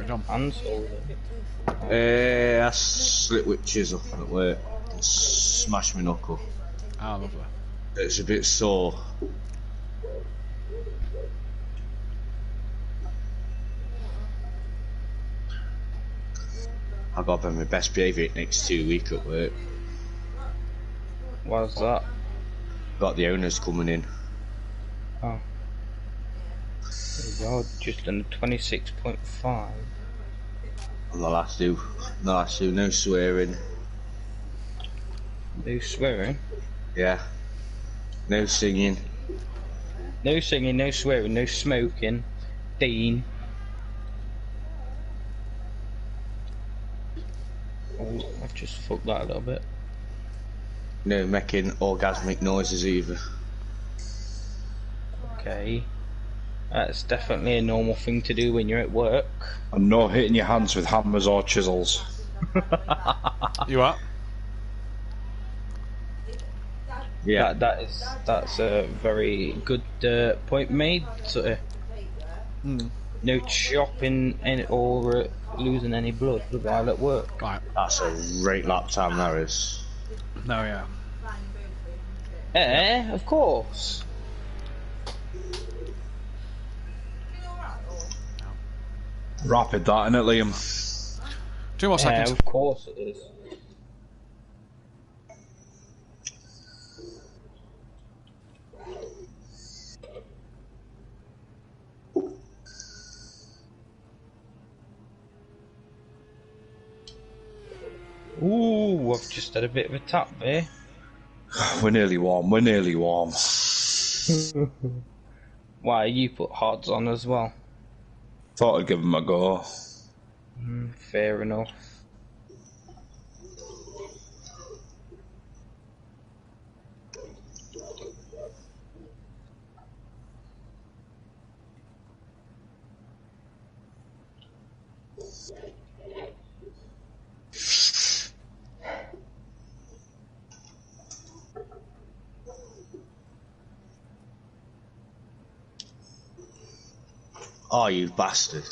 Done. Hands or I slit with chisel at work. Smash my knuckle. Ah, lovely. It's a bit sore. I got to be my best behaviour next 2 weeks at work. what's that? Got the owners coming in. Oh. There you go, just under 26.5. And the last two, no swearing. No swearing? Yeah. No singing. No singing, no swearing, no smoking. Dean. Oh, I've just fucked that a little bit. No making orgasmic noises either. Okay. That's definitely a normal thing to do when you're at work. And no hitting your hands with hammers or chisels. You what? Yeah. That's a very good point made. No chopping or losing any blood while at work. Right. That's a great lap time, that is. No, yeah. Of course. Rapid that, innit, Liam? 2 more seconds. Of course it is. Ooh, I've just had a bit of a tap there. We're nearly warm, we're nearly warm. Why, you put hards on as well? Thought I'd give him a go. Fair enough. Oh, you bastard.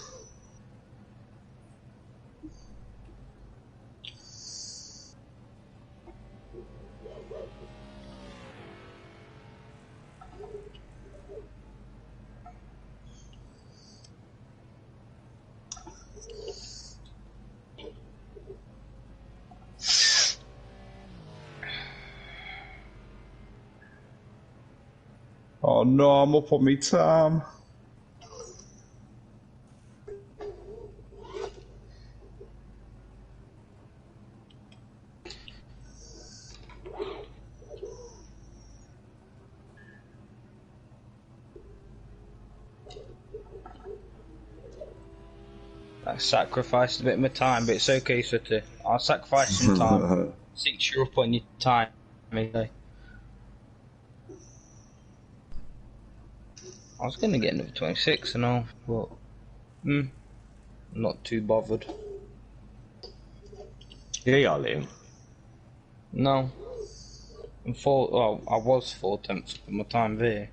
Oh no, I'm up on me time. I sacrificed a bit of my time, but it's okay, Sutter. I'll sacrifice some time since you're up on your time. Okay. I was going to get another 26 and all, but not too bothered. Yeah, you are, Liam. No. I'm well, I was 4/10 of my time there.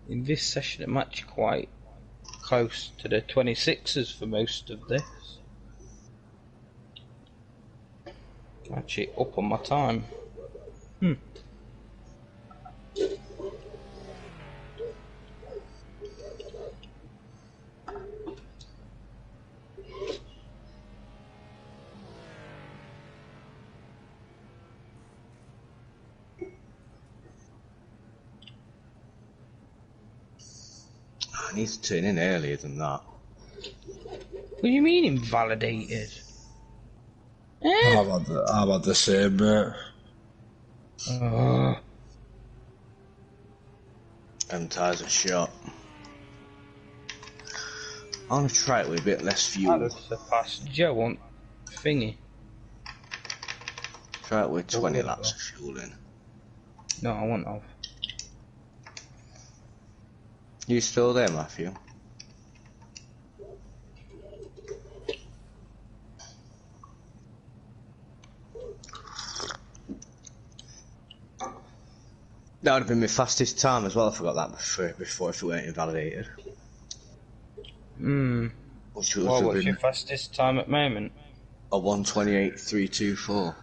In this session, I'm actually quite close to the 26s for most of this. Actually, up on my time. I need to turn in earlier than that. What do you mean invalidated? I've had the same, mate. And tires are shot. I'm gonna try it with a bit less fuel. I'd have surpassed Joe on thingy. Try it with 20 laps of fuel in. No, I won't have. You still there, Matthew? That would have been my fastest time as well. I forgot that before if it weren't invalidated. Which would Well, have what's been your fastest time at the moment? a 1:28.324.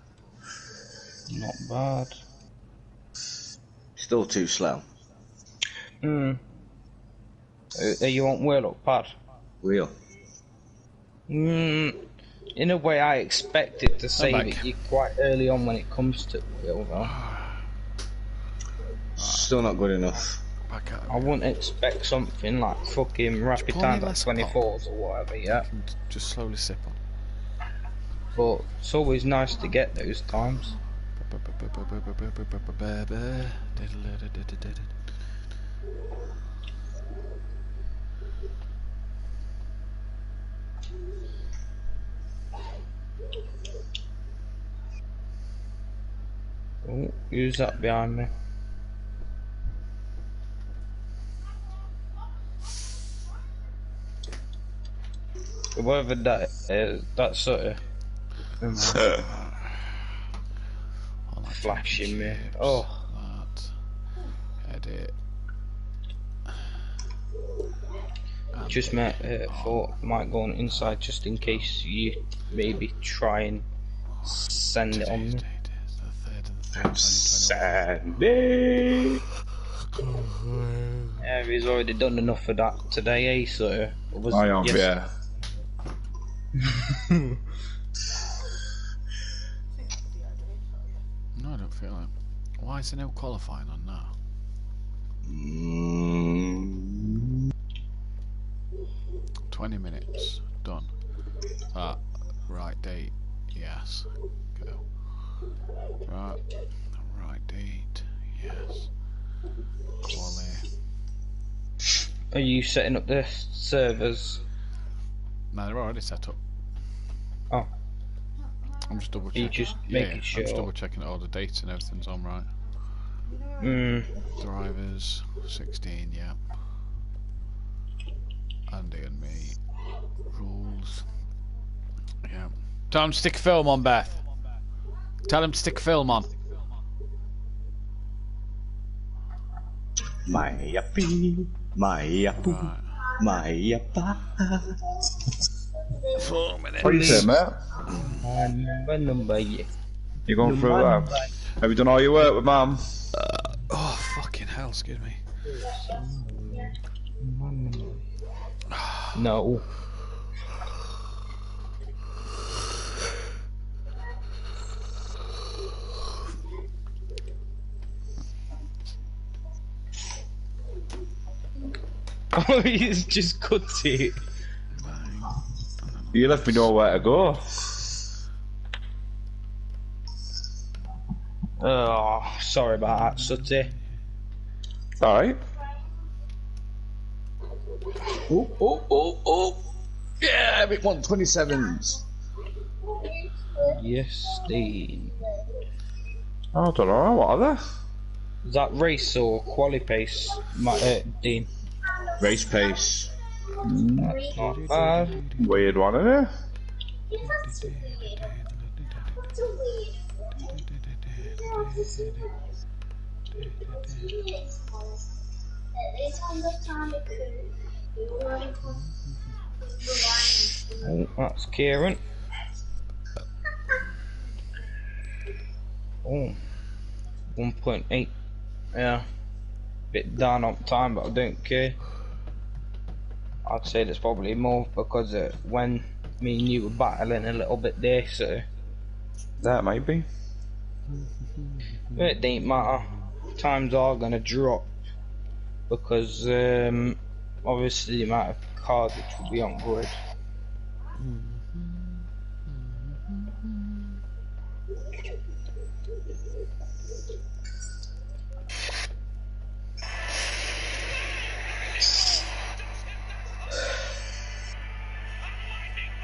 Not bad. Still too slow. Are you on wheel or pad? Wheel. In a way, I expected to say back. that you're quite early on when it comes to wheel, though. Still not good enough. Back out. I wouldn't expect something like fucking rapid pour me times like less 24s or whatever, yeah. Just slowly sip on. But it's always nice to get those times. Oh, who's that behind me? Whatever that is, that's sort of flashing me. Oh, That. Edit. just thought I might go on inside just in case you maybe try and send it on me. Today's date is the 3rd of the 3rd, 2021. Sandy. Yeah, he's already done enough of that today, eh? So it was. I am, yes. yeah. No, I don't feel it. Why is there no qualifying on now? 20 minutes. Done. Right date. Yes. Go. Right date. Yes. Quality. Are you setting up the servers? No, they're already set up. Oh, I'm just double you checking. just making I'm just sure. double checking that all the dates and everything's on right. Drivers 16, yeah. Andy and me. Rules. Yeah. Tell him to stick a film on, Beth. Tell him to stick a film on. My yappy, my yapoo, my yappa. 4 minutes. What are you saying, mate? Number, yeah. You going through that? Have you done all your work with Mum? Oh, fucking hell, excuse me. No. Oh, he's just cut it. You left me nowhere to go. Oh, sorry about that, Sutty. Alright. Oh. Yeah, bit 127s. Yes, Dean. I don't know, what are they? Is that race or quali pace, Dean? Race pace. That's not bad. Weird one, isn't it? Oh, that's Kieran. Oh, 1.8. Yeah, bit down on time, but I don't care. I'd say there's probably more because when me and you were battling a little bit there, so That might be. it don't matter. Times are gonna drop because obviously the amount of cars which will be on grid.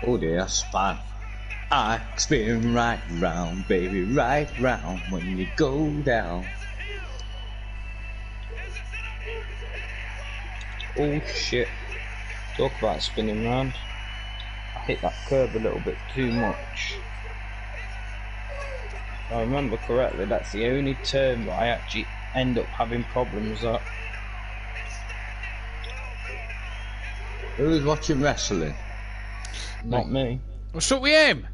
Oh dear, spun. I spin right round, baby, right round when you go down. Oh shit. Talk about spinning round. I hit that curb a little bit too much. If I remember correctly, that's the only turn that I actually end up having problems. That Who's watching wrestling? not me. What's up with him?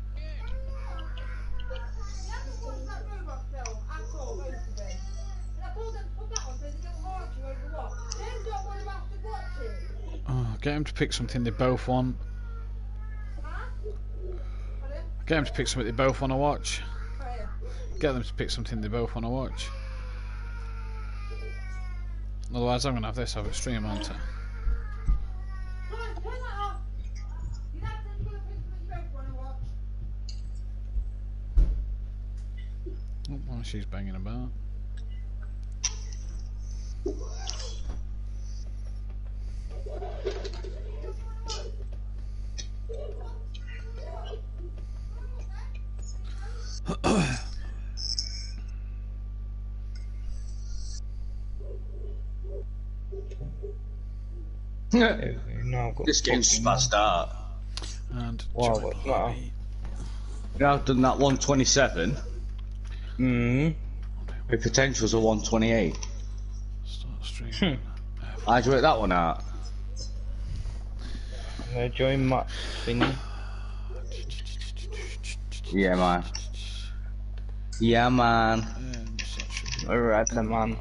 Oh, get him to pick something they both want. Get them to pick something they both want to watch. Get them to pick something they both want to watch. Otherwise, I'm going to have this over stream, aren't I? Oh, well, she's banging about. This game's fast out. And Wow, join what's that? lobby. I've done that 127. Mm. The potential's a 128. Start streaming. How'd you work that one out? I'm gonna join Matt thingy. Yeah, man. Yeah, man. And that should be Alright, then, man.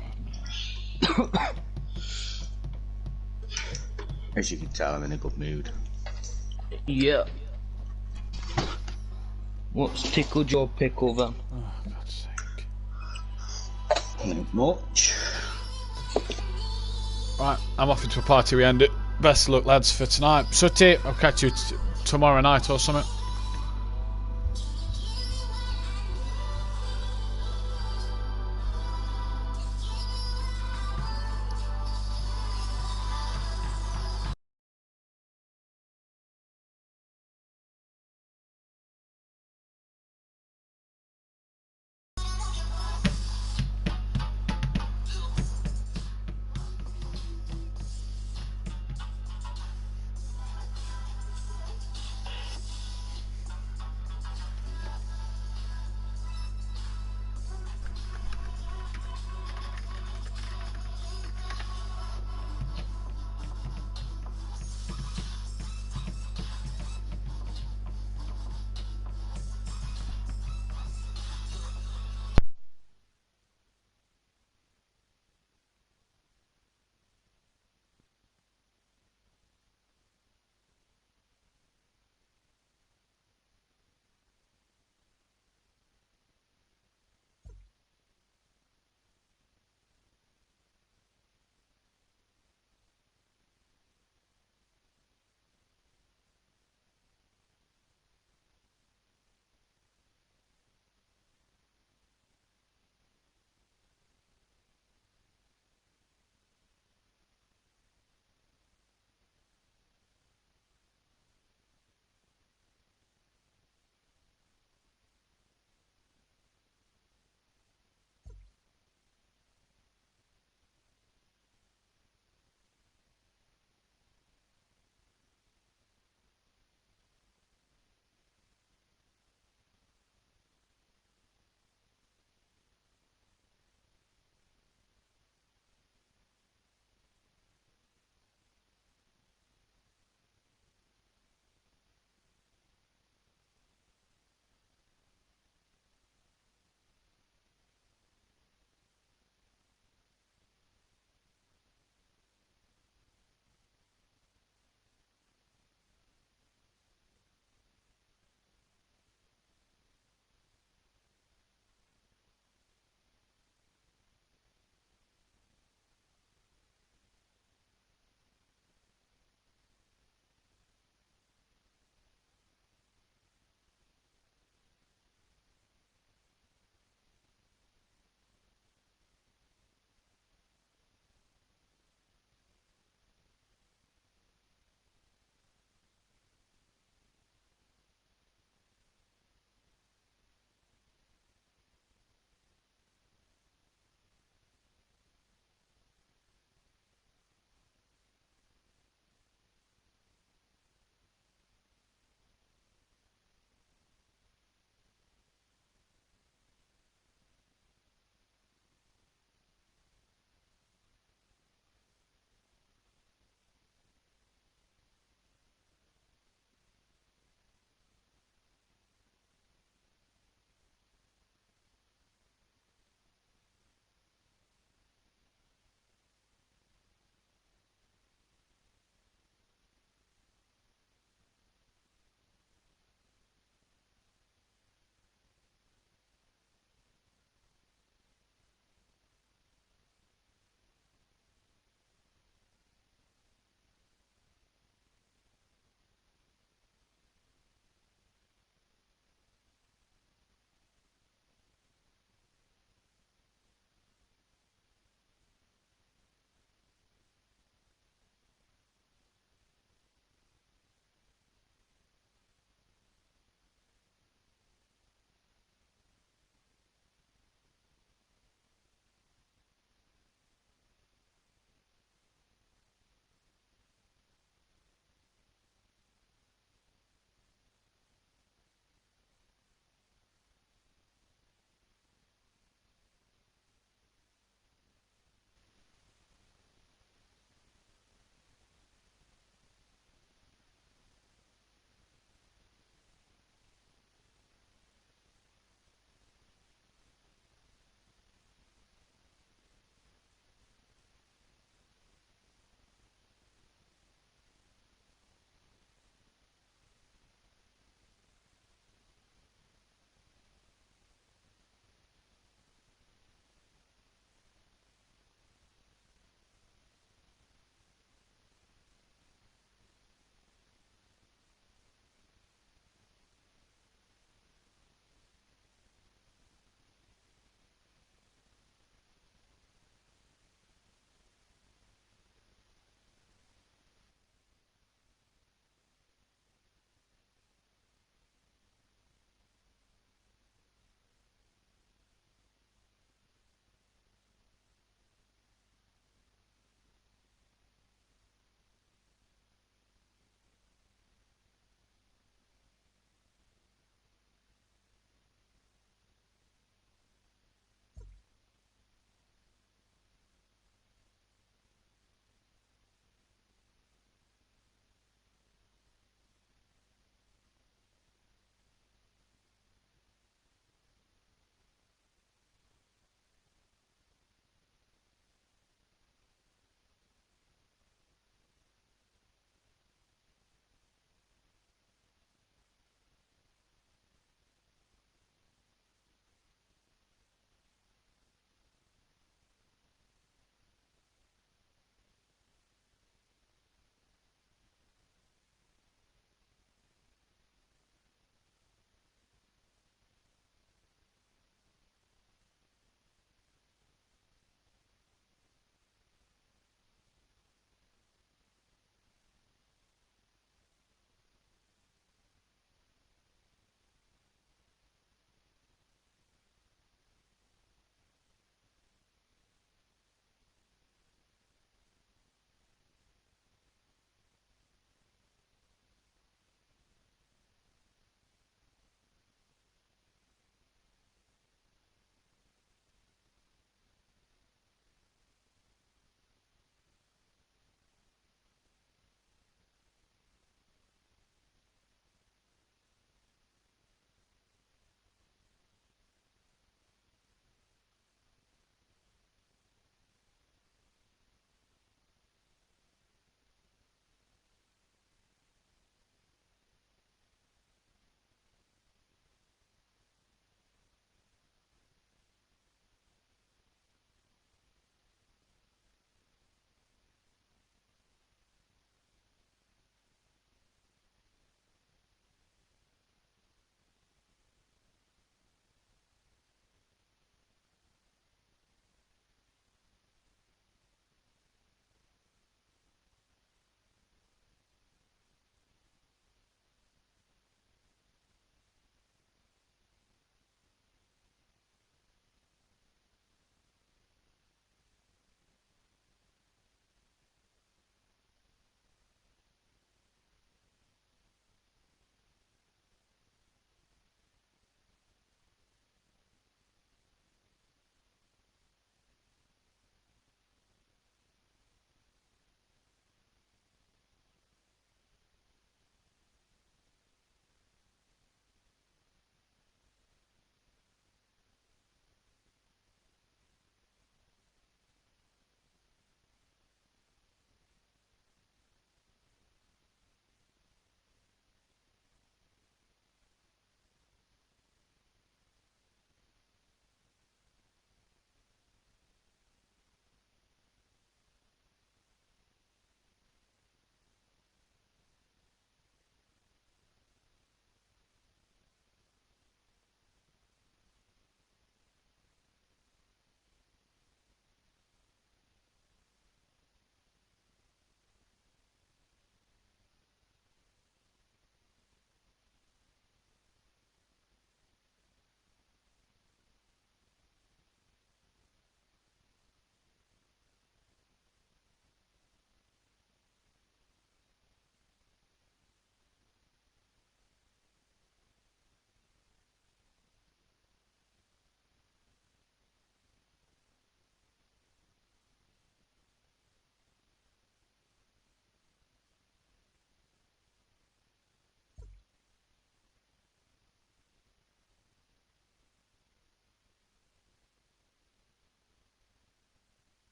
As you can tell, I'm in a good mood. Yeah. What's tickled your pickle then? Oh, God's sake. Not much. Right, I'm off into a party. We end it. Best of luck, lads, for tonight. Sooty, I'll catch you tomorrow night or something.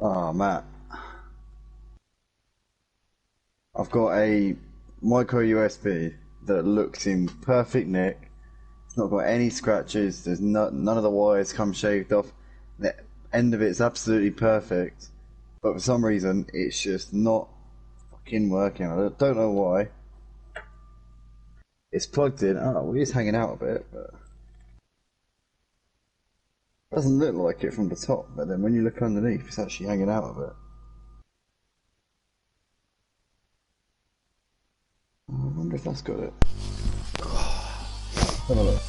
Oh, Matt, I've got a micro USB that looks in perfect nick. It's not got any scratches. There's none of the wires come shaved off. The end of it's absolutely perfect, but for some reason it's just not fucking working. I don't know why. It's plugged in. Oh, it is hanging out a bit, but it doesn't look like it from the top. But then when you look underneath, it's actually hanging out a bit. I wonder if that's got it. Have a look.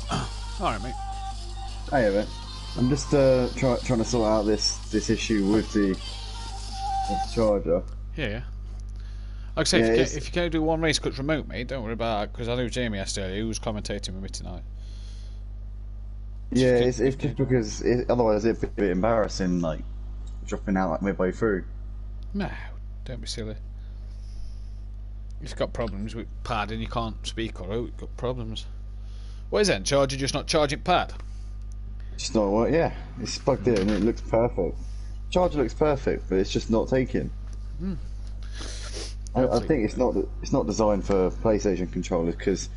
Alright, mate. Hey, mate. I'm just trying to sort out this issue with the charger. Yeah. Like I say, Yeah, if you can't do one race cut remote, mate, don't worry about that, because I knew Jamie asked earlier, who was commentating with me tonight. Yeah, it's just because otherwise it'd be a bit embarrassing, like dropping out like midway through. No, don't be silly. If you've got problems with pad and you can't speak or out, you've got problems. What is it? Charger just not charging pad? It's not what? Yeah, it's plugged in and it looks perfect. Charger looks perfect, but it's just not taking. I think it's not designed for PlayStation controllers because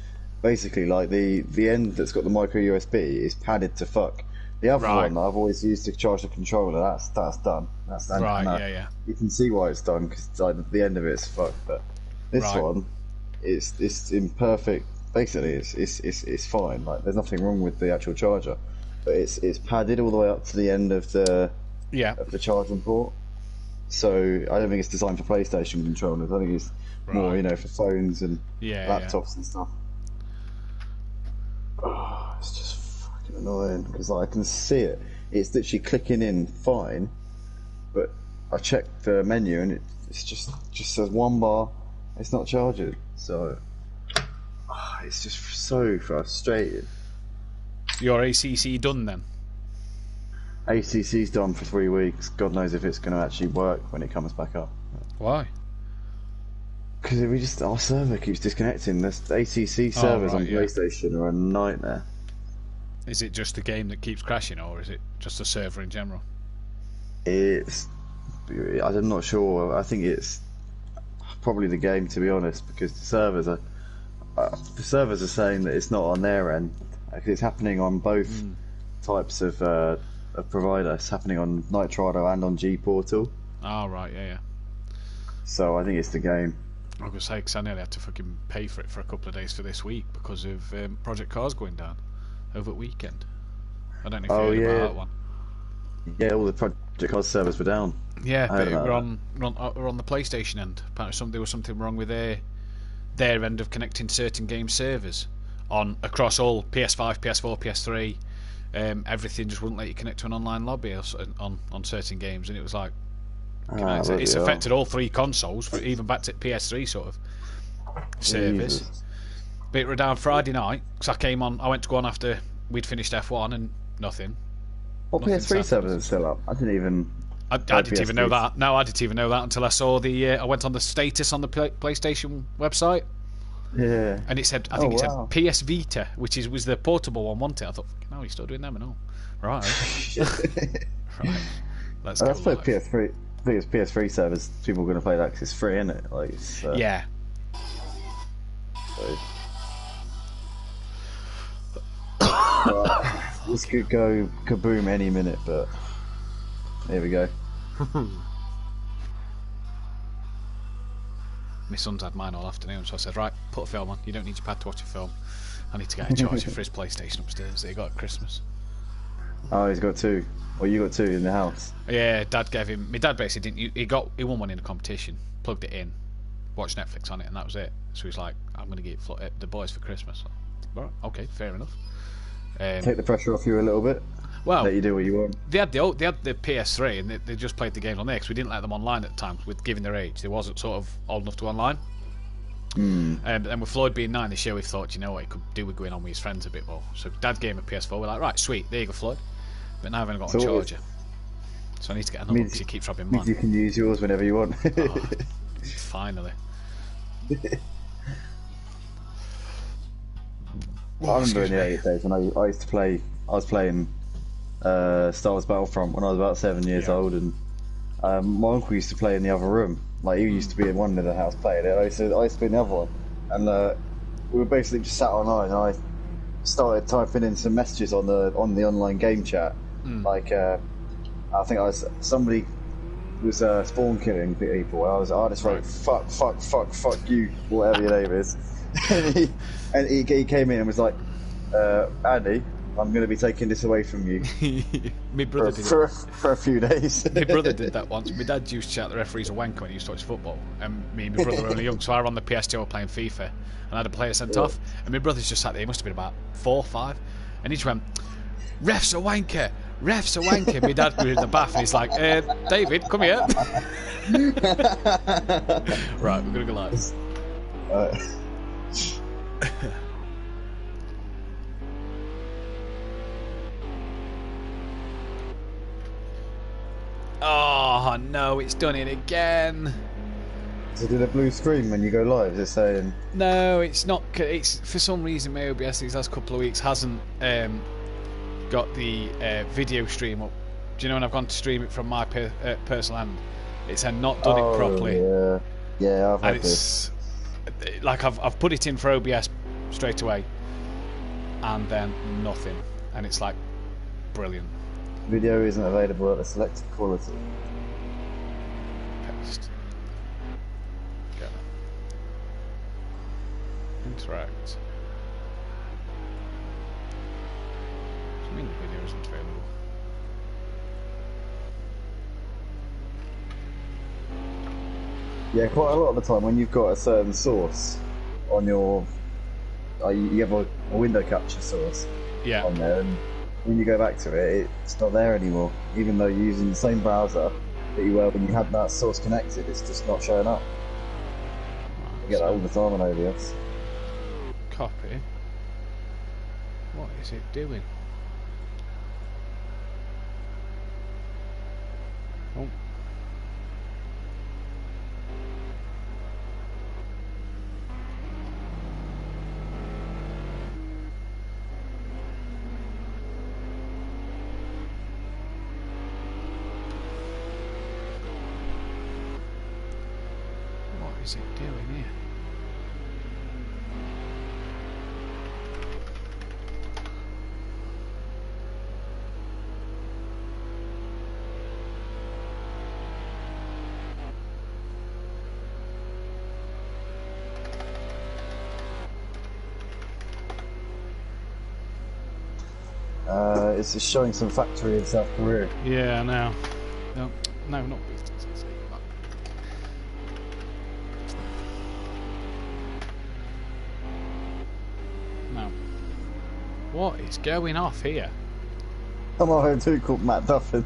basically, like the end that's got the micro USB is padded to fuck. The other one that I've always used to charge the controller, that's done. That's done. Right, yeah. You can see why it's done because like, the end of it's fucked. But this one, it's imperfect. Basically, it's fine. Like there's nothing wrong with the actual charger, but it's padded all the way up to the end of the charging port. So I don't think it's designed for PlayStation controllers. I think it's more, for phones and laptops and stuff. Oh, it's just fucking annoying because I can see it. It's literally clicking in fine, but I checked the menu and it's just says one bar. It's not charging. So it's just so frustrating. Your ACC done then? ACC's done for 3 weeks. God knows if it's going to actually work when it comes back up. Why? Because our server keeps disconnecting. The ACC servers on PlayStation are a nightmare. Is it just the game that keeps crashing, or is it just the server in general? I'm not sure. I think it's probably the game, to be honest, because the servers are saying that it's not on their end. It's happening on both types of provider. It's happening on Nitrado and on G Portal. Oh, right, yeah. So I think it's the game. I was going to say, because I nearly had to fucking pay for it for a couple of days for this week because of Project Cars going down over the weekend. I don't know if you heard about that one. Yeah, all the Project Cars servers were down. Yeah, but we're on the PlayStation end. Apparently there was something wrong with their end of connecting certain game servers across all PS5, PS4, PS3. Everything just wouldn't let you connect to an online lobby on certain games, and it was like it's affected all three consoles, even back to PS3 sort of service. Jesus. But it were down Friday night because I went to go on after we'd finished F1 and nothing. Well, PS3 servers are still up. I didn't even know that. No, I didn't even know that until I saw I went on the status on the PlayStation website. Yeah. And it said, I think it said PS Vita, which was the portable one, wasn't it? I thought, no, you're still doing them and all. Right. Right. Let's go. I suppose PS3. I think it's PS3 servers. People are going to play that because it's free, isn't it? Like, yeah. So. This could go kaboom any minute, but here we go. My son's had mine all afternoon, so I said, right, put a film on. You don't need your pad to watch a film. I need to get a charger for his PlayStation upstairs that he got at Christmas. Oh, he's got two. Well, you got two in the house. Yeah, Dad gave him. My dad basically didn't. He won one in a competition, plugged it in, watched Netflix on it, and that was it. So he's like, I'm going to get the boys for Christmas. Right, okay, fair enough. Take the pressure off you a little bit. Well, let you do what you want. They had the PS3 and they just played the games on there because we didn't let them online at the time. With given their age, they wasn't sort of old enough to online. And with Floyd being 9 this year, we thought, you know what, he could do with going on with his friends a bit more. So Dad gave him a PS4. We're like, right, sweet, there you go, Floyd. But now I've only got a charger, so I need to get another one because he keeps robbing mine. You can use yours whenever you want. Finally. I remember in the 80s days when I used to play. I was playing Star Wars Battlefront when I was about 7 years old, and my uncle used to play in the other room. Like he used to be in one of the house playing it. I used to be in the other one, and we were basically just sat online. And I started typing in some messages on the online game chat. Like I think somebody was spawn killing people. I just wrote fuck you, whatever your name is. and he came in and was like, Andy, I'm going to be taking this away from you. My brother did for a few days. My brother did that once. My dad used to shout the referee's a wanker when he used to watch football, and me and my brother were only young, so I were on the PS2 were playing FIFA, and I had a player sent off, and my brother's just sat there. He must have been about 4 or 5, and he just went, "Ref's a wanker, ref's a wanker." My dad was in the bath, and he's like, "David, come here." Right, we're gonna go live. Oh no, it's done it again. So did a blue screen when you go live? Is it saying? No, it's not. It's for some reason my OBS these last couple of weeks hasn't got the video stream up. Do you know when I've gone to stream it from my personal end? It's not done it properly. Yeah, I've had this. Like I've put it in for OBS straight away, and then nothing, and it's like brilliant. Video isn't available at the selected quality. Paste. Go. Interact. What do you mean the video isn't available? Yeah, quite a lot of the time when you've got a certain source on your... you have a window capture source on there, and when you go back to it, it's not there anymore. Even though you're using the same browser that you were when you had that source connected, it's just not showing up. I get that all the time on OBS. Copy. What is it doing? Oh. What is it doing here? It's just showing some factory in South Korea. Yeah, I know. No, not Mtcc. No. What is going off here? I'm on home too, called Matt Duffin.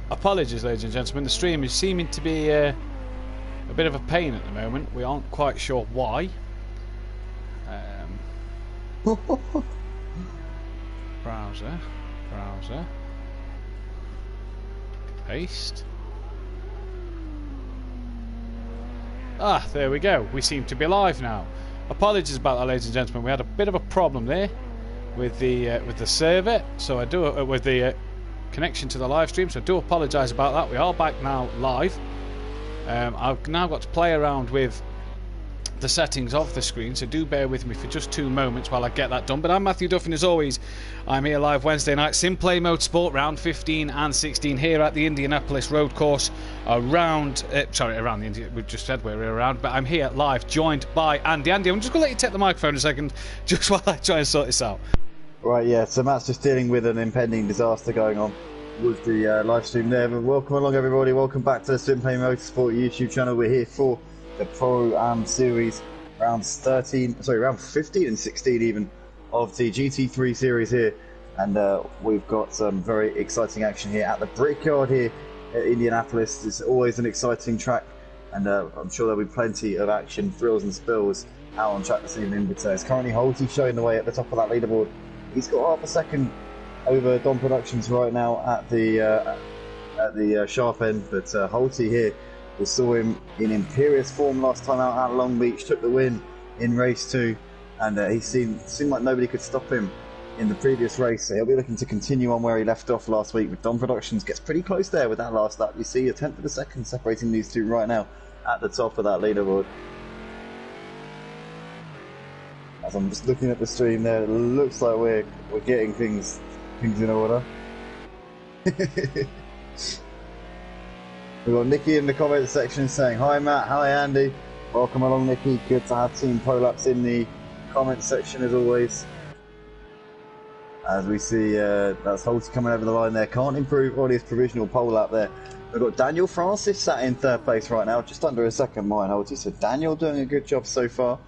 Apologies, ladies and gentlemen. The stream is seeming to be a bit of a pain at the moment. We aren't quite sure why. Browser. Paste. Ah, there we go. We seem to be live now. Apologies about that, ladies and gentlemen. We had a bit of a problem there with the server, so I do with the connection to the live stream. So I do apologise about that. We are back now live. I've now got to play around with the settings of the screen, so do bear with me for just 2 moments while I get that done. But I'm Matthew Duffin as always. I'm here live Wednesday night, Simplay Motorsport round 15 and 16 here at the Indianapolis Road Course around the India. We just said where we're around, but I'm here live joined by Andy. Andy, I'm just going to let you take the microphone a second just while I try and sort this out. Right, yeah, so Matt's just dealing with an impending disaster going on with the live stream there. But welcome along everybody, welcome back to the Simplay Motorsport YouTube channel. We're here for the Pro-Am Series, round 15 and 16 even, of the GT3 Series here. And we've got some very exciting action here at the Brickyard here at Indianapolis. It's always an exciting track, and I'm sure there'll be plenty of action, thrills and spills out on track this evening. But it's currently Holty showing the way at the top of that leaderboard. He's got half a second over Don Productions right now at the sharp end, but Holty here, we saw him in imperious form last time out at Long Beach, took the win in race 2, and he seemed like nobody could stop him in the previous race, so he'll be looking to continue on where he left off last week with Dom Productions. Gets pretty close there with that last lap. You see a tenth of a second separating these two right now at the top of that leaderboard. As I'm just looking at the stream there, it looks like we're getting things in order. We've got Nikki in the comment section saying, "Hi Matt, hi Andy. Welcome along, Nikki. Good to have Team Polap's in the comment section as always." As we see, that's Holty coming over the line there. Can't improve on his provisional pole lap there. We've got Daniel Francis sat in third place right now, just under a second behind Holty. So Daniel doing a good job so far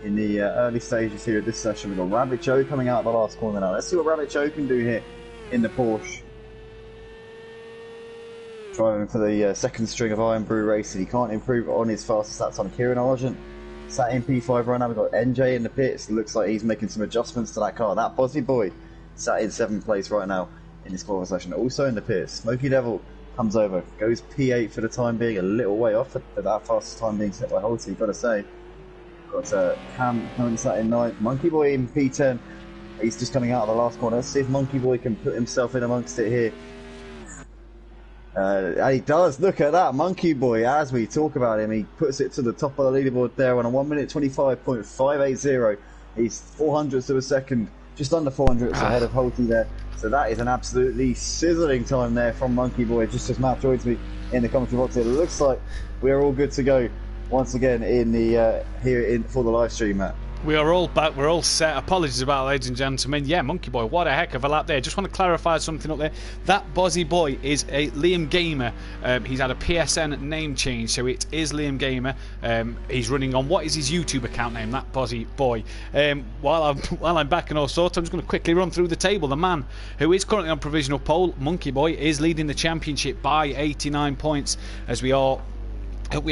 in the early stages here of this session. We've got Rabbit Joe coming out of the last corner now. Let's see what Rabbit Joe can do here in the Porsche. Driving for the second string of Iron Brew racing. He can't improve on his fastest laps on Kieran Argent. Sat in P5 right now. We've got NJ in the pits. Looks like he's making some adjustments to that car. That Bozzy boy sat in 7th place right now in this qualifying session. Also in the pits, Smoky Devil comes over. Goes P8 for the time being. A little way off for that fastest time being set by Holty, got to say. Got Cam coming sat in 9th. Monkey Boy in P10. He's just coming out of the last corner. Let's see if Monkey Boy can put himself in amongst it here. And he does. Look at that, Monkey Boy. As we talk about him, he puts it to the top of the leaderboard there on a 1:25.580. He's 400ths of a second, just under 400ths ahead of Holty there. So that is an absolutely sizzling time there from Monkey Boy. Just as Matt joins me in the commentary box, it looks like we're all good to go once again in the for the live stream, Matt. We are all back, we're all set. Apologies about that, ladies and gentlemen. Yeah, Monkey Boy, what a heck of a lap there. Just want to clarify something up there. That Bozzy Boy is a Liam Gamer. He's had a PSN name change, so it is Liam Gamer. He's running on, what is his YouTube account name? That Bozzy Boy. While I'm back and all sorts, I'm just going to quickly run through the table. The man who is currently on provisional pole, Monkey Boy, is leading the championship by 89 points as we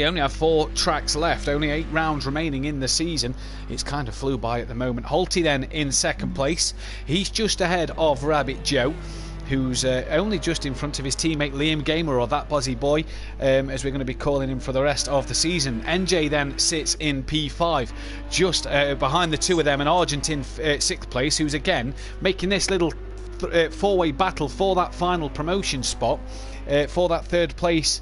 only have 4 tracks left, only 8 rounds remaining in the season. It's kind of flew by at the moment. Holty then in 2nd place. He's just ahead of Rabbit Joe, who's only just in front of his teammate Liam Gamer, or that Bozzy Boy, as we're going to be calling him for the rest of the season. NJ then sits in P5, just behind the two of them, and Argent in 6th place, who's again making this little 4-way battle for that final promotion spot, for that 3rd place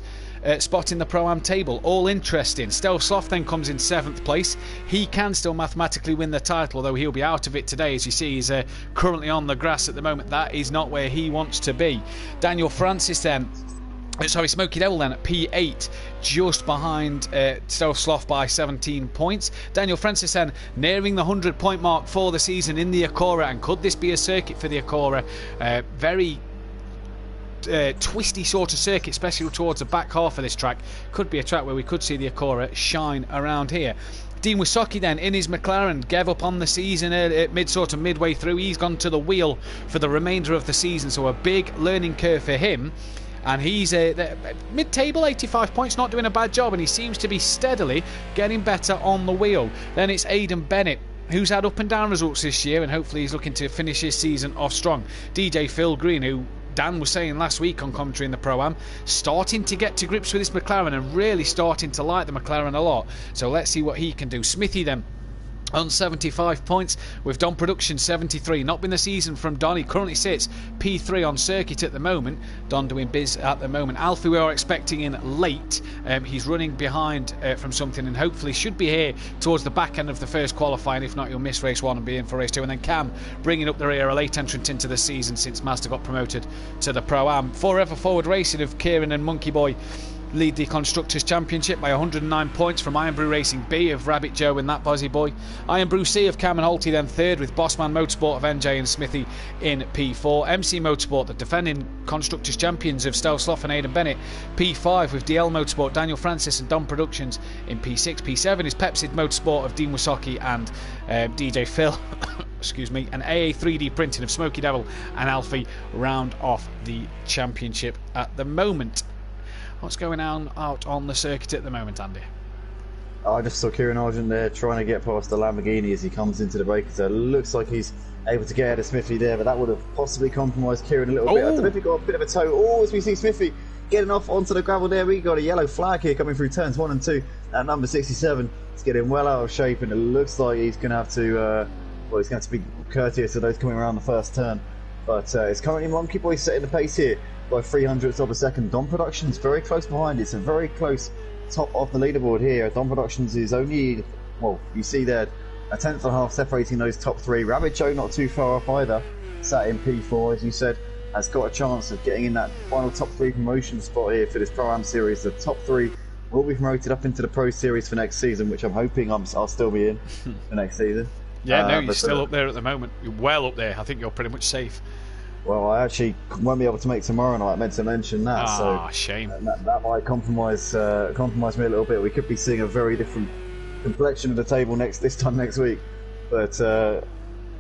spot in the Pro-Am table. All interesting. Stealth Sloth then comes in 7th place. He can still mathematically win the title, although he'll be out of it today. As you see, he's currently on the grass at the moment. That is not where he wants to be. Daniel Francis then, Smoky Devil then at P8, just behind Stealth Sloth by 17 points. Daniel Francis then nearing the 100-point mark for the season in the Acora, and could this be a circuit for the Acora? Very twisty sort of circuit, especially towards the back half of this track. Could be a track where we could see the Acora shine around here. Dean Wysocki then in his McLaren gave up on the season midway through. He's gone to the wheel for the remainder of the season, so a big learning curve for him. And he's mid-table, 85 points, not doing a bad job, and he seems to be steadily getting better on the wheel. Then it's Aidan Bennett, who's had up and down results this year, and hopefully he's looking to finish his season off strong. DJ Phil Green, who Dan was saying last week on commentary in the Pro-Am, starting to get to grips with his McLaren and really starting to like the McLaren a lot. So let's see what he can do. Smithy then on 75 points, with Don Production 73. Not been the season from Don. He currently sits P3 on circuit at the moment. Don doing biz at the moment. Alfie we are expecting in late. He's running behind from something and hopefully should be here towards the back end of the first qualifying. If not, he'll miss race 1 and be in for race 2. And then Cam bringing up the rear, a late entrant into the season since Master got promoted to the Pro-Am. Forever Forward Racing of Kieran and Monkey Boy lead the Constructors' Championship by 109 points from Iron Brew Racing B of Rabbit Joe and that Bozzy Boy. Iron Brew C of Cam and Holty then 3rd, with Bossman Motorsport of NJ and Smithy in P4. MC Motorsport, the defending Constructors' Champions of Stealth Sloth and Aidan Bennett, P5, with DL Motorsport, Daniel Francis and Don Productions in P6. P7 is Pepsid Motorsport of Dean Wysocki and DJ Phil excuse me, and AA 3D Printing of Smoky Devil and Alfie round off the championship at the moment. What's going on out on the circuit at the moment, Andy? I just saw Kieran Argent there trying to get past the Lamborghini as he comes into the breakers. So it looks like he's able to get ahead of Smithy there, but that would have possibly compromised Kieran a little bit. I don't know if he got a bit of a toe. Oh, as we see Smithy getting off onto the gravel there, we got a yellow flag here coming through turns 1 and 2 at number 67. He's getting well out of shape, and it looks like he's going to have to well, he's going to be courteous to those coming around the first turn. But it's currently Monkey Boy setting the pace here by 300ths of a second. Dom Productions very close behind. It's a very close top of the leaderboard here. Dom Productions is only, well, you see there, a tenth and a half separating those top three. Rabbit Joe not too far off either. Sat in P4, as you said, has got a chance of getting in that final top three promotion spot here for this Pro-Am series. The top three will be promoted up into the Pro Series for next season, which I'm hoping I'll still be in for next season. Yeah, no, you're still up there at the moment. You're well up there. I think you're pretty much safe. Well, I actually won't be able to make tomorrow night. I meant to mention that. Shame. That might compromise me a little bit. We could be seeing a very different complexion of the table this time next week. But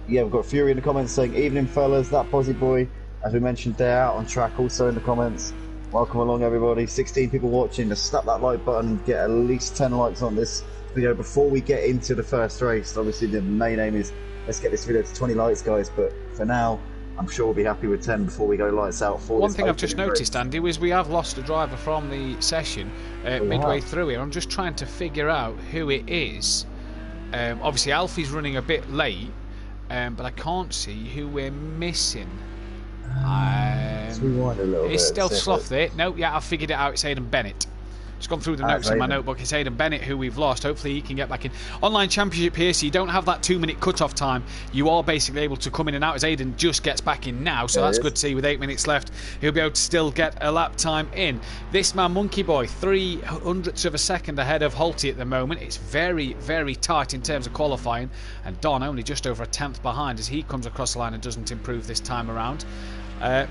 yeah, we've got Fury in the comments saying, "Evening, fellas. That Posy Boy, as we mentioned, there out on track." Also in the comments, welcome along, everybody. 16 people watching. Just slap that like button and get at least 10 likes on this video before we get into the first race. Obviously, the main aim is let's get this video to 20 likes, guys. But for now, I'm sure we'll be happy with 10 before we go lights out. For one thing I've just noticed, Andy, is we have lost a driver from the session midway through here. I'm just trying to figure out who it is. Obviously, Alfie's running a bit late, but I can't see who we're missing. Let's rewind a little bit. Is Stealth Sloth there? No, yeah, I've figured it out. It's Aidan Bennett. Just gone through the notes in my notebook. It's Aidan Bennett who we've lost. Hopefully he can get back in. Online Championship here, so you don't have that 2-minute cut-off time. You are basically able to come in and out as Aidan just gets back in now, so that's good to see. With 8 minutes left, he'll be able to still get a lap time in. This man, Monkey Boy, 300ths of a second ahead of Holty at the moment. It's very, very tight in terms of qualifying, and Don only just over a tenth behind as he comes across the line and doesn't improve this time around.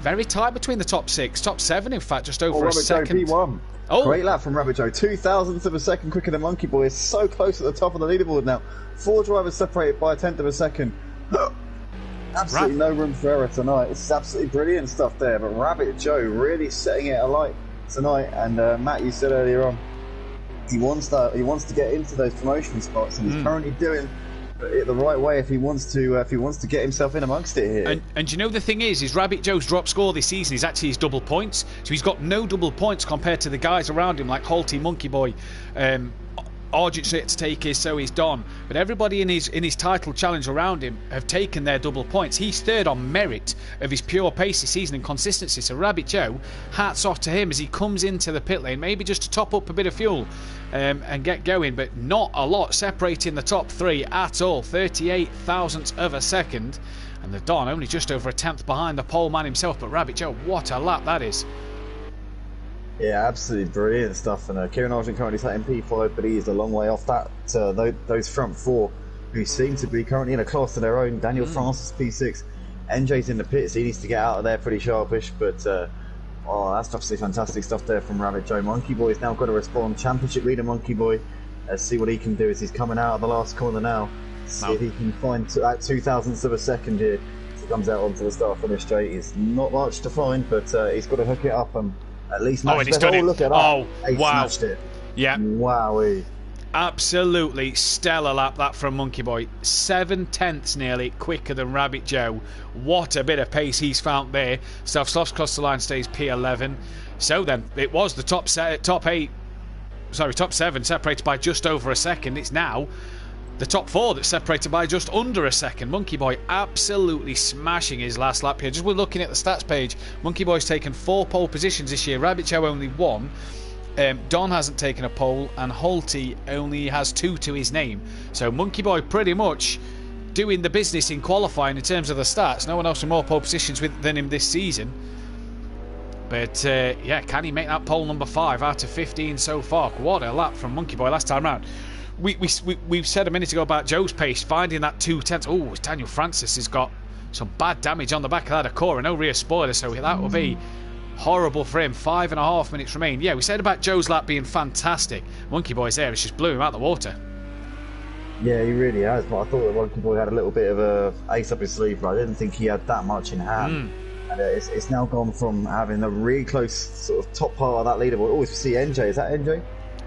Very tight between the top 6, top 7 in fact, just over a second. P1. Oh. Great lap from Rabbit Joe, 2,000ths of a second quicker than Monkey Boy. Is so close at the top of the leaderboard now. 4 drivers separated by a tenth of a second. Absolutely no room for error tonight. It's absolutely brilliant stuff there. But Rabbit Joe really setting it alight tonight. And Matt, you said earlier on, he wants to get into those promotion spots, and he's currently doing it the right way if he wants to get himself in amongst it here. And you know the thing is Rabbit Joe's drop score this season is actually his double points. So he's got no double points compared to the guys around him like Holty, Monkey Boy, Argent's yet to take his, so he's Don. But everybody in his title challenge around him have taken their double points. He's third on merit of his pure pace this season and consistency. So Rabbit Joe, hats off to him as he comes into the pit lane, maybe just to top up a bit of fuel and get going, but not a lot separating the top 3 at all. 38 thousandths of a second, and the Don only just over a tenth behind the pole man himself. But Rabbit Joe, what a lap that is. Yeah, absolutely brilliant stuff. And Kieran Argent currently sat in P5, but he is a long way off that. Those front 4, who seem to be currently in a class of their own. Daniel Francis P6, NJ's in the pits. He needs to get out of there pretty sharpish. But that's absolutely fantastic stuff there from Rabbit Joe. Monkey Boy's now got to respond. Championship leader Monkey Boy. Let's see what he can do as he's coming out of the last corner now. See if he can find that 2,000ths of a second here. As he comes out onto the start-finish straight. It's not much to find, but he's got to hook it up and at least and he's done it. Look at that. Oh, he wow. smashed it. Yeah. Wowie. Absolutely stellar lap that from Monkey Boy. 7 tenths nearly quicker than Rabbit Joe. What a bit of pace he's found there. Stealth Sloth across the line stays P11. So then, it was the top 7 separated by just over a second. It's now the top 4 that's separated by just under a second. Monkey Boy absolutely smashing his last lap here. Just we're looking at the stats page. Monkey Boy's taken 4 pole positions this year. Rabbit Joe only 1. Don hasn't taken a pole, and Holty only has 2 to his name. So Monkey Boy pretty much doing the business in qualifying in terms of the stats. No one else with more pole positions than him this season. But yeah, can he make that pole number 5 out of 15 so far? What a lap from Monkey Boy last time round. We've said a minute ago about Joe's pace, finding that 2 tenths. Oh, Daniel Francis has got some bad damage on the back of that Acura. No rear spoiler, so that will be horrible for him. 5.5 minutes remain. Yeah, we said about Joe's lap being fantastic. Monkey Boy's there, it's just blew him out of the water. Yeah, he really has, but I thought that Monkey Boy had a little bit of a ace up his sleeve, but I didn't think he had that much in hand. And it's now gone from having a really close sort of top part of that leaderboard. Oh, we see NJ. Is that NJ?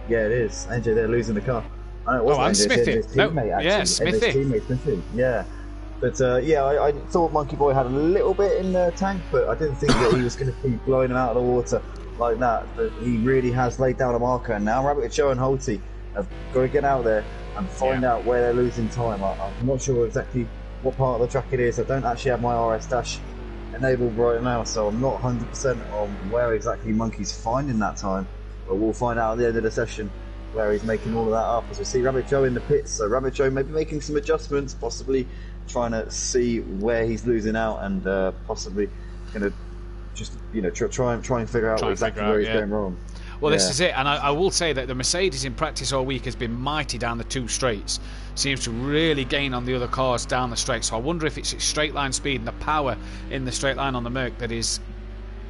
Yeah, it is. NJ there losing the car. I know it wasn't NJ, Smithy. his teammate, actually. Yeah, Smithy. His teammate, Smithy. Yeah. But yeah, I thought Monkey Boy had a little bit in the tank, but I didn't think that he was going to keep blowing him out of the water like that. But he really has laid down a marker, and now Rabbit Joe and Holty have got to get out there and find out where they're losing time. I'm not sure exactly what part of the track it is. I don't actually have my RS dash enabled right now, so I'm not 100% on where exactly Monkey's finding that time, but we'll find out at the end of the session where he's making all of that up, as we see Rabbit Joe in the pits. So Rabbit Joe maybe making some adjustments, possibly trying to see where he's losing out, and possibly going to just try and figure out exactly where he's going wrong. Well, this is it, and I will say that the Mercedes in practice all week has been mighty down the two straights. Seems to really gain on the other cars down the straight. So I wonder if it's its straight line speed and the power in the straight line on the Merc that is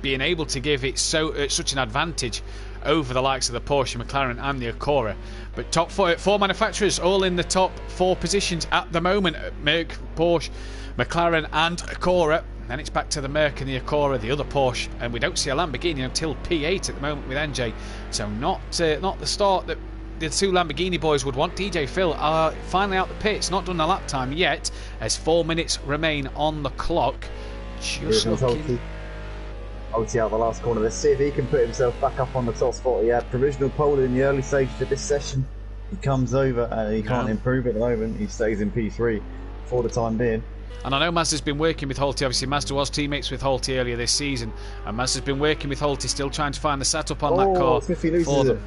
being able to give it such an advantage over the likes of the Porsche, McLaren and the Acura. But top four manufacturers all in the top 4 positions at the moment: Merc, Porsche, McLaren and Acura. And then it's back to the Merc and the Acura, the other Porsche, and we don't see a Lamborghini until P8 at the moment with NJ. So not the start that the 2 Lamborghini boys would want. DJ Phil are finally out the pits, not done a lap time yet, as 4 minutes remain on the clock. Just looking. Holty out the last corner. Let's see if he can put himself back up on the top spot. He had provisional pole in the early stages of this session. He comes over and he can't improve at the moment. He stays in P3 for the time being. And I know Mazda's been working with Holty. Obviously, Mazda was teammates with Holty earlier this season, and Mazda's been working with Holty, still trying to find the setup on that car for them.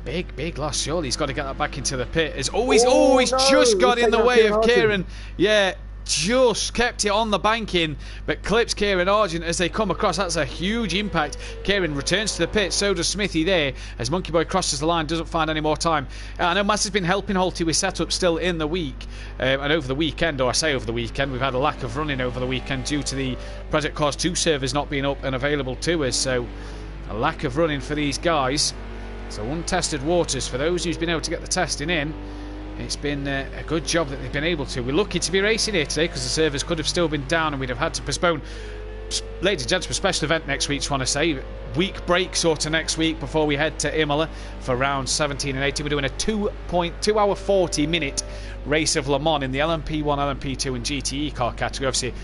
Big loss. Surely he's got to get that back into the pit. He's just got in the way of Kieran. Yeah, just kept it on the banking, but clips Kieran Argent as they come across. That's a huge impact. Kieran returns to the pit, so does Smithy there, as Monkey Boy crosses the line, doesn't find any more time. I know Mazda's been helping Holty with setup still in the week, and over the weekend, or I say over the weekend, we've had a lack of running over the weekend due to the Project Cars 2 servers not being up and available to us, so a lack of running for these guys. So untested waters for those who's been able to get the testing in. It's been a good job that they've been able to. We're lucky to be racing here today because the servers could have still been down and we'd have had to postpone. Ladies and gents, for a special event next week, just want to say, week break sort of next week before we head to Imola for rounds 17 and 18. We're doing a 2 hour 40 minute race of Le Mans in the LMP1, LMP2 and GTE car category. Obviously,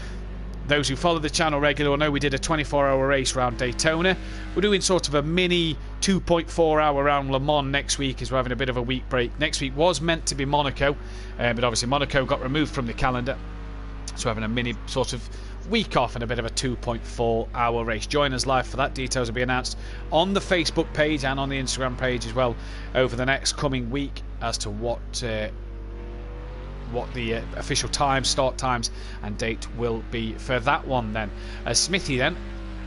those who follow the channel regularly will know we did a 24-hour race round Daytona. We're doing sort of a mini 2.4-hour round Le Mans next week, as we're having a bit of a week break. Next week was meant to be Monaco, but obviously Monaco got removed from the calendar. So we're having a mini sort of week off and a bit of a 2.4-hour race. Join us live for that. Details will be announced on the Facebook page and on the Instagram page as well over the next coming week as to what the official times, start times and date will be for that one then. Smithy then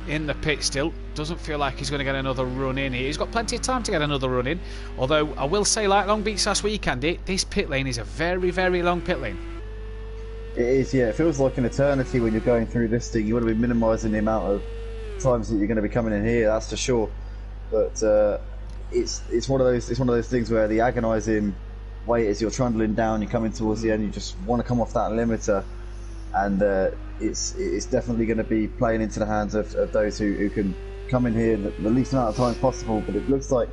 in the pit still, doesn't feel like he's going to get another run in here. He's got plenty of time to get another run in, although I will say, like Long Beach last weekend, this pit lane is a very, very long pit lane. It is, yeah. It feels like an eternity when you're going through this thing. You want to be minimising the amount of times that you're going to be coming in here, that's for sure. But it's one of those things where the agonising wait as you're trundling down, you're coming towards the end, you just want to come off that limiter, and it's definitely going to be playing into the hands of those who can come in here the least amount of time possible. But it looks like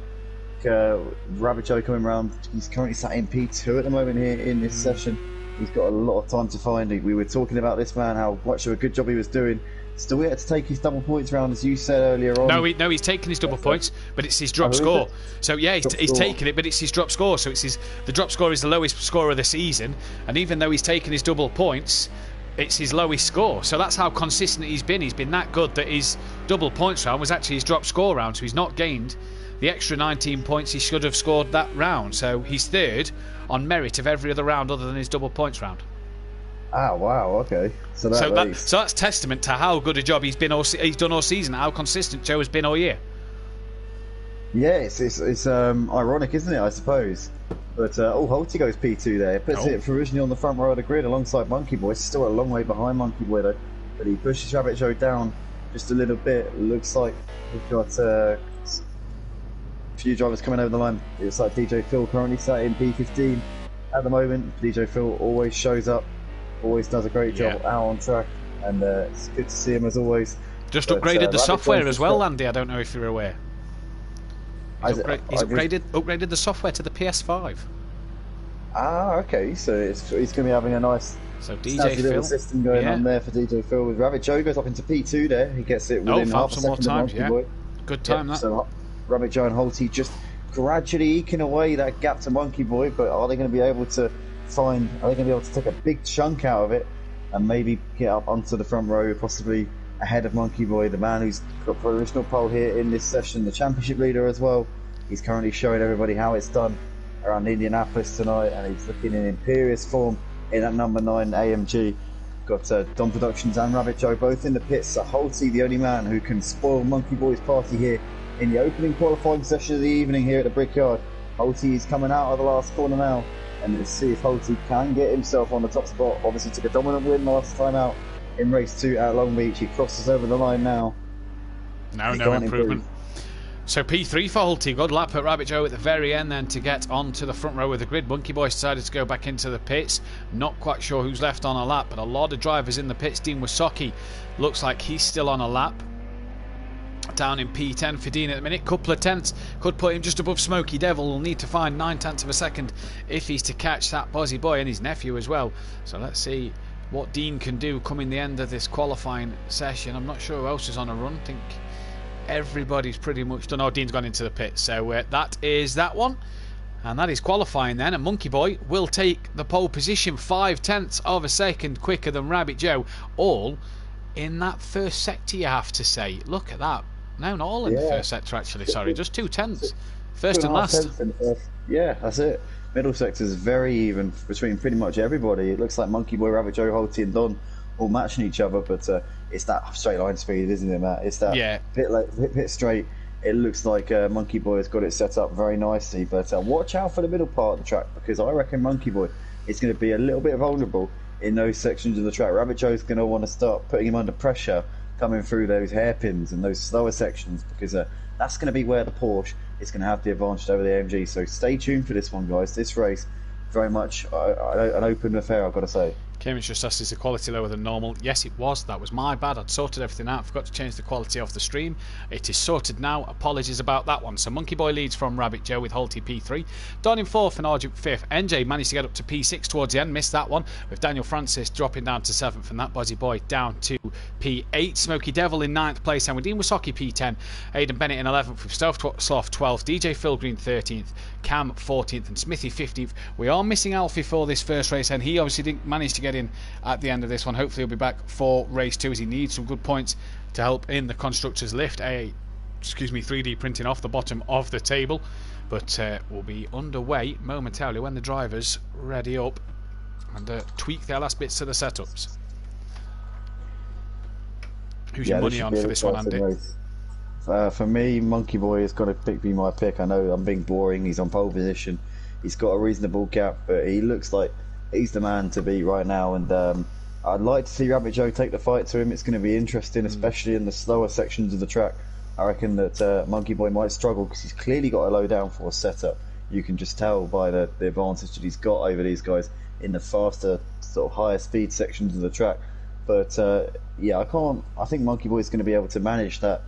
Rabbit Joe coming around, he's currently sat in P2 at the moment here in this session. He's got a lot of time to find it. We were talking about this man, how much of a good job he was doing. Still yet to take his double points round, as you said earlier on. No, he's taken his double points, but it's his drop score. So yeah, he's taken it, but it's his drop score. So the drop score is the lowest score of the season, and even though he's taken his double points, it's his lowest score. So that's how consistent he's been. He's been that good that his double points round was actually his drop score round. So he's not gained the extra 19 points he should have scored that round. So he's third on merit of every other round other than his double points round. Ah, wow, okay. So that's testament to how good a job he's done all season, how consistent Joe has been all year. Yeah, it's ironic, isn't it, I suppose? But Holty goes P2 there. Puts it provisionally on the front row of the grid alongside Monkey Boy. Still a long way behind Monkey Boy though. But he pushes Rabbit Joe down just a little bit. Looks like we've got a few drivers coming over the line. It looks like DJ Phil currently sat in P15 at the moment. DJ Phil always shows up. Always does a great job out on track, and it's good to see him as always. Just upgraded the software as well, Andy. I don't know if you're aware. He's upgraded the software to the PS5. Ah, okay. So he's going to be having a nice DJ Phil little system going on there for DJ Phil. With Rabbit Joe goes up into P2 there. He gets it within half a second of Monkey Boy. Good time that. So Rabbit Joe and Holty just gradually eking away that gap to Monkey Boy, but are they going to be able to find? Are they going to be able to take a big chunk out of it and maybe get up onto the front row, possibly ahead of Monkey Boy, the man who's got provisional pole here in this session, the championship leader as well. He's currently showing everybody how it's done around Indianapolis tonight, and he's looking in imperious form in that number 9 AMG. Got Don Productions and Rabbit Joe both in the pits. So Holty, the only man who can spoil Monkey Boy's party here in the opening qualifying session of the evening here at the Brickyard. Holty is coming out of the last corner now, and let's see if Holty can get himself on the top spot. Obviously took a dominant win last time out in race 2 at Long Beach. He crosses over the line now. No improvement. So P3 for Holty, good lap at Rabbit Joe at the very end then to get onto the front row of the grid. Monkey Boy decided to go back into the pits. Not quite sure who's left on a lap, but a lot of drivers in the pits. Dean Wasocki looks like he's still on a lap. Down in P10 for Dean at the minute. Couple of tenths could put him just above Smokey Devil. Will need to find 9/10 of a second if he's to catch that Bozzy Boy and his nephew as well. So let's see what Dean can do coming the end of this qualifying session. I'm not sure who else is on a run. I think everybody's pretty much done. Oh, Dean's gone into the pit. So that is that one. And that is qualifying then. And Monkey Boy will take the pole position 5/10 of a second quicker than Rabbit Joe. All in that first sector, you have to say. Look at that. No, not all in the first sector actually. Sorry, just 2/10. First and last. Yeah, that's it. Middle sector is very even between pretty much everybody. It looks like Monkey Boy, Rabbit Joe, Holty and Don all matching each other, but it's that straight line speed, isn't it, Matt? It's that pit straight. It looks like Monkey Boy has got it set up very nicely, but watch out for the middle part of the track, because I reckon Monkey Boy is going to be a little bit vulnerable in those sections of the track. Rabbit Joe's going to want to start putting him under pressure coming through those hairpins and those slower sections, because that's going to be where the Porsche is going to have the advantage over the AMG. So stay tuned for this one, guys. This race, very much an open affair, I've got to say. Cambridge just asked, is the quality lower than normal? Yes, it was. That was my bad. I'd sorted everything out. Forgot to change the quality of the stream. It is sorted now. Apologies about that one. So Monkey Boy leads from Rabbit Joe with Holty P3. Don in 4th and Argent 5th. NJ managed to get up to P6 towards the end. Missed that one. With Daniel Francis dropping down to 7th. And that Bozzy Boy down to P8. Smokey Devil in 9th place. And with Dean Wasocki P10. Aidan Bennett in 11th. With Sloth 12th. DJ Phil Green 13th. Cam 14th. And Smithy 15th. We are missing Alfie for this first race. And he obviously didn't manage to get in at the end of this one. Hopefully he'll be back for race 2 as he needs some good points to help in the constructors lift. 3D printing off the bottom of the table, but we'll be underway momentarily when the drivers ready up and tweak their last bits to the setups. Who's your money on for this one, Andy? For me, Monkey Boy has got to be my pick. I know I'm being boring. He's on pole position. He's got a reasonable gap, but he looks like he's the man to beat right now, and I'd like to see Rabbit Joe take the fight to him. It's going to be interesting, especially in the slower sections of the track. I reckon that Monkey Boy might struggle because he's clearly got a low downforce setup. You can just tell by the advantage that he's got over these guys in the faster, sort of higher speed sections of the track. But yeah, I think Monkey Boy is going to be able to manage those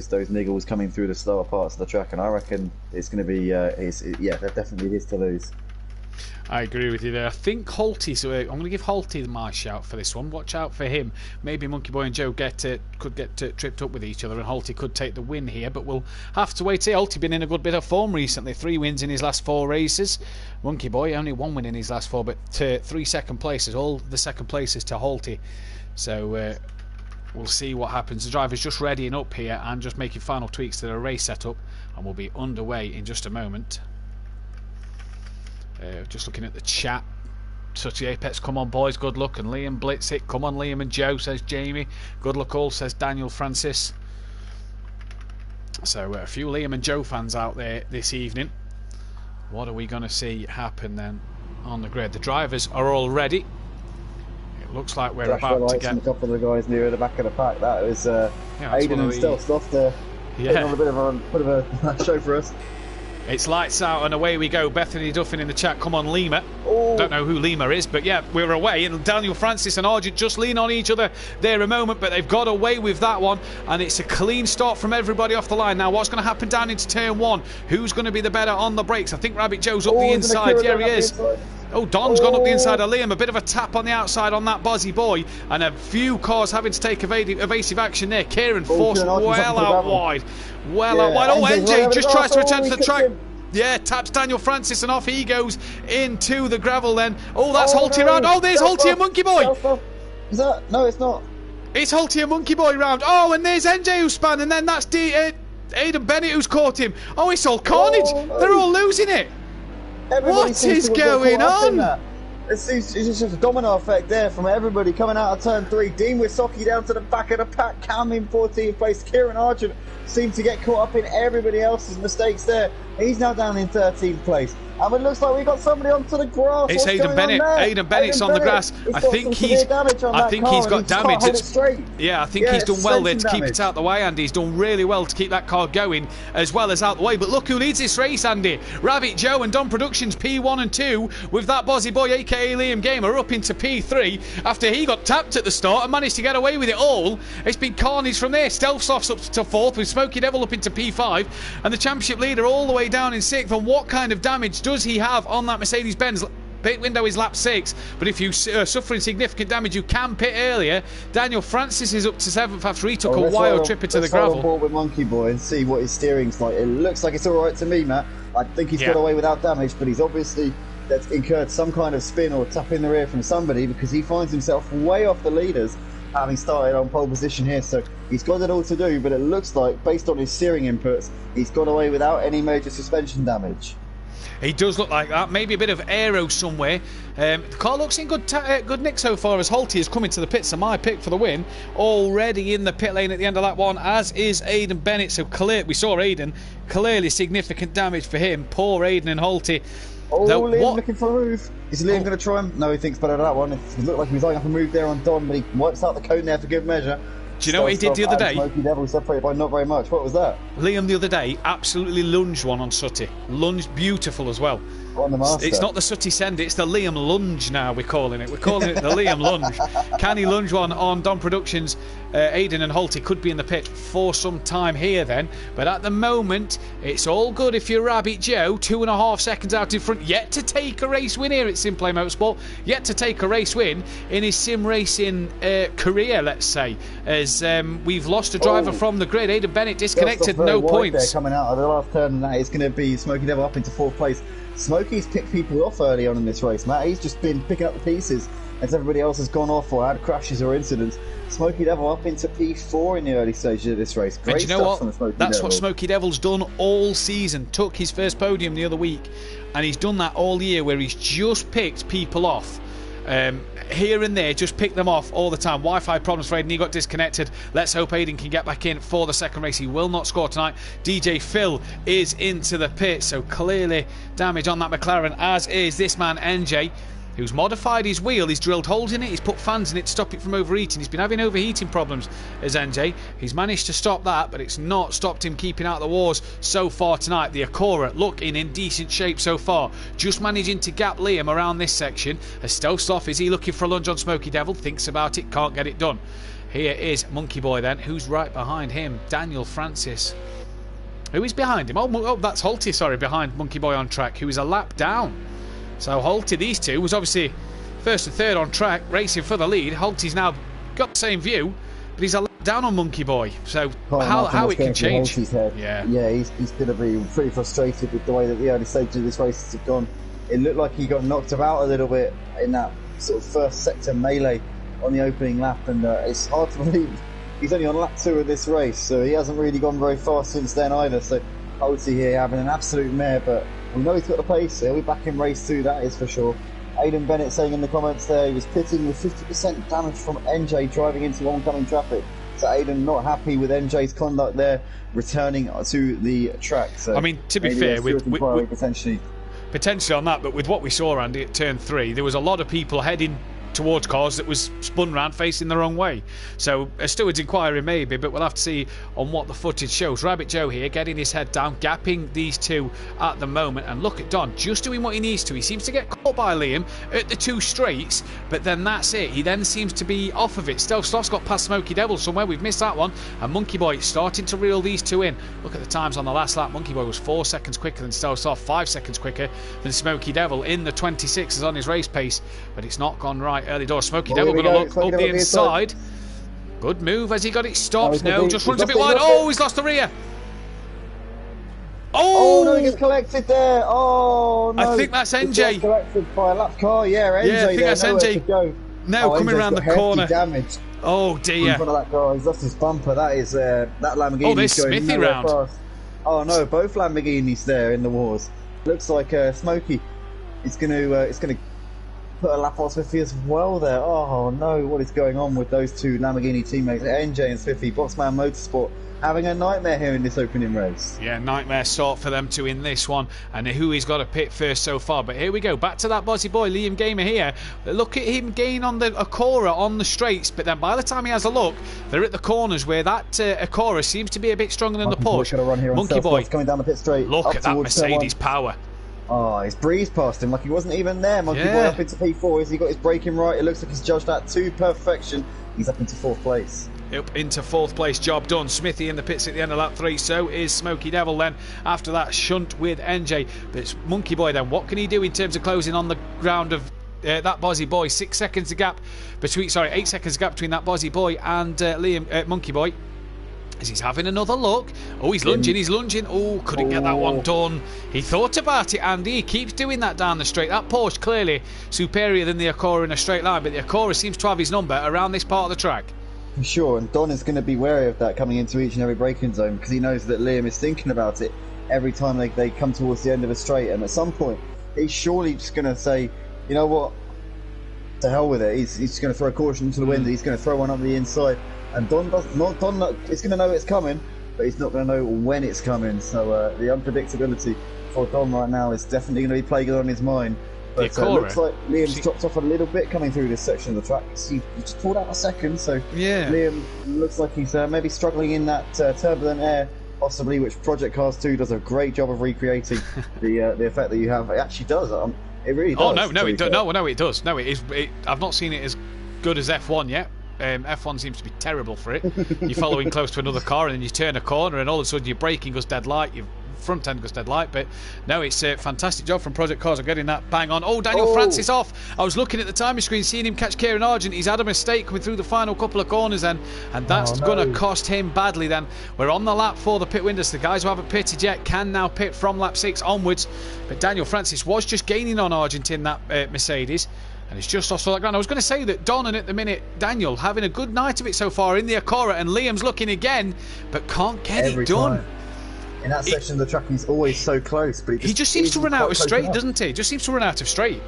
niggles coming through the slower parts of the track, and I reckon it's going to be they're definitely his to lose. I agree with you there. I think Holty, so I'm going to give Holty my shout for this one. Watch out for him. Maybe Monkey Boy and Joe could get tripped up with each other, and Holty could take the win here, but we'll have to wait. Holty been in a good bit of form recently. 3 wins in his last 4 races. Monkey Boy only 1 win in his last 4, but 3 second places. All the second places to Holty. So we'll see what happens. The driver's just readying up here and just making final tweaks to the race setup, and we'll be underway in just a moment. Just looking at the chat. Such Apex, come on boys, good luck. And Liam Blitz it, come on Liam and Joe, says Jamie. Good luck all, says Daniel Francis. So a few Liam and Joe fans out there this evening. What are we going to see happen then on the grid? The drivers are all ready. It looks like we're about to get... a couple of the guys near the back of the pack. That was Aidan and Stealth Sloth putting on a bit of a show for us. It's lights out and away we go. Bethany Duffin in the chat, come on Lima. Oh. Don't know who Lima is, but yeah, we're away. And Daniel Francis and Argent just lean on each other there a moment, but they've got away with that one. And it's a clean start from everybody off the line. Now, what's going to happen down into turn 1? Who's going to be the better on the brakes? I think Rabbit Joe's up the inside. Yeah, he is. Oh, Don's gone up the inside of Liam. A bit of a tap on the outside on that Bozzy Boy. And a few cars having to take evasive action there. Kieran forced well out wide. Well out wide. Oh, NJ just tries to return to the track. Yeah, taps Daniel Francis, and off he goes into the gravel then. Oh, that's Oh, Holty no. round. Oh, there's Holty and Monkey Boy. Is that? No, it's not. It's Holty and Monkey Boy round. Oh, and there's NJ who span, and then that's Aidan Bennett who's caught him. Oh, it's all carnage. Oh, no. They're all losing it. Everybody What seems is to get going caught up in on? that. It's just a domino effect there from everybody coming out of turn 3. Dean Wisocki down to the back of the pack. Cam in 14th place. Kieran Argent seemed to get caught up in everybody else's mistakes there. He's now down in 13th place. And it looks like we got somebody onto the grass. It's Aidan Bennett. Aidan Bennett's on the grass. I think he's got damage. Yeah, I think he's done well there to keep it out the way, Andy. He's done really well to keep that car going as well as out the way. But look who leads this race, Andy. Rabbit Joe and Don Productions P1 and 2 with that Bozzy Boy aka Liam Gamer up into P3 after he got tapped at the start and managed to get away with it all. It's been carnage from there. Stealth Soft's up to 4th with Smokey Devil up into P5 and the championship leader all the way down in 6th. And what kind of damage does he have on that Mercedes-Benz? Pit window is lap 6, but if you're suffering significant damage, you can pit earlier. Daniel Francis is up to 7th after he took a wild tripper to the gravel. Let's hold on board with Monkey Boy and see what his steering's like. It looks like it's all right to me, Matt. I think he's got away without damage, but he's obviously incurred some kind of spin or tap in the rear from somebody because he finds himself way off the leaders, having started on pole position here. So he's got it all to do, but it looks like, based on his steering inputs, he's got away without any major suspension damage. He does look like that. Maybe a bit of aero somewhere. The car looks in good nick so far as Holty is coming to the pits. So my pick for the win already in the pit lane at the end of that one, as is Aidan Bennett. So we saw Aidan, clearly significant damage for him. Poor Aidan and Holty. Oh, Liam looking for a move. Is Liam going to try him? No, he thinks better of that one. It looked like he was eyeing up a move there on Don, but he wipes out the cone there for good measure. Do you know what he did the other day? Smokey Devil separated by not very much. What was that? Liam the other day absolutely lunged one on Sutty. Lunged beautiful as well. On the master. It's not the Sutty send, it's the Liam lunge now we're calling it. We're calling it the Liam lunge. Can he lunge one on Don Productions? Aidan and Holty could be in the pit for some time here then. But at the moment, it's all good if you're Rabbit Joe. 2.5 seconds out in front. Yet to take a race win here at Simplay Motorsport. Yet to take a race win in his sim racing career, let's say. As we've lost a driver from the grid. Aidan Bennett disconnected, no points. There coming out of the last turn, and that is going to be Smokey Devil up into 4th place. Smokey's picked people off early on in this race, Matt. He's just been picking up the pieces as everybody else has gone off or had crashes or incidents. Smokey Devil up into P4 in the early stages of this race. Great and you know stuff what? That's what Smokey Devil's done all season. Took his first podium the other week, and he's done that all year where he's just picked people off. Here and there, just pick them off all the time. Wi-Fi problems for Aidan, he got disconnected. Let's hope Aidan can get back in for the second race. He will not score tonight. DJ Phil is into the pit, so clearly damage on that McLaren, as is this man NJ, who's modified his wheel. He's drilled holes in it, he's put fans in it to stop it from overheating. He's been having overheating problems as NJ. He's managed to stop that, but it's not stopped him keeping out the wars so far tonight. The Acura looking in decent shape so far, just managing to gap Liam around this section. As Stealth's off, is he looking for a lunge on Smokey Devil? Thinks about it, can't get it done. Here is Monkey Boy then, who's right behind him? Daniel Francis. Who is behind him? Oh, that's Holty, sorry, behind Monkey Boy on track, who is a lap down. So Holty, these two, was obviously first and third on track, racing for the lead. Holty's now got the same view, but he's a lap down on Monkey Boy. So how it can change. Yeah, he's going to be pretty frustrated with the way that the early stages of this race have gone. It looked like he got knocked about a little bit in that sort of first sector melee on the opening lap, and it's hard to believe he's only on lap 2 of this race, so he hasn't really gone very far since then either. So Holty here having an absolute mare, but we know he's got the pace. He'll be back in race 2, that is for sure. Aidan Bennett saying in the comments there he was pitting with 50% damage from NJ driving into oncoming traffic. So Aidan not happy with NJ's conduct there, returning to the track. So I mean, to be fair, with potentially on that, but with what we saw, Andy, at turn 3, there was a lot of people heading towards cars that was spun round facing the wrong way. So a steward's inquiry maybe, but we'll have to see on what the footage shows. Rabbit Joe here getting his head down, gapping these two at the moment, and look at Don just doing what he needs to. He seems to get caught by Liam at the 2 straights, but then that's it. He then seems to be off of it. Stealth's got past Smokey Devil somewhere, we've missed that one, and Monkey Boy starting to reel these two in. Look at the times on the last lap. Monkey Boy was 4 seconds quicker than Stealth's, 5 seconds quicker than Smokey Devil in the 26s on his race pace, but it's not gone right early doors. Smokey Devil going to look up the inside. Good move as he got it stopped. No, just runs a bit wide. Oh, he's lost the rear. Oh no, he gets collected there. Oh no. I think that's He NJ. gets collected by a lap car. Yeah, NJ. Yeah, I think there, that's nowhere NJ. to go. Now coming NJ's around the got hefty corner. damage Oh in dear. front of that car. He's lost his bumper. That is that Lamborghini. Oh, there's going Smithy nowhere round. fast. Oh no, both Lamborghinis there in the wars. Looks like Smokey is going to put a lap on Smithy as well there. Oh no, what is going on with those two Lamborghini teammates, NJ and Smithy? Boxman Motorsport having a nightmare here in this opening race. Yeah, nightmare sort for them to win this one, and who he's got to pit first so far. But here we go, back to that Bozzy boy, Liam Gamer here. Look at him gain on the Acura on the straights, but then by the time he has a look, they're at the corners where that Acura seems to be a bit stronger than the Porsche. Monkey Boy coming down the pit straight. Look at that Mercedes power. Oh, he's breezed past him like he wasn't even there. Monkey Boy up into P4. Has he got his braking right? It looks like he's judged that to perfection. He's up into 4th place. Up into 4th place, job done. Smithy in the pits at the end of lap 3, so is Smokey Devil then. After that shunt with NJ. But it's Monkey Boy then. What can he do in terms of closing on the ground of that Bozzy boy? 8 seconds gap between that Bozzy boy and Liam Monkey Boy. As he's having another look. Oh, he's lunging. Oh, couldn't get that one done. He thought about it, Andy. He keeps doing that down the straight. That Porsche clearly superior than the Acura in a straight line, but the Acura seems to have his number around this part of the track. For sure, and Don is going to be wary of that coming into each and every braking zone because he knows that Liam is thinking about it every time they come towards the end of a straight, and at some point he's surely just going to say, you know what, to hell with it. He's just going to throw a caution into the wind. He's going to throw one up the inside, and Don is going to know it's coming, but he's not going to know when it's coming. So the unpredictability for Don right now is definitely going to be plaguing on his mind. But it looks like Liam's dropped off a little bit coming through this section of the track. He just pulled out a second, so yeah. Liam looks like he's maybe struggling in that turbulent air, possibly, which Project Cars 2 does a great job of recreating the effect that you have. It actually does. It really does. Oh no, it does. No, it is. I've not seen it as good as F1 yet. F1 seems to be terrible for it. You're following close to another car and then you turn a corner and all of a sudden your braking goes dead light. Your front end goes dead light, but no, it's a fantastic job from Project Cars of getting that bang on. Oh, Daniel Francis off. I was looking at the timing screen, seeing him catch Kieran Argent. He's had a mistake coming through the final couple of corners then, and that's going to cost him badly then. We're on the lap for the pit windows. The guys who haven't pitted yet can now pit from lap 6 onwards, but Daniel Francis was just gaining on Argent in that Mercedes. And it's just off the ground. I was going to say that Don and at the minute Daniel having a good night of it so far in the Acura, and Liam's looking again, but can't get it done. In that section of the track, he's always so close, but he just seems to run out of straight, doesn't he? Just seems to run out of straight.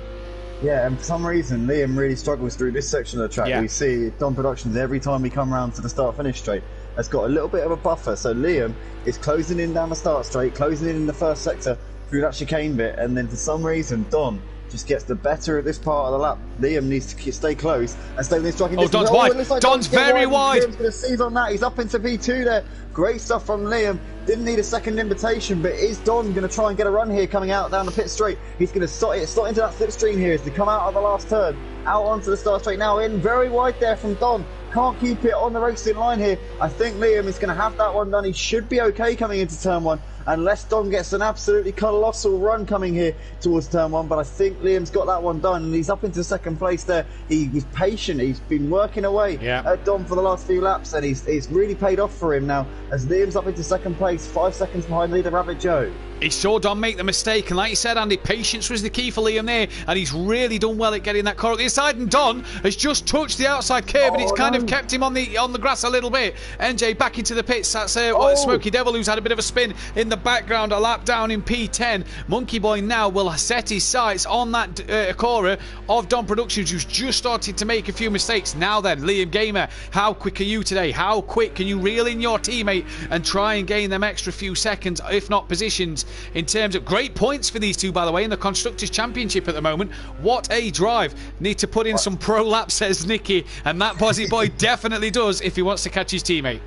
Yeah, and for some reason, Liam really struggles through this section of the track. Yeah. We see Don Productions every time we come round to the start-finish straight has got a little bit of a buffer. So Liam is closing in down the start straight, closing in the first sector through that chicane bit, and then for some reason, Don just gets the better of this part of the lap. Liam needs to stay close and stay within striking distance. Don's wide. Like Don's very wide. Liam's going to seize on that. He's up into P2 there. Great stuff from Liam. Didn't need a second invitation, but is Don going to try and get a run here coming out down the pit straight? He's going to slot into that slipstream here as they come out of the last turn. Out onto the start straight now, in very wide there from Don. Can't keep it on the racing line here. I think Liam is going to have that one done. He should be okay coming into turn 1, unless Don gets an absolutely colossal run coming here towards turn 1. But I think Liam's got that one done, and he's up into second place there. He's patient. He's been working away at Don for the last few laps, and it's really paid off for him now as Liam's up into second place, 5 seconds behind leader Rabbit Joe. He saw Don make the mistake, and like you said, Andy, patience was the key for Liam there, and he's really done well at getting that car at the inside, and Don has just touched the outside curb, and it's kind of kept him on the grass a little bit. NJ back into the pits. That's Smokey Devil, who's had a bit of a spin in the background, a lap down in P10. Monkey Boy now will set his sights on that Acura of Don Productions, who's just started to make a few mistakes. Now then, Liam Gamer, how quick are you today? How quick can you reel in your teammate and try and gain them extra few seconds, if not positions, in terms of great points for these two, by the way, in the Constructors' Championship at the moment. What a drive. Need to put in some pro laps, says Nicky, and that Bozzy Boy definitely does if he wants to catch his teammate.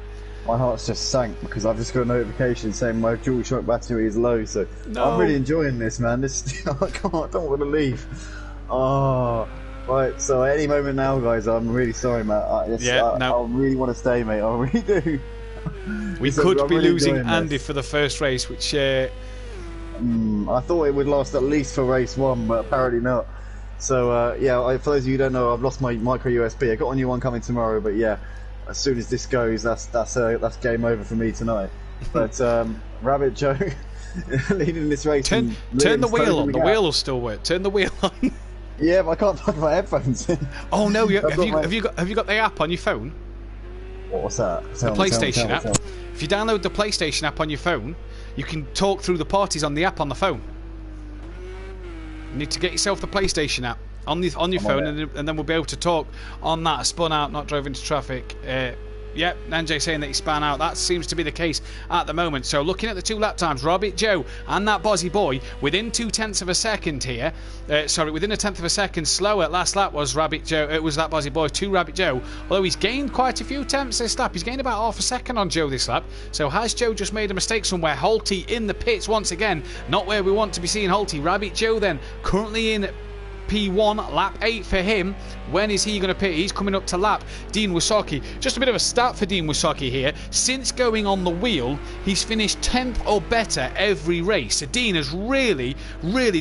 My heart's just sank because I've just got a notification saying my dual shock battery is low, so I'm really enjoying this, man. I don't want to leave. Oh, right, so at any moment now, guys, I'm really sorry, Matt. I really want to stay, mate. I really do. We could be really losing Andy for the first race, which I thought it would last at least for race 1, but apparently not. So for those of you who don't know, I've lost my micro USB. I got a new one coming tomorrow, but yeah, as soon as this goes, that's game over for me tonight. But Rabbit Joe, leading this race. Turn the wheel on. The wheel will still work. Turn the wheel on. Yeah, but I can't plug my headphones in. Oh no! Have you got the app on your phone? What's that? The PlayStation app. If you download the PlayStation app on your phone, you can talk through the parties on the app on the phone. You need to get yourself the PlayStation app on your phone, and then we'll be able to talk on that. Spun out, not drove into traffic. Yep, NJ saying that he span out. That seems to be the case at the moment. So looking at the 2 lap times, Rabbit Joe and that Bozzy Boy within 0.2 of a second here. Within 1/10 of a second slower. Last lap was Rabbit Joe. It was that Bozzy Boy to Rabbit Joe. Although he's gained quite a few tenths this lap. He's gained about half a second on Joe this lap. So has Joe just made a mistake somewhere? Holty in the pits once again. Not where we want to be seeing Holty. Rabbit Joe then currently in P1, lap 8 for him. When is he going to pit? He's coming up to lap Dean Wasaki. Just a bit of a stat for Dean Wasaki here. Since going on the wheel, he's finished 10th or better every race. So Dean has really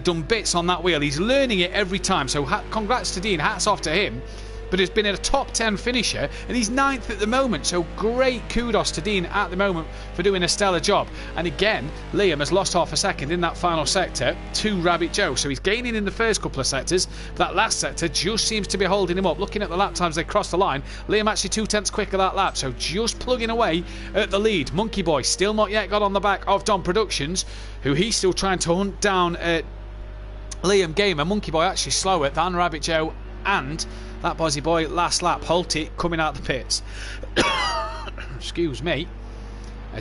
done bits on that wheel. He's learning it every time. So congrats to Dean. Hats off to him. But has been a top 10 finisher, and he's 9th at the moment. So great kudos to Dean at the moment for doing a stellar job. And again, Liam has lost half a second in that final sector to Rabbit Joe. So he's gaining in the first couple of sectors. That last sector just seems to be holding him up. Looking at the lap times, they crossed the line. Liam actually 0.2 quicker that lap. So just plugging away at the lead. Monkey Boy still not yet got on the back of Don Productions, who he's still trying to hunt down Liam Gamer. Monkey Boy actually slower than Rabbit Joe and that Bozzy Boy last lap. Holty coming out the pits. Excuse me.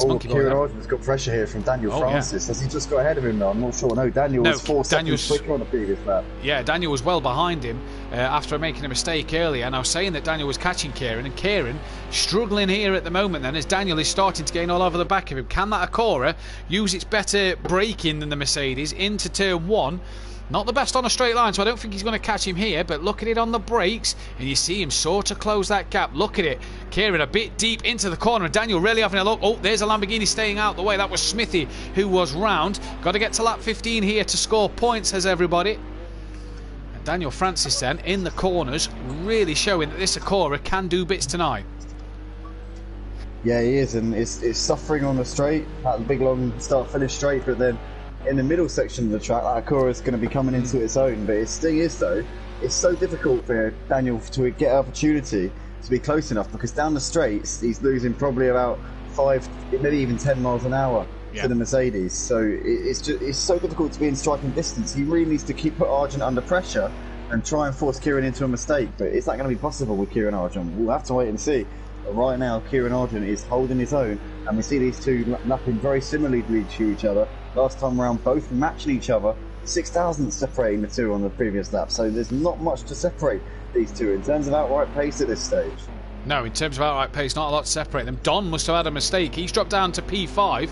Monkey Boy. Kieran Arden's got pressure here from Daniel Francis. Has he just got ahead of him now? I'm not sure. No, Daniel was 4 seconds quicker on the previous lap. Yeah, Daniel was well behind him after making a mistake earlier. And I was saying that Daniel was catching Kieran, and Kieran struggling here at the moment then as Daniel is starting to gain all over the back of him. Can that Acura use its better braking than the Mercedes into turn 1? Not the best on a straight line, so I don't think he's going to catch him here, but look at it on the brakes, and you see him sort of close that gap. Look at it. Kieran a bit deep into the corner, and Daniel really having a look. Oh, there's a Lamborghini staying out the way. That was Smithy, who was round. Got to get to lap 15 here to score points, says everybody. And Daniel Francis then, in the corners, really showing that this Acura can do bits tonight. Yeah, he is, and it's suffering on the straight, that big long start-finish straight, but then in the middle section of the track, that Acura is going to be coming into its own. But his thing is, though, it's so difficult for Daniel to get an opportunity to be close enough, because down the straights, he's losing probably about 5, maybe even 10 miles an hour to the Mercedes. So it's so difficult to be in striking distance. He really needs to put Argent under pressure and try and force Kieran into a mistake. But it's not going to be possible with Kieran Argent. We'll have to wait and see. But right now, Kieran Argent is holding his own, and we see these two lapping very similarly to each other. Last time around, both matching each other. 6,000 separating the two on the previous lap, so there's not much to separate these two in terms of outright pace at this stage. No, in terms of outright pace, not a lot to separate them. Don must have had a mistake. He's dropped down to P5.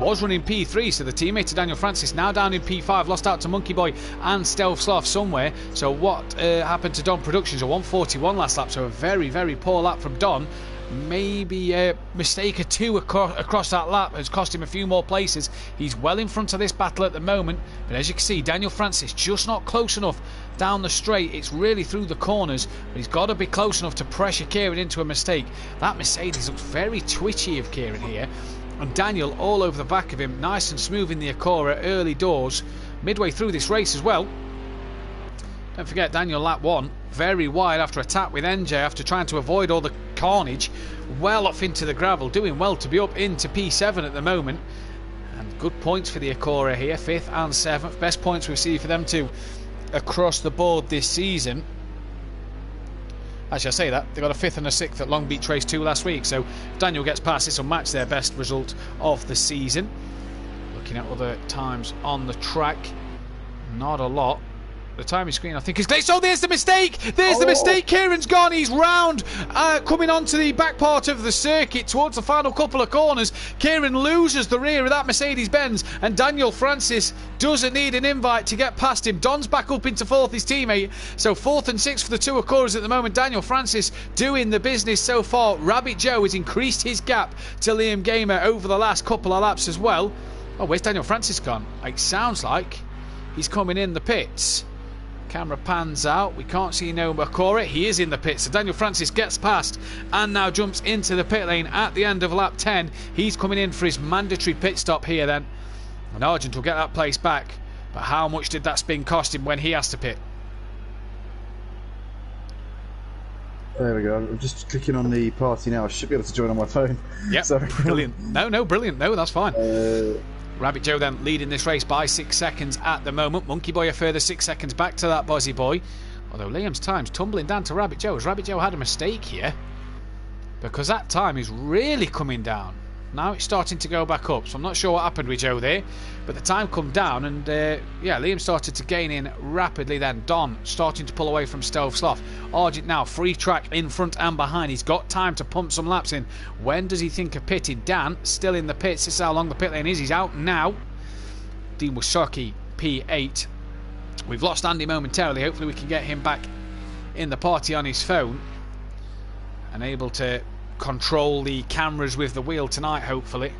Was running P3, so the teammate to Daniel Francis now down in P5. Lost out to Monkey Boy and Stealth Sloth somewhere. So what happened to Don Productions? A 141 last lap, so a very poor lap from Don. Maybe a mistake or two across that lap has cost him a few more places. He's well in front of this battle at the moment, but as you can see, Daniel Francis just not close enough down the straight. It's really through the corners, but he's got to be close enough to pressure Kieran into a mistake. That Mercedes looks very twitchy of Kieran here, and Daniel all over the back of him, nice and smooth in the Acura early doors, midway through this race as well. Don't forget, Daniel lap 1, very wide after a tap with NJ after trying to avoid all the carnage, well off into the gravel, doing well to be up into P7 at the moment. And good points for the Acura here, 5th and 7th, best points we've seen for them too across the board this season. Actually, I say that, they got a 5th and a 6th at Long Beach Race 2 last week, so if Daniel gets past this will match their best result of the season. Looking at other times on the track, not a lot. The timing screen, I think, is glitched. Oh, there's the mistake! There's the mistake! Kieran's gone, he's round, coming onto the back part of the circuit towards the final couple of corners. Kieran loses the rear of that Mercedes-Benz, and Daniel Francis doesn't need an invite to get past him. Don's back up into 4th, his teammate. So 4th and 6th for the two Acuras at the moment. Daniel Francis doing the business so far. Rabbit Joe has increased his gap to Liam Gamer over the last couple of laps as well. Oh, where's Daniel Francis gone? It sounds like he's coming in the pits. Camera pans out, we can't see no Acura. He is in the pits, so Daniel Francis gets past and now jumps into the pit lane at the end of lap 10. He's coming in for his mandatory pit stop here then. And Argent will get that place back. But how much did that spin cost him when he has to pit? There we go. I'm just clicking on the party now. I should be able to join on my phone. Yep, Sorry. brilliant. No, brilliant. No, that's fine. Rabbit Joe then leading this race by 6 seconds at the moment. Monkey Boy a further 6 seconds back to that Bozzy Boy. Although Liam's time's tumbling down to Rabbit Joe. Has Rabbit Joe had a mistake here? Because that time is really coming down. Now it's starting to go back up. So I'm not sure what happened with Joe there. But the time come down and yeah, Liam started to gain in rapidly then. Don starting to pull away from Stove Sloth. Argent now free track in front and behind. He's got time to pump some laps in. When does he think of pitting? Dan still in the pits. This is how long the pit lane is. He's out now. Dean Wasaki P8. We've lost Andy momentarily. Hopefully we can get him back in the party on his phone and able to control the cameras with the wheel tonight, hopefully.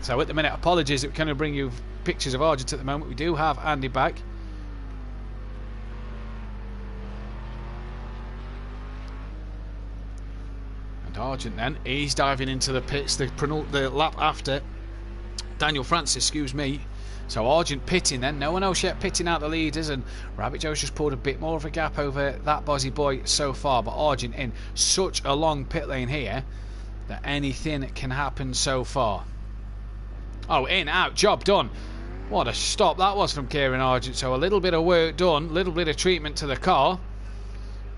So at the minute, apologies that we can't bring you pictures of Argent at the moment. We do have Andy back. And Argent then, he's diving into the pits, the lap after Daniel Francis, excuse me. So Argent pitting then, no one else yet pitting out the leaders, and Rabbit Joe's just pulled a bit more of a gap over that Bozzy Boy so far, but Argent in such a long pit lane here that anything can happen so far. Oh, in, out, job done. What a stop that was from Kieran Argent. So a little bit of work done, a little bit of treatment to the car.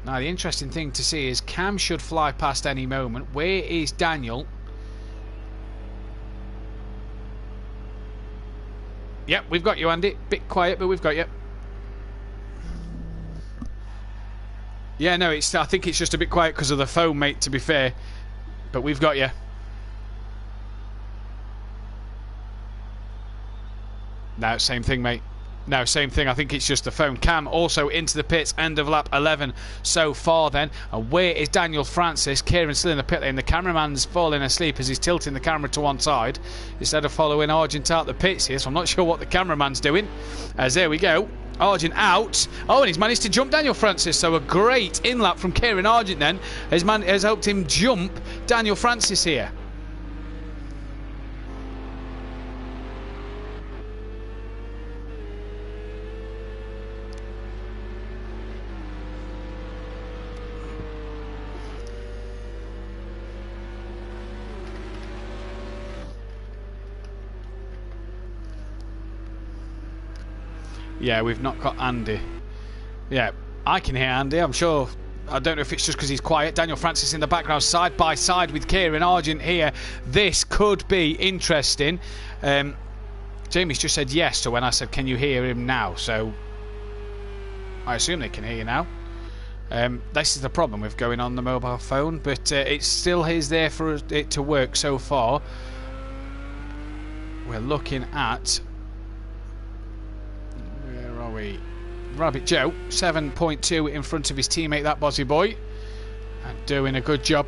Now the interesting thing to see is Cam should fly past any moment. Where is Daniel? Yep, we've got you, Andy. Bit quiet, but we've got you. Yeah, no, I think it's just a bit quiet because of the phone, mate, to be fair. But we've got you. No, same thing, mate. No, same thing. I think it's just the phone. Cam also into the pits. End of lap 11 so far then. And where is Daniel Francis? Kieran's still in the pit lane. The cameraman's falling asleep as he's tilting the camera to one side instead of following Argent out the pits here. So I'm not sure what the cameraman's doing. As there we go. Argent out. Oh, and he's managed to jump Daniel Francis. So a great in-lap from Kieran Argent then has helped him jump Daniel Francis here. Yeah, we've not got Andy. Yeah, I can hear Andy, I'm sure. I don't know if it's just because he's quiet. Daniel Francis in the background, side by side with Kieran Argent here. This could be interesting. Jamie's just said yes to when I said, can you hear him now? So I assume they can hear you now. This is the problem with going on the mobile phone, but it still is there for it to work so far. We're looking at... Where are we? Rabbit Joe, 7.2 in front of his teammate, that Bozzy Boy, and doing a good job.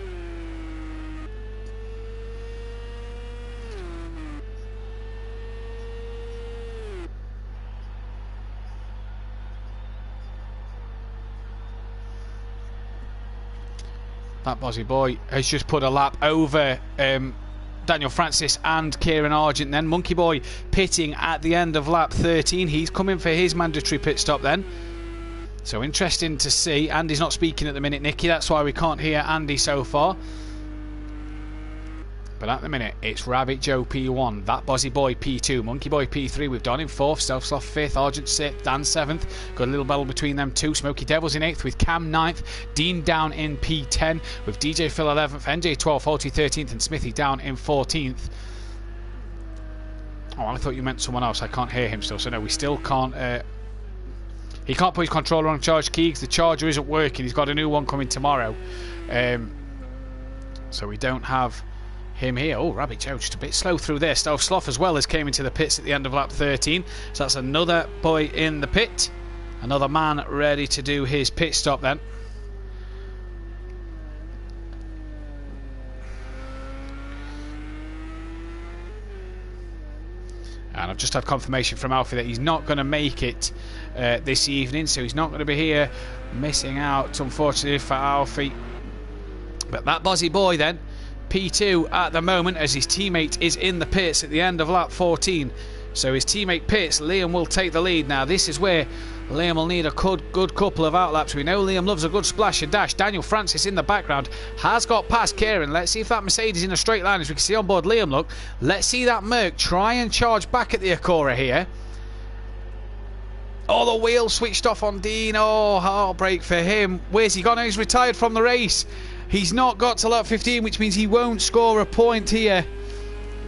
That Bozzy Boy has just put a lap over Daniel Francis and Kieran Argent then. Monkey Boy pitting at the end of lap 13. He's coming for his mandatory pit stop then. So interesting to see. Andy's not speaking at the minute, Nicky. That's why we can't hear Andy so far. But at the minute, it's Rabbit Joe P1, that Bozzy Boy P2, Monkey Boy P3. We've Don in 4th, Stealth Sloth 5th, Argent 6th, Dan 7th. Got a little battle between them two. Smoky Devils in 8th with Cam 9th, Dean down in P10 with DJ Phil 11th, NJ 12th, Halty 13th, and Smithy down in 14th. Oh, I thought you meant someone else. I can't hear him still, so no, we still can't... he can't put his controller on charge key because the charger isn't working. He's got a new one coming tomorrow. So we don't have... him here. Oh, Rabbit Joe just a bit slow through there. Stealth Sloth as well as came into the pits at the end of lap 13. So that's another boy in the pit. Another man ready to do his pit stop then. And I've just had confirmation from Alfie that he's not going to make it this evening. So he's not going to be here. Missing out, unfortunately, for Alfie. But that Bozzy Boy then P2 at the moment, as his teammate is in the pits at the end of lap 14. So his teammate pits, Liam will take the lead. Now this is where Liam will need a good couple of outlaps. We know Liam loves a good splash and dash. Daniel Francis in the background has got past Kieran. Let's see if that Mercedes in a straight line, as we can see on board Liam. Look, let's see that Merc try and charge back at the Acura here. Oh, the wheel switched off on Dean. Oh, heartbreak for him. Where's he gone? Oh, he's retired from the race. He's not got to lap 15, which means he won't score a point here.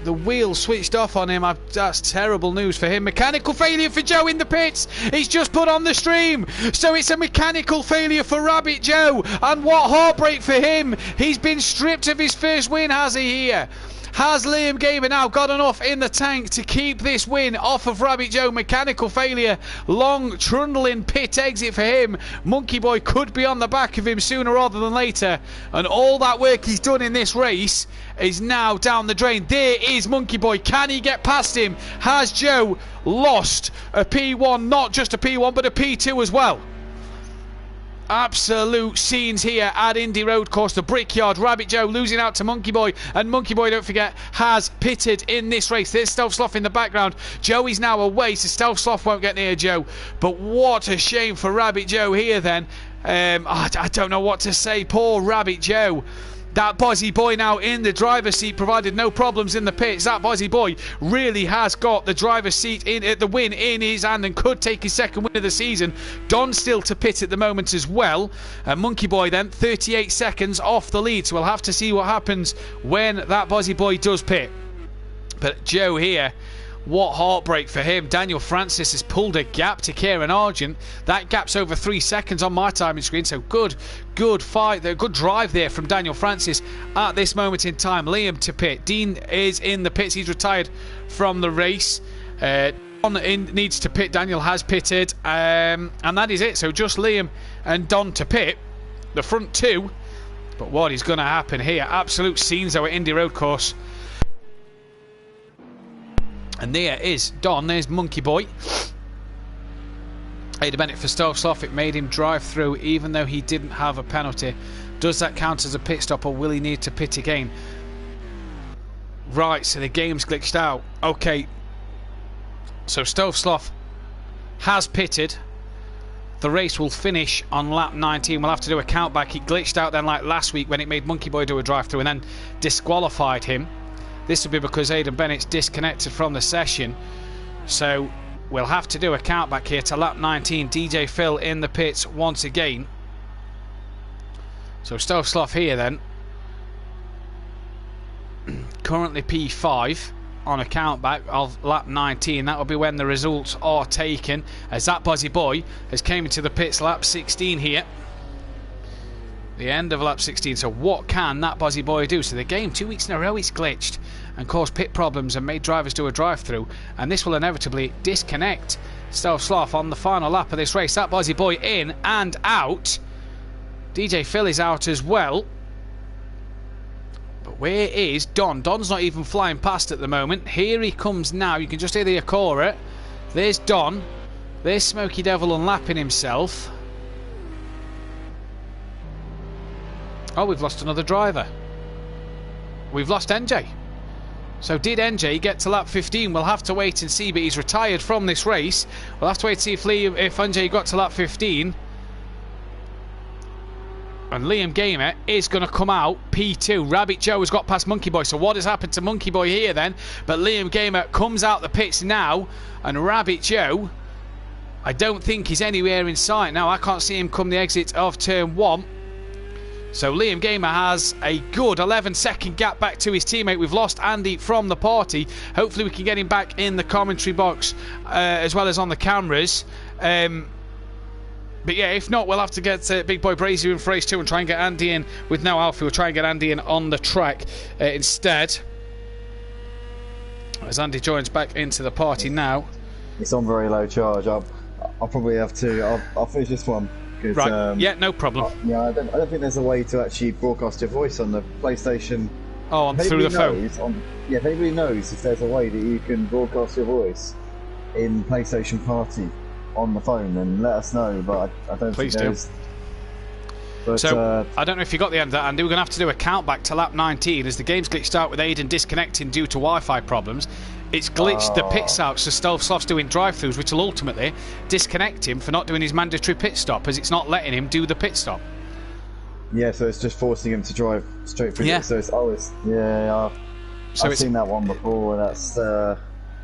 The wheel switched off on him. That's terrible news for him. Mechanical failure for Joe in the pits. He's just put on the stream. So it's a mechanical failure for Rabbit Joe. And what heartbreak for him. He's been stripped of his first win, has he here? Has Liam Gamer now got enough in the tank to keep this win off of Rabbit Joe? Mechanical failure, long trundling pit exit for him. Monkey Boy could be on the back of him sooner rather than later, and all that work he's done in this race is now down the drain. There is Monkey Boy. Can he get past him? Has Joe lost a P1? Not just a P1, but a P2 as well. Absolute scenes here at Indy Road Course, the Brickyard. Rabbit Joe losing out to Monkey Boy, and Monkey Boy, don't forget, has pitted in this race. There's Stealth Sloth in the background. Joe is now away, so Stealth Sloth won't get near Joe. But what a shame for Rabbit Joe here then. I don't know what to say. Poor Rabbit Joe. That Bozzy Boy now in the driver's seat, provided no problems in the pits. That Bozzy Boy really has got the driver's seat in the win in his hand and could take his second win of the season. Don still to pit at the moment as well. Monkey Boy then 38 seconds off the lead, so we'll have to see what happens when that Bozzy Boy does pit. But Joe here, what heartbreak for him. Daniel Francis has pulled a gap to Kieran Argent. That gap's over 3 seconds on my timing screen, so good fight there, good drive there from Daniel Francis at this moment in time. Liam to pit. Dean is in the pits. He's retired from the race. Don needs to pit. Daniel has pitted, and that is it. So just Liam and Don to pit, the front two. But what is going to happen here? Absolute scenes though at Indy Road Course. And there is Don. There's Monkey Boy. Ada Bennett for Stealth Sloth. It made him drive through even though he didn't have a penalty. Does that count as a pit stop, or will he need to pit again? Right, so the game's glitched out. Okay. So Stealth Sloth has pitted. The race will finish on lap 19. We'll have to do a count back. He glitched out then like last week when it made Monkey Boy do a drive through and then disqualified him. This will be because Aidan Bennett's disconnected from the session. So we'll have to do a count back here to lap 19. DJ Phil in the pits once again. So Stealth Sloth here then. Currently P5 on a count back of lap 19. That will be when the results are taken, as that Buzzy Boy has came into the pits lap 16 here. The end of lap 16. So what can that Buzzy Boy do? So the game 2 weeks in a row it's glitched and caused pit problems and made drivers do a drive through, and this will inevitably disconnect Stealth Sloth on the final lap of this race. That Buzzy Boy in and out. DJ Phil is out as well. But where is Don? Don's not even flying past at the moment. Here he comes now. You can just hear the Acura. There's Don. There's Smokey Devil unlapping himself. Oh, we've lost another driver. We've lost NJ. So did NJ get to lap 15? We'll have to wait and see, but he's retired from this race. We'll have to wait to see if NJ got to lap 15. And Liam Gamer is going to come out P2. Rabbit Joe has got past Monkey Boy. So what has happened to Monkey Boy here then? But Liam Gamer comes out the pits now. And Rabbit Joe, I don't think he's anywhere in sight now. I can't see him come the exit of turn 1. So Liam Gamer has a good 11-second gap back to his teammate. We've lost Andy from the party. Hopefully we can get him back in the commentary box as well as on the cameras. But yeah, if not, we'll have to get Big Boy Brazier in for race 2 and try and get Andy in with no Alfie. We'll try and get Andy in on the track instead. As Andy joins back into the party now. It's on very low charge. I'll probably have to. I'll finish this one. Right. Yeah, no problem. Yeah, I don't think there's a way to actually broadcast your voice on the PlayStation. Oh, through the phone. If anybody knows if there's a way that you can broadcast your voice in PlayStation Party on the phone, then let us know. But I don't think there's. But, so I don't know if you got the end of that, Andy. We're going to have to do a count back to lap 19 as the game's glitched out with Aiden disconnecting due to Wi-Fi problems. It's glitched the pits out, so Stovsloff's doing drive-throughs, which will ultimately disconnect him for not doing his mandatory pit stop, as it's not letting him do the pit stop. Yeah, so it's just forcing him to drive straight through. Yeah. So it's always I've seen that one before. That's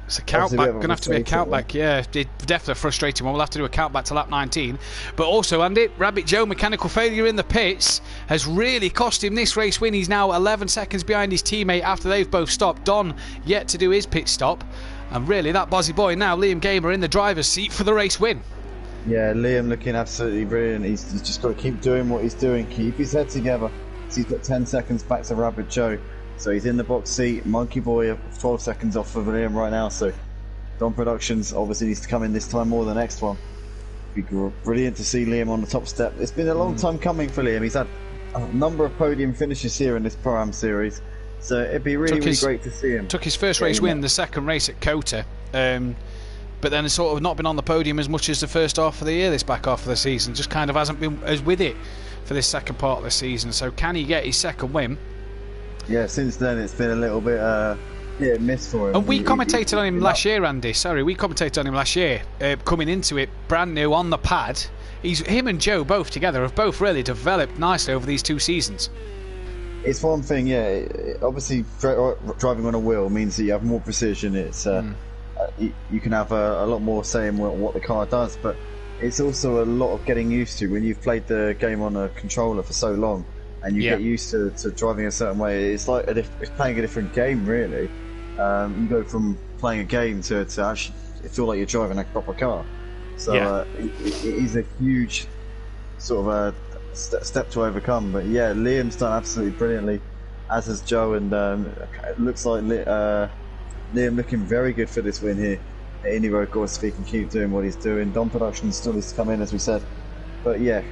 it's a count back. Going to have to be a count back. Yeah, definitely a frustrating one. We'll have to do a count back to lap 19. But also, Andy, Rabbit Joe, mechanical failure in the pits has really cost him this race win. He's now 11 seconds behind his teammate after they've both stopped. Don yet to do his pit stop, and really that Bozzy boy now, Liam Gamer, in the driver's seat for the race win. Yeah, Liam looking absolutely brilliant. He's just got to keep doing what he's doing, keep his head together. He's got 10 seconds back to Rabbit Joe. So he's in the box seat. Monkey Boy 12 seconds off of Liam right now. So Don Productions obviously needs to come in this time more than the next one. It'd be brilliant to see Liam on the top step. It's been a long time coming for Liam. He's had a number of podium finishes here in this Pro-Am series. So it'd be really great to see him. Took his first race win, the second race at Kota. But then it's sort of not been on the podium as much as the first half of the year, this back half of the season. Just kind of hasn't been as with it for this second part of the season. So can he get his second win? Yeah, since then it's been a little bit miss for him. And we commentated on him last year, Andy. Sorry, we commentated on him last year, coming into it brand new on the pad. Him and Joe both together have both really developed nicely over these 2 seasons. It's one thing, yeah. Obviously, driving on a wheel means that you have more precision. It's you can have a lot more say in what the car does, but it's also a lot of getting used to when you've played the game on a controller for so long. And you get used to driving a certain way. It's like it's playing a different game, really. You go from playing a game to actually feel like you're driving a proper car. So it is a huge sort of a step to overcome. But yeah, Liam's done absolutely brilliantly, as has Joe, and it looks like Liam looking very good for this win here at Indy Road Course if he can keep doing what he's doing. Don Production still needs to come in, as we said. But yeah,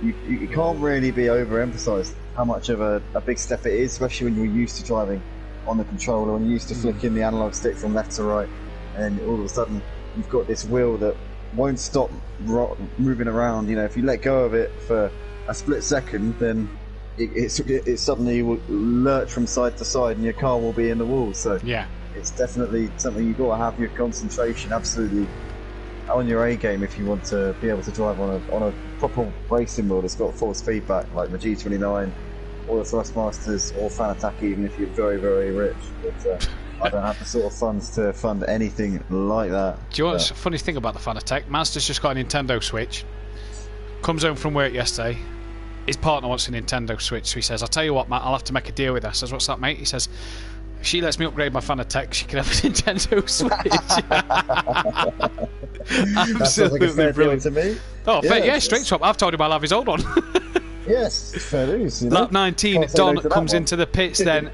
you can't really be overemphasised how much of a big step it is, especially when you're used to driving on the controller, when you're used to flicking the analog stick from left to right, and all of a sudden you've got this wheel that won't stop moving around. You know, if you let go of it for a split second, then it suddenly will lurch from side to side, and your car will be in the wall. So yeah, it's definitely something you've got to have your concentration absolutely on your A game if you want to be able to drive on a proper racing wheel that's got force feedback like the G29 or the Thrustmasters or Fanatec, even if you're very, very rich. But I don't have the sort of funds to fund anything like that. Do you know what's the funny thing about the Fanatec? Master's just got a Nintendo Switch, comes home from work yesterday, his partner wants a Nintendo Switch, so he says, I'll tell you what, Matt, I'll have to make a deal with her. I says, what's that, mate? He says, if she lets me upgrade my Fanatec, she can have a Nintendo Switch. Absolutely brilliant to me. Oh, yeah, straight swap. I've told him I'll have his old one. Yes, fair news. Lap 19, Don comes into the pits then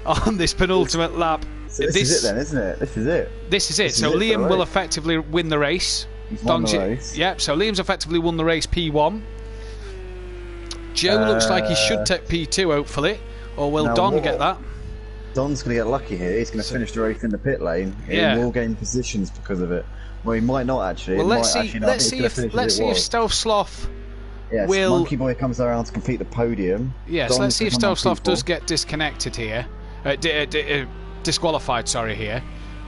on this penultimate lap. So this is it then, isn't it? This is it. This is it. So Liam will effectively win the race. He's won the race. Yep, so Liam's effectively won the race P1. Joe looks like he should take P2, hopefully. Or will Don get that? Don's going to get lucky here. He's going to finish the race in the pit lane. He will gain positions because of it. Well, he might not actually. Well, let's see if Stealth Sloth will. Monkey Boy comes around to complete the podium. Yes, let's see if Stealth Sloth does get disconnected here. Disqualified, sorry, here.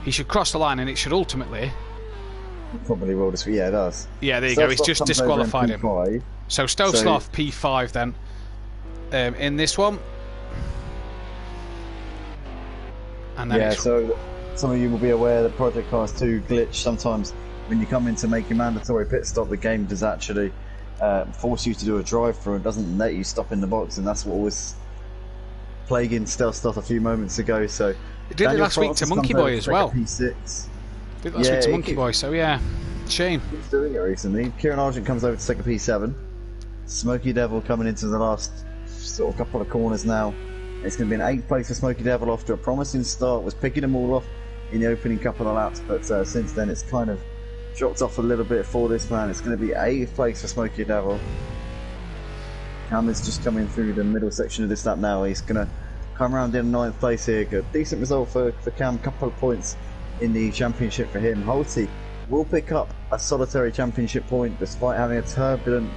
He should cross the line and it should ultimately. Probably will. Yeah, it does. Yeah, there you go. He's just disqualified him. So Stealth Sloth P5 then in this one. And then so some of you will be aware that Project Cars 2 glitch sometimes when you come in to make your mandatory pit stop. The game does actually force you to do a drive-through and doesn't let you stop in the box, and that's what was plaguing Stealth Sloth a few moments ago. So it did it last week to Monkey Boy as well. P6. Did last week to Monkey Boy, so yeah, shame. He's doing it recently. Kieran Argent comes over to take a P7. Smokey Devil coming into the last sort of couple of corners now. It's going to be an 8th place for Smokey Devil after a promising start. Was picking them all off in the opening couple of laps, but since then it's kind of dropped off a little bit for this man. It's going to be 8th place for Smokey Devil. Cam is just coming through the middle section of this lap now. He's going to come around in 9th place here. Good, decent result for Cam. Couple of points in the championship for him. Holty will pick up a solitary championship point despite having a turbulent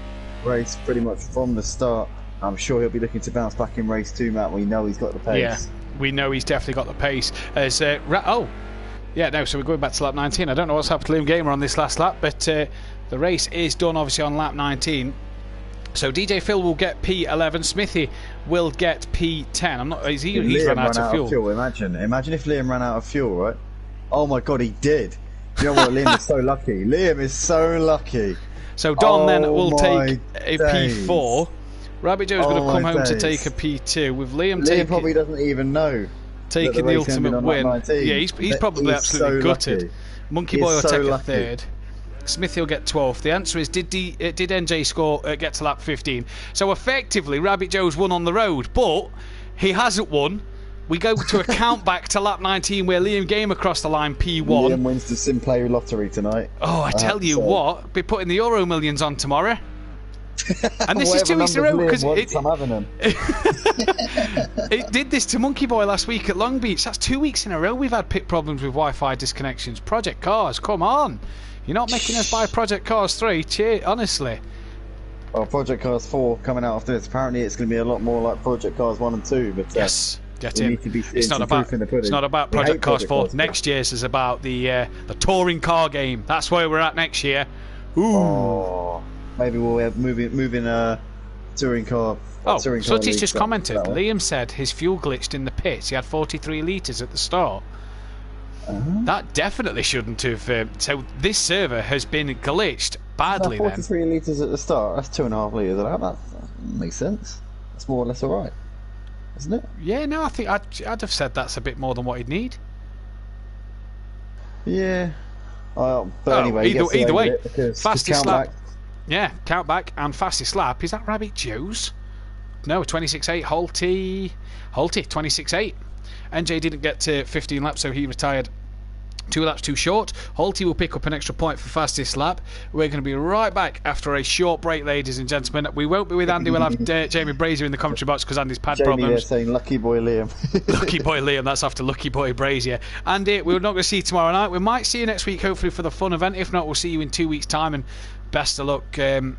race pretty much from the start. I'm sure he'll be looking to bounce back in race 2, Matt. We know he's got the pace. Yeah, we know he's definitely got the pace. As so we're going back to lap 19. I don't know what's happened to Liam Gamer on this last lap, but the race is done obviously on lap 19. So DJ Phil will get P11, Smithy will get P10. I'm not. He's run out of fuel. Imagine if Liam ran out of fuel, right? Oh my God, he did. You know what? Liam is so lucky. Liam is so lucky. So Don then will take a P4. Rabbit Joe's going to come home to take a P2 with Liam probably doesn't even know taking the ultimate win. Yeah, he's probably absolutely gutted. Lucky. Monkey Boy will take a third. Smithy will get 12th. The answer is, did NJ score get to lap 15? So effectively, Rabbit Joe's won on the road, but he hasn't won. We go to a count back to lap 19 where Liam Gamer crossed the line P1. Liam wins the Simplay lottery tonight. Oh, I tell you what, be putting the Euro Millions on tomorrow. And this is 2 weeks in a row because I'm having them. It did this to Monkey Boy last week at Long Beach. That's 2 weeks in a row we've had pit problems with Wi-Fi disconnections. Project Cars, come on. You're not making us buy Project Cars 3, honestly. Well, Project Cars 4 coming out after this. Apparently it's going to be a lot more like Project Cars 1 and 2. But yes, get in. It's not about Project Cars 4. Next year's is about the touring car game. That's where we're at next year. Ooh. Oh, maybe we'll have moving touring car. Sutty's just commented. Liam said his fuel glitched in the pits. He had 43 litres at the start. That definitely shouldn't have. So this server has been glitched badly. 43 litres at the start. That's 2.5 litres. That makes sense. That's more or less all right, isn't it? Yeah, no, I think I'd have said that's a bit more than what he'd need. Yeah. But anyway, either way, fastest lap. Yeah, count back and fastest lap. Is that Rabbit Joe's? No, 26.8. Holty 26.8. NJ didn't get to 15 laps, so he retired 2 laps too short. Holty will pick up an extra point for fastest lap. We're going to be right back after a short break, ladies and gentlemen. We won't be with Andy. We'll have Jamie Brazier in the commentary box because Andy's pad problems. Jamie there saying lucky boy Liam. Lucky boy Liam, that's after lucky boy Brazier. Andy, we're not going to see you tomorrow night. We might see you next week, hopefully, for the fun event. If not, we'll see you in 2 weeks' time, and best of luck in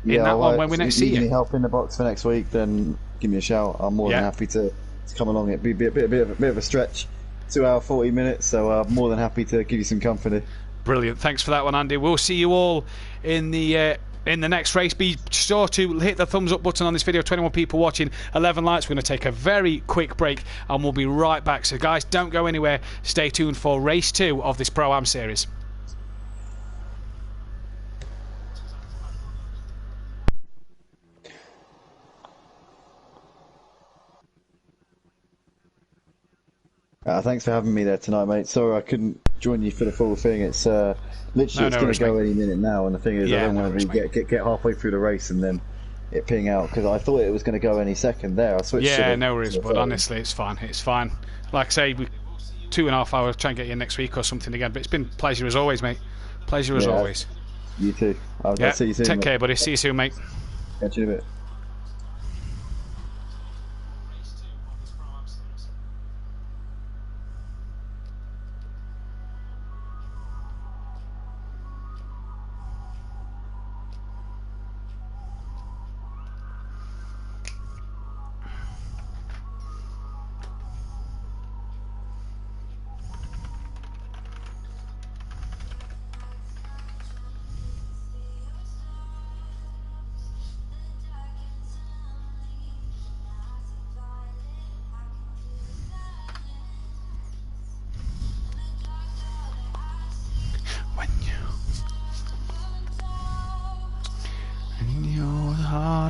that one when we next see you. If you need help in the box for next week, then give me a shout. I'm more than happy to come along. It'd be a bit of a stretch, 2 hour 40 minutes, so I'm more than happy to give you some company. Brilliant, thanks for that one, Andy. We'll see you all in the next race. Be sure to hit the thumbs up button on this video. 21 people watching, 11 likes. We're going to take a very quick break and we'll be right back. So guys, don't go anywhere. Stay tuned for race 2 of this Pro-Am series. Thanks for having me there tonight, mate. Sorry I couldn't join you for the full thing. It's literally it's going to go any minute now, and the thing is, I don't want to get halfway through the race and then it ping out because I thought it was going to go any second there. I switched. Yeah, no worries, but honestly, it's fine. It's fine. Like I say, 2.5 hours. Try and get you next week or something again. But it's been a pleasure as always, mate. Pleasure as always. You too. I'll see you soon. Take care, buddy. See you soon, mate. Catch you in a bit.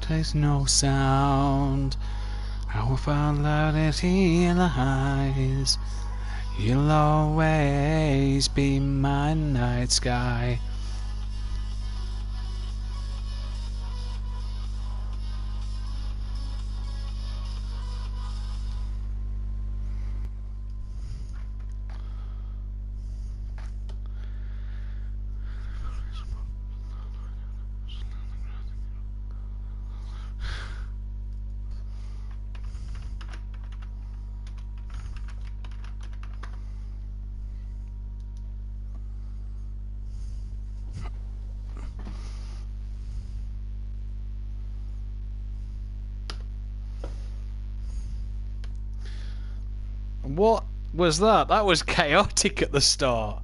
There's no sound. How far let it realize you'll always be my night sky. What was that? That was chaotic at the start.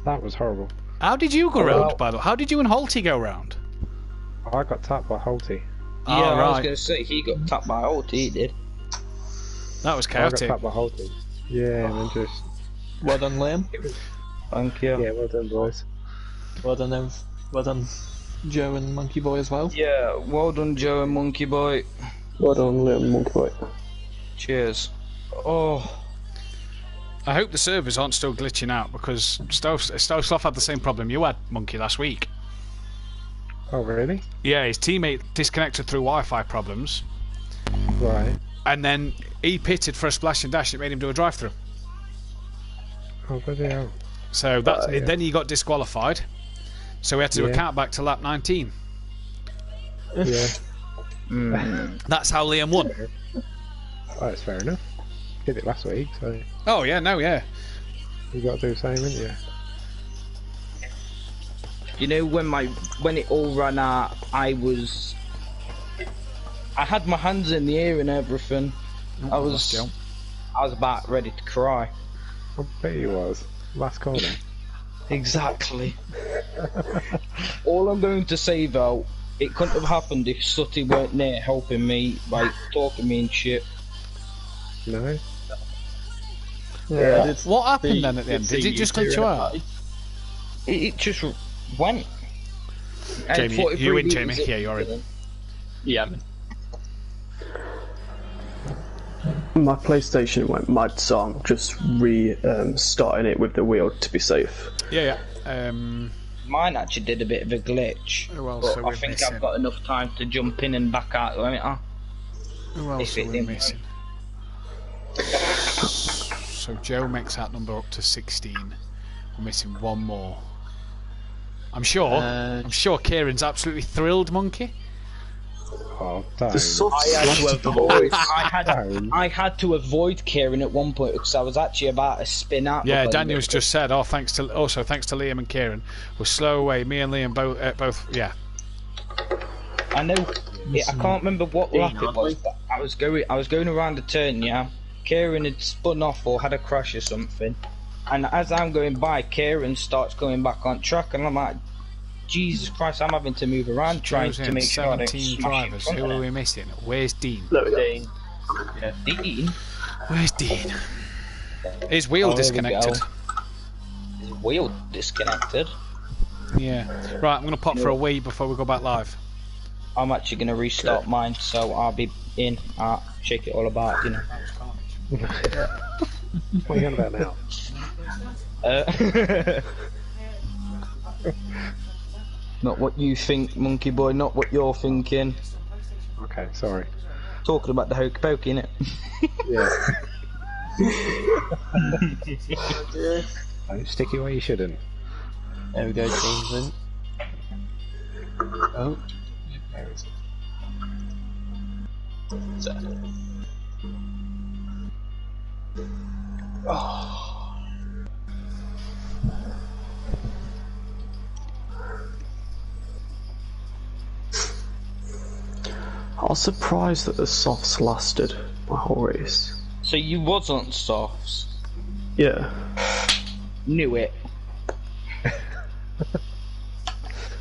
That was horrible. How did you go round, by the way? How did you and Holty go round? I got tapped by Holty. Yeah, Oh, I was right. going to say, he got tapped by Holt, he did. That was I got chaotic. tapped by Holty. Yeah, and then just... Well done, Liam. Thank you. Yeah, well done, boys. Well done, well done, Joe and Monkey Boy as well. Yeah, well done, Joe and Monkey Boy. Well done, little monkey boy. Cheers. Oh, I hope the servers aren't still glitching out because Stovesloff had the same problem you had, Monkey, last week. Oh, really? Yeah, his teammate disconnected through Wi-Fi problems, Right. and then he pitted for a splash and dash. It made him do a drive-through. Oh, bloody hell. So that's Yeah. then he got disqualified. So we had to do a Yeah. count back to lap 19. Yeah. That's how Liam won. Oh, that's fair enough. Did it last week, so Oh yeah, no, yeah. you got to do the same, haven't you? you know when it all ran out, I had my hands in the air and everything. I was about ready to cry. I bet you was. Last corner. Exactly. All I'm going to say though, it couldn't have happened if Sutty weren't there helping me, like talking me and shit. No? Yeah. What happened then at the end? Did it just glitch you out? It just went. And Jamie, 43 you in, meters Jamie? in. Yeah, you're in. Yeah, man. My PlayStation went mad, so I'm just starting it with the wheel to be safe. Yeah, yeah. Mine actually did a bit of a glitch. Who else But are I we think missing? I've got enough time to jump in and back out, haven't I? Who else If are it we didn't missing? So Joe makes that number up to 16. We're missing one more. I'm sure Kieran's absolutely thrilled, Monkey. Oh, don't. The soft I had to slashed avoid. Don't. I had to avoid Kieran at one point because I was actually about to spin out. Yeah, because Daniel's just said, thanks to Liam and Kieran. We're slow away. Me and Liam both. Yeah. I know. I can't remember what lap it was, but I was going around the turn. Yeah, Kieran had spun off or had a crash or something, and as I'm going by, Kieran starts going back on track, and I'm like, Jesus Christ, I'm having to move around trying Joe's to in make sure I don't 17 smash in drivers. front Who of are them. we missing? Where's Dean? Dean. Dean, Where's Dean? His wheel Oh, here we disconnected. his wheel disconnected. Yeah. Right, I'm going to pop for a wee before we go back live. I'm actually going to restart mine, so I'll be in. Shake it all about, you know. What are you on about now? Not what you think, Monkey Boy, not what you're thinking. Okay, sorry. Talking about the hokey pokey, innit? Yeah. Don't stick it where you shouldn't. There we go, Dean's in. Oh. There it is. So. I was surprised that the softs lasted my whole race. So you was on softs. Yeah. Knew it.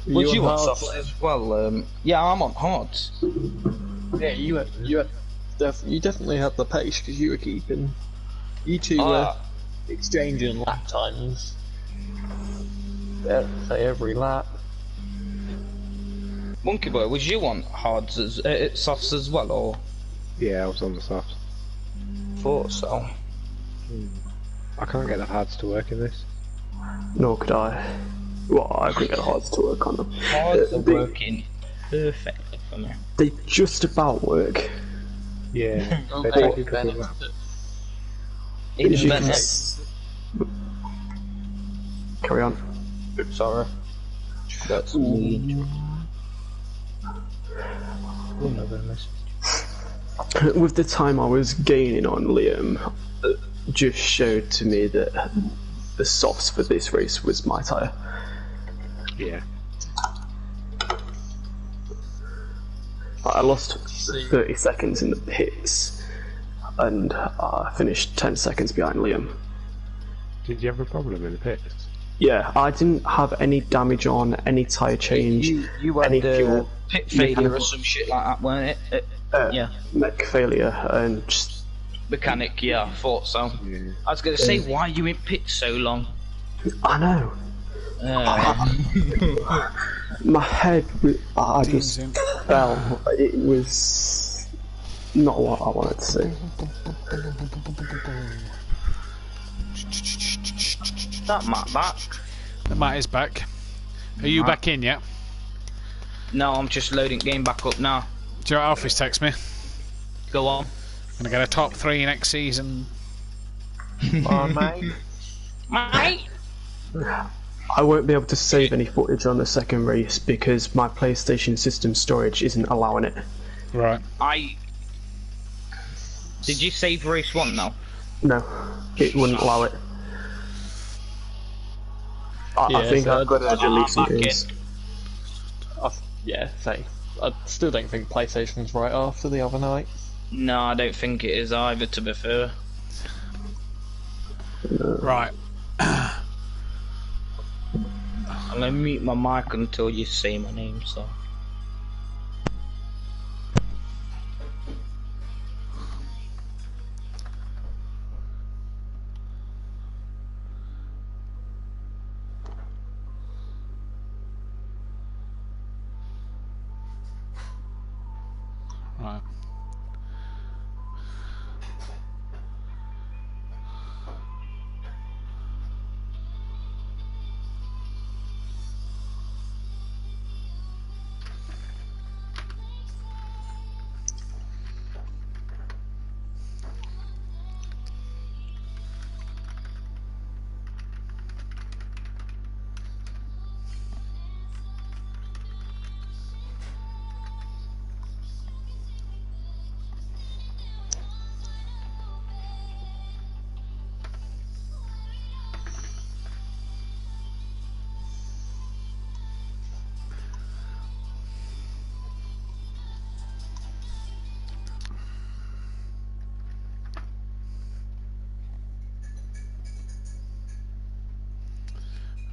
Was you on hard? softs as well? Yeah, I'm on hards. Yeah, you definitely had the pace because you were keeping. You two were exchanging lap times. Say every lap. Monkey Boy, was you on hards as softs as well, or Yeah, I was on the softs. thought so? I can't get the hards to work in this. Nor could I. Well, I couldn't get the hards to work on them. Hards are They- working perfect for me. They just about work. Yeah. Oh, they hey, take a couple of laps. As you can Internet. Carry on. Sorry. That's me. Another message. With the time I was gaining on Liam, it just showed to me that the softs for this race was my tyre. Yeah. I lost 30 seconds in the pits, and I finished 10 seconds behind Liam. Did you have a problem in the pits? Yeah, I didn't have any damage on, any tyre change, You had any fuel, pit failure or some shit like that, weren't it? Yeah. mech failure, and just... Mechanic, yeah, I thought so. Yeah. I was going to say, why are you in pit so long? I know. My head, I just fell. It was not what I wanted to see. That Matt back? The Matt is back. Are you back in yet? No, I'm just loading game back up now. Do you know what Alfie's text me? Go on. Gonna get a top 3 next season. Oh, mate. Mate! I won't be able to save any footage on the second race because my PlayStation system storage isn't allowing it. Right. Did you save race 1 now? No, it wouldn't allow it. I think I've got to delete some games. Yeah, say. I still don't think PlayStation's right after the other night. No, I don't think it is either, to be fair. Right. I'm gonna mute my mic until you say my name, so. Right.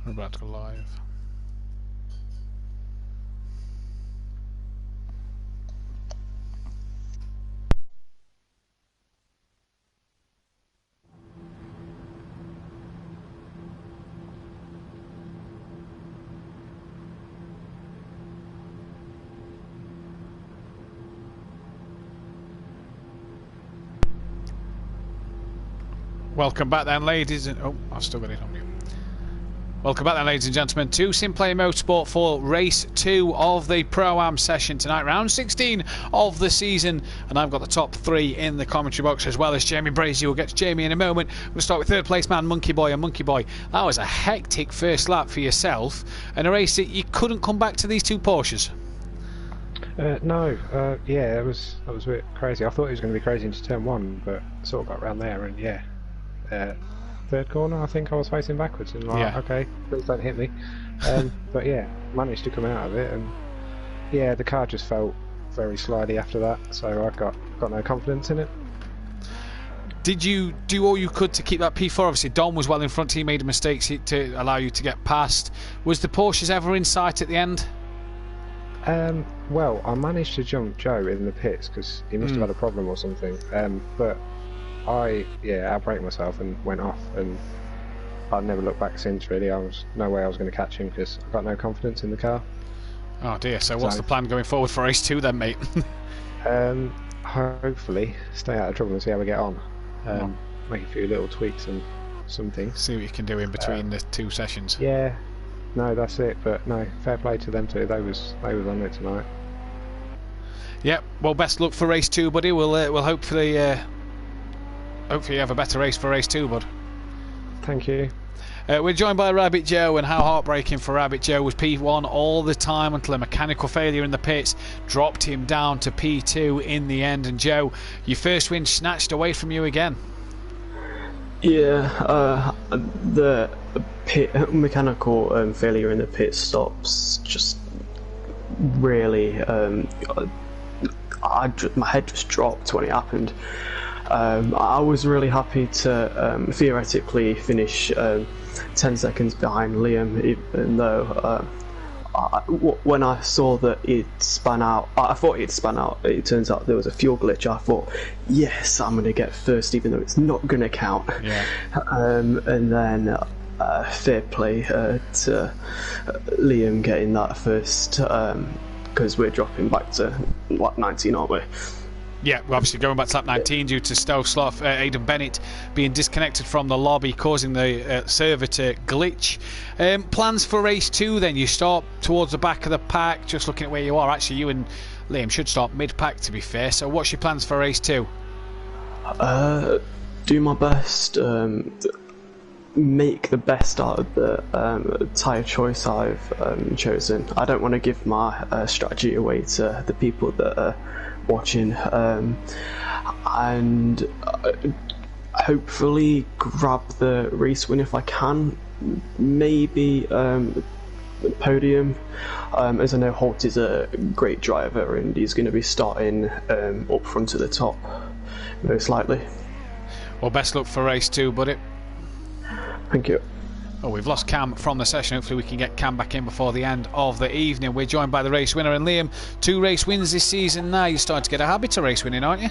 We're about to go live. Welcome back then, ladies and... Oh, I've still got it on mute. Welcome back then, ladies and gentlemen, to Simplay Motorsport for Race 2 of the Pro-Am session tonight, round 16 of the season, and I've got the top 3 in the commentary box, as well as Jamie Brazy. We'll get to Jamie in a moment. We'll start with third place man, Monkey Boy, and Monkey Boy, that was a hectic first lap for yourself, and a race that you couldn't come back to these two Porsches. No, yeah, that was a bit crazy. I thought it was going to be crazy into turn 1, but sort of got around there, and yeah. Third corner, I think I was facing backwards and like, okay, please don't hit me. But yeah, managed to come out of it, and yeah, the car just felt very slidey after that, so I got no confidence in it. Did you do all you could to keep that P4? Obviously, Dom was well in front. He made mistakes to allow you to get past. Was the Porsches ever in sight at the end? Well, I managed to jump Joe in the pits because he must have had a problem or something. But I outbraked myself and went off, and I've never looked back since. Really, no way I was going to catch him because I got no confidence in the car. Oh dear. So what's the plan going forward for race 2 then, mate? Hopefully stay out of trouble and see how we get on. Make a few little tweaks and something. See what you can do in between the 2 sessions. Yeah, no, that's it. But no, fair play to them too. They was on it tonight. Yep. Well, best luck for race 2, buddy. We'll hopefully you have a better race for race 2, bud. Thank you. We're joined by Rabbit Joe, and how heartbreaking for Rabbit Joe was P1 all the time until a mechanical failure in the pits dropped him down to P2 in the end. And Joe, your first win snatched away from you again. Yeah, the mechanical failure in the pit stops just really... my head just dropped when it happened. I was really happy to theoretically finish 10 seconds behind Liam, even though when I saw that it spun out, I thought it spun out. It turns out there was a fuel glitch. I thought, yes, I'm going to get first, even though it's not going to count. Yeah. And then fair play to Liam getting that first, because we're dropping back to 19, aren't we? Yeah, we're obviously going back to lap 19 due to Stealth Sloth, Aidan Bennett being disconnected from the lobby, causing the server to glitch. Plans for race 2 then? You start towards the back of the pack, just looking at where you are. Actually, you and Liam should start mid-pack, to be fair. So what's your plans for race 2? Do my best, make the best out of the tyre choice I've chosen. I don't want to give my strategy away to the people that are watching, and hopefully grab the race win if I can. Maybe the podium, as I know Holt is a great driver and he's going to be starting up front at the top most likely. Well, best luck for race 2, buddy. Thank you. Oh, we've lost Cam from the session. Hopefully we can get Cam back in before the end of the evening. We're joined by the race winner, and Liam, 2 race wins this season now. You're starting to get a habit of race winning, aren't you?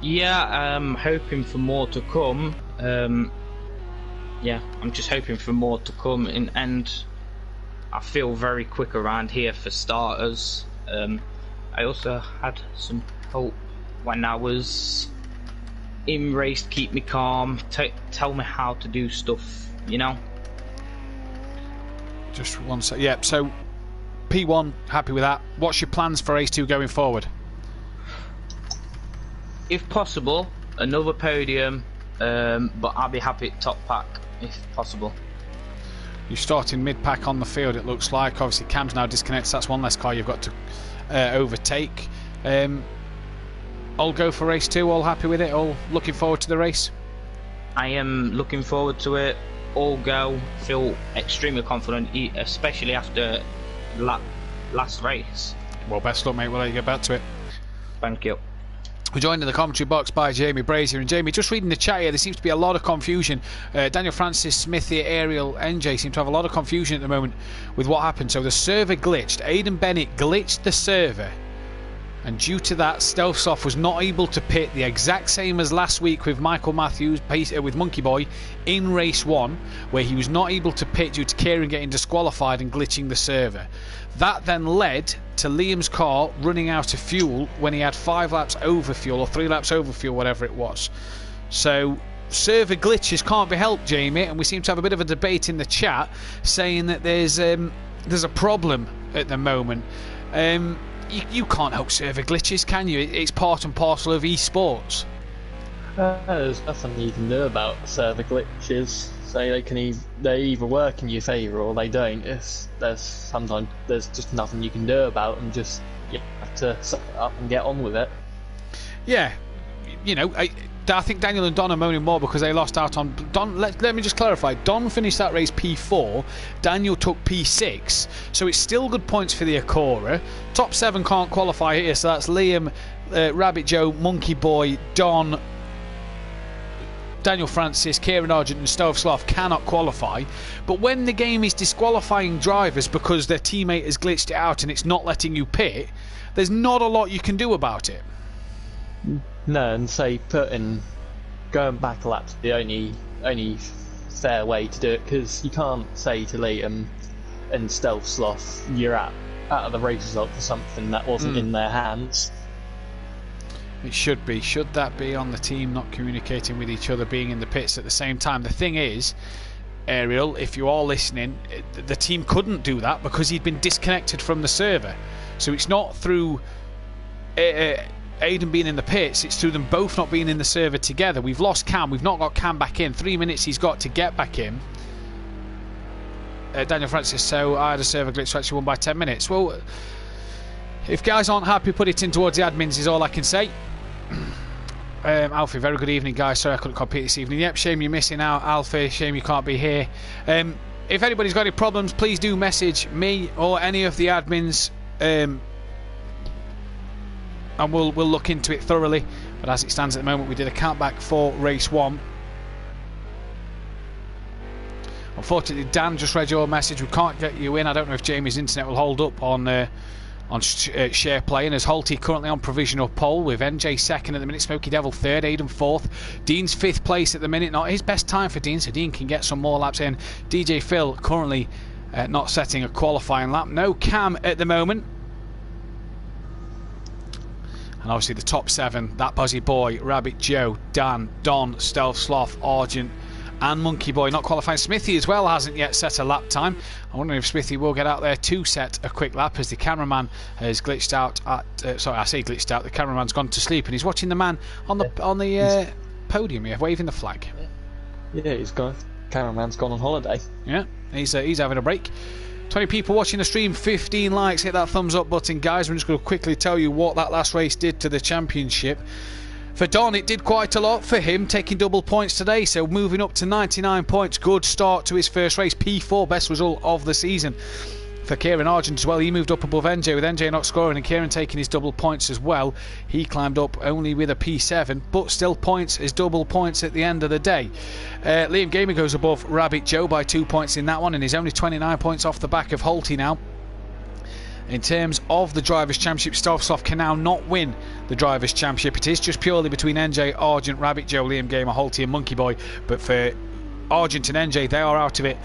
Yeah, I'm hoping for more to come. Yeah, I'm just hoping for more to come, and I feel very quick around here for starters. I also had some help when I was in race to keep me calm, tell me how to do stuff, you know? Just one sec. Yeah, so P1, happy with that. What's your plans for race 2 going forward? If possible, another podium, but I'll be happy at top pack if possible. You're starting mid-pack on the field, it looks like. Obviously Cam's now disconnected, so that's one less car you've got to overtake. All go for race 2, all happy with it, all looking forward to the race? I am looking forward to it. All go, feel extremely confident, especially after last race. Well, best luck, mate. We'll let you get back to it. Thank you. We're joined in the commentary box by Jamie Brazier. And Jamie, just reading the chat here, there seems to be a lot of confusion. Daniel Francis, Smithy, Ariel, NJ seem to have a lot of confusion at the moment with what happened. So the server glitched. Aidan Bennett glitched the server, and due to that, Stealth Sloth was not able to pit, the exact same as last week with Michael Matthews, with Monkey Boy, in race 1, where he was not able to pit due to Kieran getting disqualified and glitching the server. That then led to Liam's car running out of fuel when he had 5 laps over fuel, or 3 laps over fuel, whatever it was. So server glitches can't be helped, Jamie, and we seem to have a bit of a debate in the chat saying that there's a problem at the moment. You can't help server glitches, can you? It's part and parcel of esports. There's nothing you can do about server glitches. So they either work in your favour or they don't. Sometimes there's just nothing you can do about them. Just you have to suck it up and get on with it. Yeah, you know, I think Daniel and Don are moaning more because they lost out on Don. Let me just clarify. Don finished that race P4. Daniel took P6, so it's still good points for the Acora. Top 7 can't qualify here, so that's Liam, Rabbit Joe, Monkey Boy, Don, Daniel Francis, Kieran Argent and Stealth Sloth cannot qualify. But when the game is disqualifying drivers because their teammate has glitched it out and it's not letting you pit, there's not a lot you can do about it. No, and say going back a lap's the only fair way to do it, because you can't say to Liam and Stealth Sloth you're out of the race result for something that wasn't in their hands. It should be. Should that be on the team not communicating with each other, being in the pits at the same time? The thing is, Ariel, if you are listening, the team couldn't do that because he'd been disconnected from the server. So it's not through Aidan being in the pits, it's through them both not being in the server together. We've lost Cam, we've not got Cam back in. 3 minutes he's got to get back in. Daniel Francis, so I had a server glitch, so actually won by 10 minutes. Well, if guys aren't happy, put it in towards the admins is all I can say. Alfie, very good evening, guys. Sorry I couldn't compete this evening. Yep, shame you're missing out, Alfie. Shame you can't be here. If anybody's got any problems, please do message me or any of the admins, and we'll look into it thoroughly. But as it stands at the moment, we did a countback for race 1. Unfortunately, Dan just read your message. We can't get you in. I don't know if Jamie's internet will hold up on share play. And as Holty currently on provisional pole with NJ second at the minute, Smoky Devil third, Aidan fourth, Dean's fifth place at the minute. Not his best time for Dean, so Dean can get some more laps in. DJ Phil currently not setting a qualifying lap. No Cam at the moment. And obviously the top 7, that Buzzy Boy, Rabbit Joe, Dan, Don, Stealth Sloth, Argent and Monkey Boy not qualifying. Smithy as well hasn't yet set a lap time. I wonder if Smithy will get out there to set a quick lap, as the cameraman has glitched out at sorry, I say glitched out, the cameraman's gone to sleep and he's watching the man on the podium here waving the flag. Yeah, he's gone. Cameraman's gone on holiday. Yeah, he's having a break. 20 people watching the stream, 15 likes. Hit that thumbs up button, guys. We're just going to quickly tell you what that last race did to the championship. For Don, it did quite a lot for him, taking double points today, so moving up to 99 points. Good start to his first race. P4, best result of the season. For Kieran Argent as well, he moved up above NJ, with NJ not scoring and Kieran taking his double points as well. He climbed up only with a P7, but still points is double points at the end of the day. Liam Gamer goes above Rabbit Joe by 2 points in that one, and he's only 29 points off the back of Holty now. In terms of the Drivers' Championship, Stealthsoft can now not win the Drivers' Championship. It is just purely between NJ, Argent, Rabbit Joe, Liam Gamer, Holty and Monkey Boy. But for Argent and NJ, they are out of it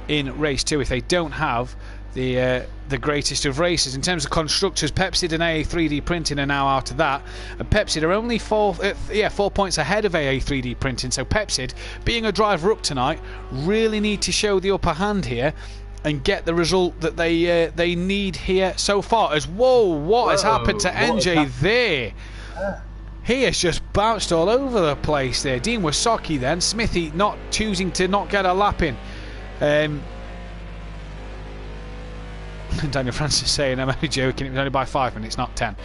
in race 2 if they don't have the greatest of races. In terms of constructors, Pepsi and AA 3D Printing are now out of that, and Pepsi are only 4 points ahead of AA 3D Printing. So Pepsi, being a driver up tonight, really need to show the upper hand here and get the result that they need here so far. As what has happened to NJ there? He has just bounced all over the place there. Dean Wasocki then, Smithy not choosing to not get a lap in. Daniel Francis saying, I'm only joking, it was only by 5 minutes, not 10.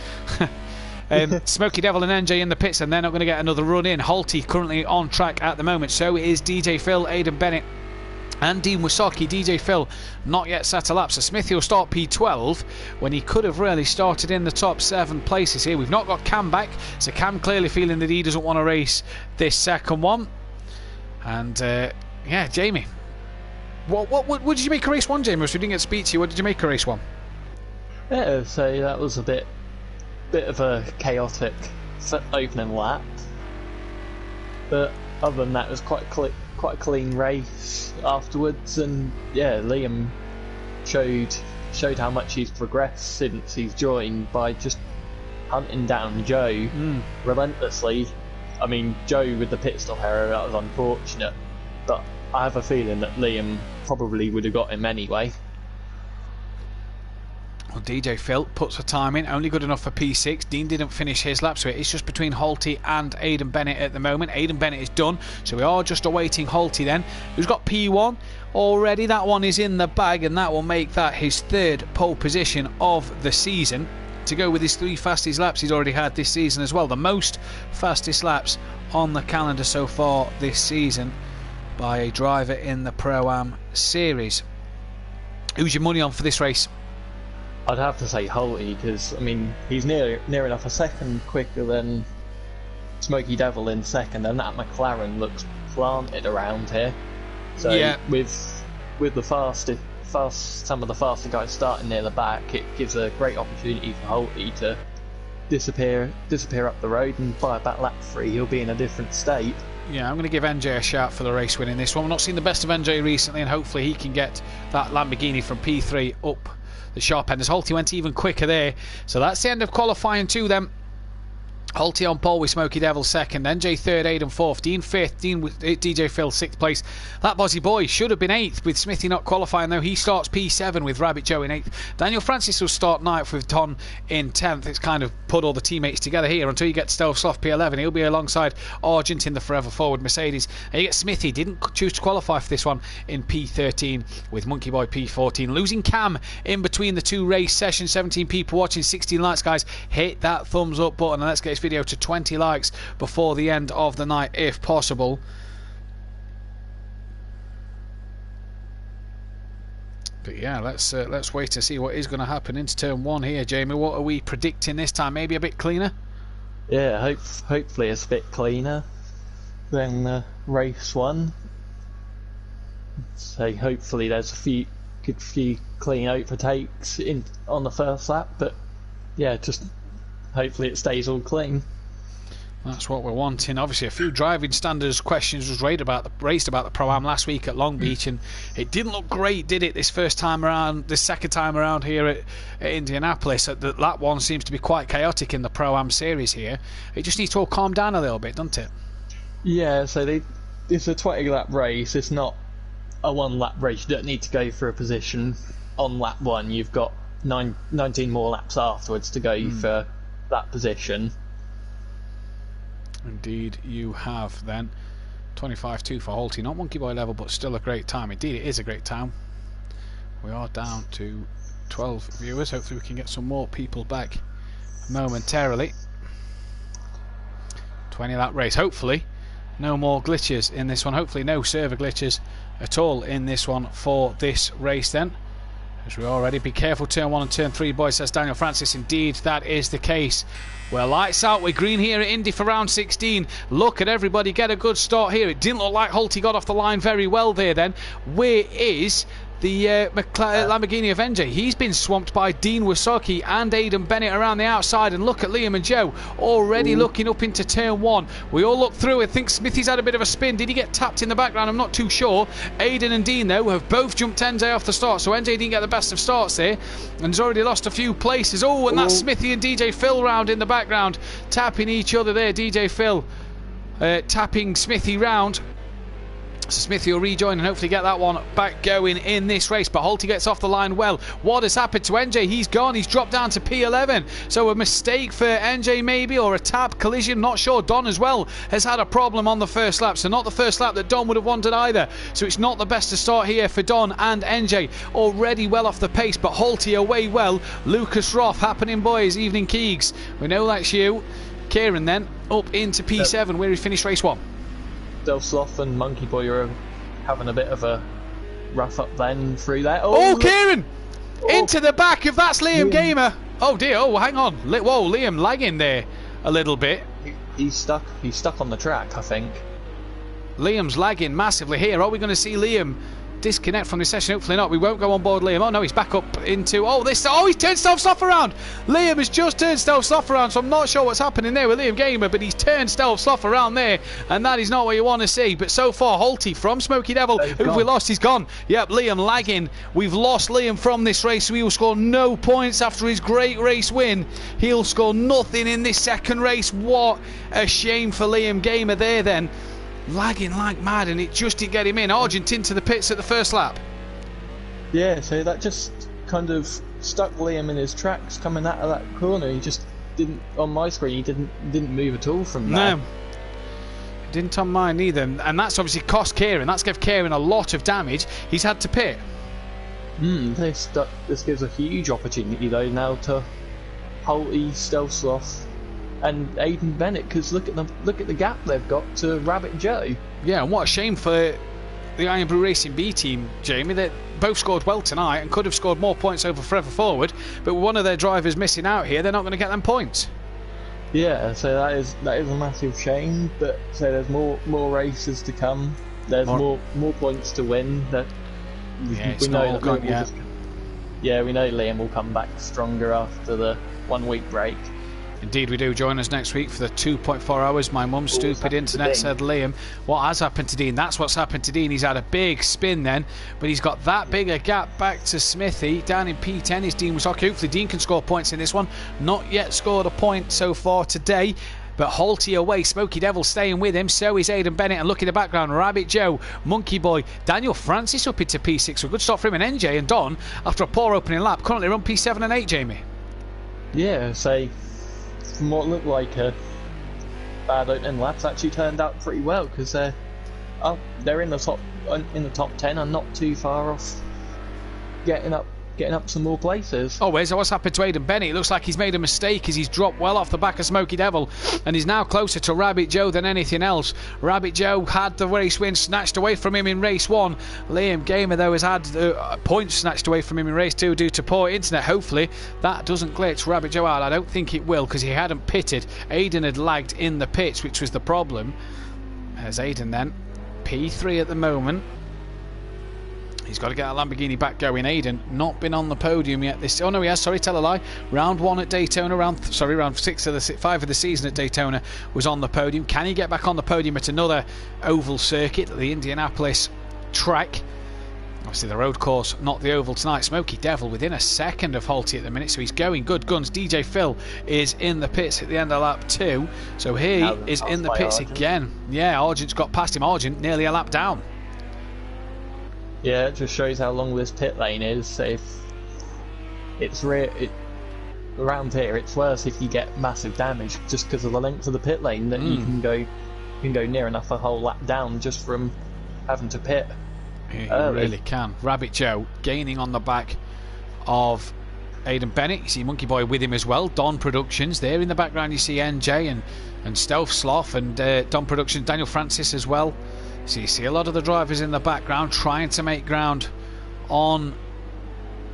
Smoky Devil and NJ in the pits, and they're not going to get another run in. Holty currently on track at the moment, so is DJ Phil, Aidan Bennett and Dean Wasocki. DJ Phil not yet set a lap, so Smithy will start P12 when he could have really started in the top 7 places here. We've not got Cam back, so Cam clearly feeling that he doesn't want to race this second one. And yeah, Jamie, what did you make of race 1, Jamie? We didn't get to speak to you. What did you make of race 1? Yeah, so that was a bit of a chaotic opening lap, but other than that, it was quite a clean race afterwards. And yeah, Liam showed how much he's progressed since he's joined by just hunting down Joe relentlessly. I mean, Joe with the pit stop error, that was unfortunate, but I have a feeling that Liam probably would have got him anyway. Well, DJ Phil puts the time in, only good enough for P6. Dean didn't finish his lap, so it's just between Holty and Aidan Bennett at the moment. Aidan Bennett is done, so we are just awaiting Holty then, who's got P1 already. That one is in the bag, and that will make that his 3rd pole position of the season, to go with his 3 fastest laps he's already had this season as well. The most fastest laps on the calendar so far this season by a driver in the Pro-Am series. Who's your money on for this race? I'd have to say Holty, because I mean he's near enough a second quicker than Smoky Devil in second, and that McLaren looks planted around here. So yeah, with the some of the faster guys starting near the back, it gives a great opportunity for Holty to disappear up the road, and by about lap 3 he'll be in a different state. Yeah, I'm going to give NJ a shout for the race win in this one. We've not seen the best of NJ recently, and hopefully he can get that Lamborghini from P3 up the sharp end, as Holty went even quicker there. So that's the end of qualifying 2 then. Holty on pole with Smoky Devil second, NJ 3rd, Aidan 4th, Dean 5th, DJ Phil 6th place. That Bozzy Boy should have been 8th with Smithy not qualifying, though. He starts P7 with Rabbit Joe in 8th. Daniel Francis will start 9th with Don in 10th. It's kind of put all the teammates together here until you get Stealth Soft P11. He'll be alongside Argent in the Forever Forward Mercedes. And you get Smithy, didn't choose to qualify for this one, in P13 with Monkey Boy P14. Losing Cam in between the 2 race sessions. 17 people watching, 16 likes, guys. Hit that thumbs up button and let's get this video to 20 likes before the end of the night if possible. But yeah, let's wait to see what is going to happen into turn 1 here, Jamie. What are we predicting this time? Maybe a bit cleaner? Yeah, hopefully it's a bit cleaner than race 1. So hopefully there's a good few clean overtakes on the first lap, but yeah, just hopefully it stays all clean. That's what we're wanting. Obviously, a few driving standards questions was raised about the Pro-Am last week at Long Beach, and it didn't look great, did it, this second time around here at Indianapolis? That one seems to be quite chaotic in the Pro-Am series here. It just needs to all calm down a little bit, doesn't it? Yeah, so it's a 20-lap race. It's not a 1-lap race. You don't need to go for a position on lap 1. You've got 19 more laps afterwards to go for that position. Indeed you have then. 25.2 for Holty, not Monkey Boy level, but still a great time. Indeed it is a great time. We are down to 12 viewers. Hopefully we can get some more people back momentarily. 20 lap race. Hopefully no more glitches in this one. Hopefully no server glitches at all in this one for this race then. As we already, be careful turn 1 and turn 3, boys, says Daniel Francis. Indeed, that is the case. Well, lights out. We're green here at Indy for round 16. Look at everybody get a good start here. It didn't look like Holty got off the line very well there then. Where is the Lamborghini of NJ? He's been swamped by Dean Wasocki and Aidan Bennett around the outside, and look at Liam and Joe already looking up into turn 1. We all look through. I think Smithy's had a bit of a spin. Did he get tapped in the background? I'm not too sure. Aidan and Dean though have both jumped NJ off the start, so NJ didn't get the best of starts there and has already lost a few places. Oh, and that's Smithy and DJ Phil round in the background tapping each other there. DJ Phil tapping Smithy round. So Smithy will rejoin and hopefully get that one back going in this race. But Holty gets off the line well. What has happened to NJ? He's gone. He's dropped down to P11. So a mistake for NJ maybe, or a tap, collision, not sure. Don as well has had a problem on the first lap. So not the first lap that Don would have wanted either. So it's not the best to start here for Don and NJ. Already well off the pace, but Holty away well. Lucas Roth happening, boys. Evening Keegs. We know that's you. Kieran then up into P7 where he finished race 1. Del Sloth and Monkey Boy are having a bit of a rough up then through there. Oh, Kieran! Into the back of that's Liam Gamer. Oh dear, oh hang on. Whoa, Liam lagging there a little bit. He's stuck on the track, I think. Liam's lagging massively here. Are we going to see Liam disconnect from this session? Hopefully not. We won't go on board Liam. Oh no, he's back up into he's turned Stealth Sloth around. Liam has just turned Stealth Sloth around, so I'm not sure what's happening there with Liam Gamer, but he's turned Stealth Sloth around there, and that is not what you want to see. But so far Holty from Smoky Devil, who we lost, he's gone. Yep, Liam lagging. We've lost Liam from this race, so he will score no points after his great race win. He'll score nothing in this second race. What a shame for Liam Gamer there then. Lagging like mad, and it just didn't get him in. Argent into the pits at the first lap. Yeah, so that just kind of stuck Liam in his tracks coming out of that corner. He just didn't, on my screen, he didn't move at all from there. No, didn't on mine either, and that's obviously cost Kieran. That's given Kieran a lot of damage. He's had to pit. This gives a huge opportunity though now to Holty, Stealth Sloth and Aidan Bennett, because look at the gap they've got to Rabbit Joe. Yeah, and what a shame for the Iron Brew Racing B team, Jamie. They both scored well tonight and could have scored more points over Forever Forward, but with one of their drivers missing out here, they're not going to get them points. Yeah, so that is a massive shame. But so there's more races to come. There's more points to win. That it's not all gone yet. Yeah, we know Liam will come back stronger after the 1 week break. Indeed we do. Join us next week for the 2.4 hours. My mum's stupid internet, said Liam. What has happened to Dean? That's what's happened to Dean. He's had a big spin then, but he's got that big a gap back to Smithy. Down in P10 is Dean Wasocki. Hopefully Dean can score points in this one. Not yet scored a point so far today, but Holty away. Smoky Devil staying with him. So is Aidan Bennett, and look in the background, Rabbit Joe, Monkey Boy, Daniel Francis up into P6. So a good start for him, and NJ and Don after a poor opening lap currently run P7 and 8, Jamie. Yeah, so from what looked like a bad opening laps, actually turned out pretty well, because they're in the top 10 and not too far off getting up getting up some more places. Oh, what's happened to Aidan Bennett? It looks like he's made a mistake as he's dropped well off the back of Smoky Devil and he's now closer to Rabbit Joe than anything else. Rabbit Joe had the race win snatched away from him in race 1. Liam Gamer, though, has had points snatched away from him in race 2 due to poor internet. Hopefully that doesn't glitch Rabbit Joe out. I don't think it will because he hadn't pitted. Aidan had lagged in the pits, which was the problem. There's Aidan then. P3 at the moment. He's got to get a Lamborghini back going. Aidan not been on the podium yet. Oh no, he has. Sorry, tell a lie. Round 1 at Daytona. Round 5 of the season at Daytona was on the podium. Can he get back on the podium at another oval circuit, the Indianapolis track? Obviously the road course, not the oval tonight. Smoky Devil within a second of Halty at the minute, so he's going good guns. DJ Phil is in the pits at the end of lap 2, so he is in the pits again. Yeah, Argent's got past him. Argent nearly a lap down. Yeah, it just shows how long this pit lane is. So if it's around here, it's worse if you get massive damage just because of the length of the pit lane that you can go near enough a whole lap down just from having to pit. You really can. Rabbit Joe gaining on the back of Aidan Bennett. You see Monkey Boy with him as well. Don Productions there in the background. You see NJ and Stealth Sloth and Don Productions, Daniel Francis as well. So you see a lot of the drivers in the background trying to make ground on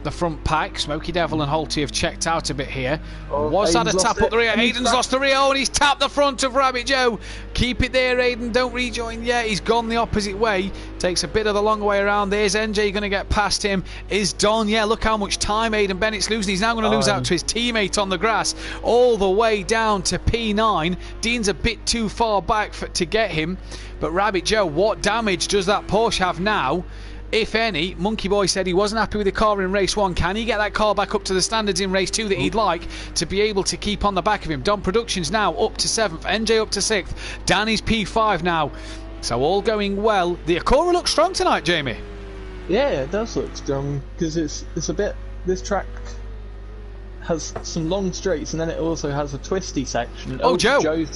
the front pack. Smoky Devil and Halty have checked out a bit here. Was that a tap up the rear? Aidan's lost the rear, and he's tapped the front of Rabbit Joe. Keep it there, Aidan. Don't rejoin yet. He's gone the opposite way. Takes a bit of the long way around. There's NJ going to get past him. Is Don. Yeah, look how much time Aidan Bennett's losing. He's now going to lose out to his teammate on the grass. All the way down to P9. Dean's a bit too far back to get him. But Rabbit Joe, what damage does that Porsche have now? If any. Monkey Boy said he wasn't happy with the car in race 1. Can he get that car back up to the standards in race 2 that he'd like to be able to keep on the back of him? Don Productions now up to 7th, NJ up to 6th, Danny's P5 now. So all going well. The Acura looks strong tonight, Jamie. Yeah, it does look strong because it's a bit. This track has some long straights and then it also has a twisty section. Oh, Joe. Joe's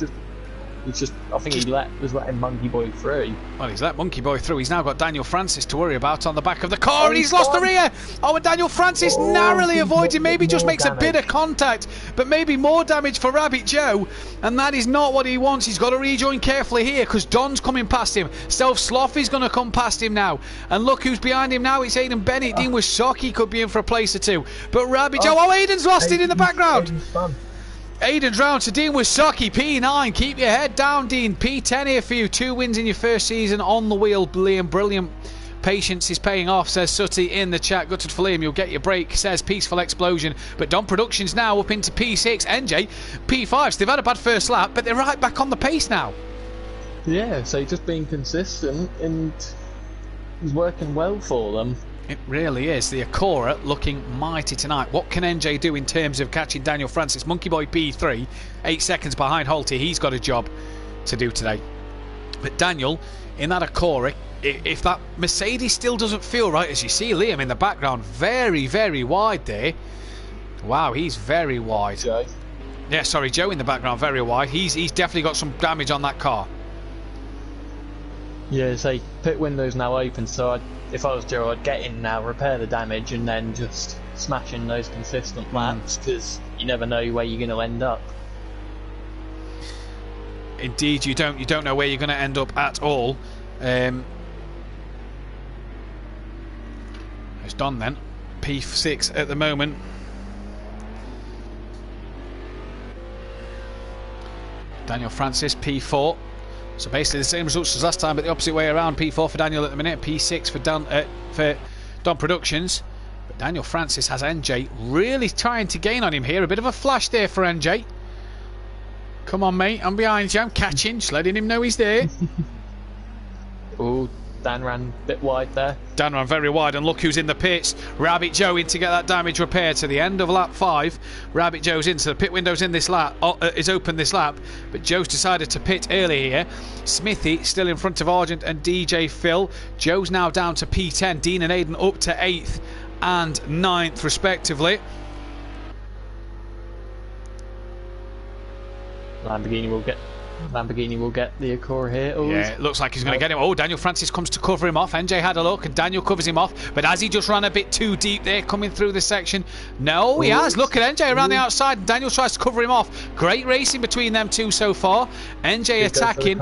just, I think he was letting Monkey Boy through. Well, he's let Monkey Boy through. He's now got Daniel Francis to worry about on the back of the car, and he's lost the rear. Oh, and Daniel Francis narrowly avoids him. Maybe just makes a bit of contact, but maybe more damage for Rabbit Joe, and that is not what he wants. He's got to rejoin carefully here because Don's coming past him. Stealth Sloth is going to come past him now, and look who's behind him now. It's Aidan Bennett. Dean Wisocki could be in for a place or two, but Rabbit Joe. Oh, Aidan's lost it in the background. Aidan's round to Dean Wisocki, P9. Keep your head down, Dean. P10 here for you. 2 wins in your first season on the wheel, Liam. Brilliant. Patience is paying off, says Sutty in the chat. Gutted for Liam. You'll get your break, says Peaceful Explosion. But Don Productions now up into P6. NJ, P5. So they've had a bad first lap, but they're right back on the pace now. Yeah, so just being consistent and he's working well for them. It really is. The Acura looking mighty tonight. What can NJ do in terms of catching Daniel Francis? Monkey Boy P3, 8 seconds behind Halty. He's got a job to do today. But Daniel, in that Acura, if that Mercedes still doesn't feel right, as you see Liam in the background, very, very wide there. Wow, he's very wide. Joe. Yeah, sorry, Joe in the background, very wide. He's definitely got some damage on that car. Yeah, so pit window's now open, so if I was Joe, I'd get in now, repair the damage, and then just smash in those consistent laps, because you never know where you're going to end up. Indeed, you don't know where you're going to end up at all. It's done then. P6 at the moment. Daniel Francis, P4. So basically the same results as last time, but the opposite way around. P4 for Daniel at the minute, P6 for Don Productions. But Daniel Francis has NJ really trying to gain on him here. A bit of a flash there for NJ. Come on, mate, I'm behind you. I'm catching, just letting him know he's there. Oh, Dan ran a bit wide there. Dan ran very wide, and look who's in the pits. Rabbit Joe in to get that damage repaired to the end of lap 5. Rabbit Joe's in, so the pit window's in this lap, is open this lap, but Joe's decided to pit early here. Smithy still in front of Argent and DJ Phil. Joe's now down to P10. Dean and Aidan up to 8th and 9th respectively. Lamborghini will get Lamborghini will get the Acura here. Yeah, it looks like he's going to get him. Oh, Daniel Francis comes to cover him off. NJ had a look and Daniel covers him off. But has he just ran a bit too deep there coming through the section? No, he has. Look at NJ around the outside. Daniel tries to cover him off. Great racing between them two so far. NJ attacking.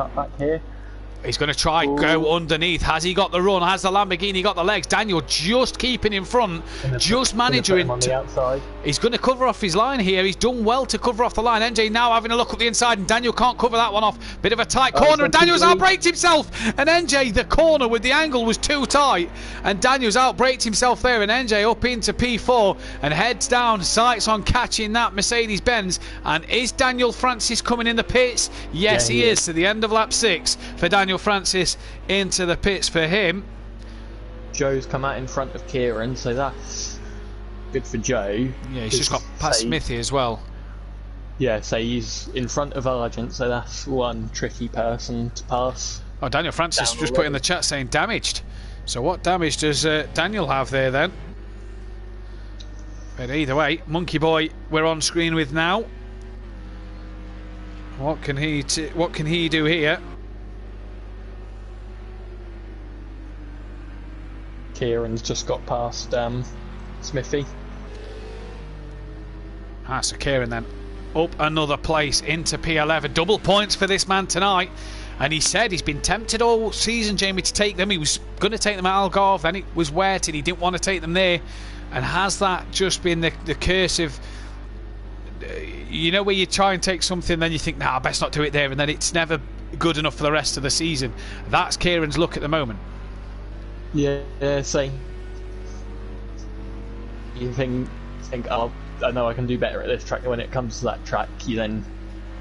He's going to try go underneath. Has he got the run? Has the Lamborghini got the legs? Daniel just keeping in front, just managing on the outside. He's going to cover off his line here. He's done well to cover off the line. NJ now having a look at the inside, and Daniel can't cover that one off. Bit of a tight corner, and Daniel's outbraked himself. And NJ, the corner with the angle was too tight, and Daniel's outbraked himself there. And NJ up into P4 and heads down, sights on catching that Mercedes-Benz. And is Daniel Francis coming in the pits? Yes, he is. To the end of lap 6 for Daniel Francis into the pits for him. Joe's come out in front of Kieran, so that's good for Joe. Yeah, he's just got past Smithy as well. Yeah, so he's in front of Argent, so that's one tricky person to pass. Oh, Daniel Francis just put in the chat saying damaged. So what damage does Daniel have there then? But either way, Monkey Boy we're on screen with now. What can he do here? Kieran's just got past Smithy. So Kieran then up another place into P11. Double points for this man tonight. And he said he's been tempted all season, Jamie, to take them. He was going to take them at Algarve, then it was wet and he didn't want to take them there. And has that just been the curse of, you know, where you try and take something, then you think, nah, I best not do it there, and then it's never good enough for the rest of the season. That's Kieran's luck at the moment. Yeah, same. You think, oh, I know I can do better at this track. When it comes to that track, you then,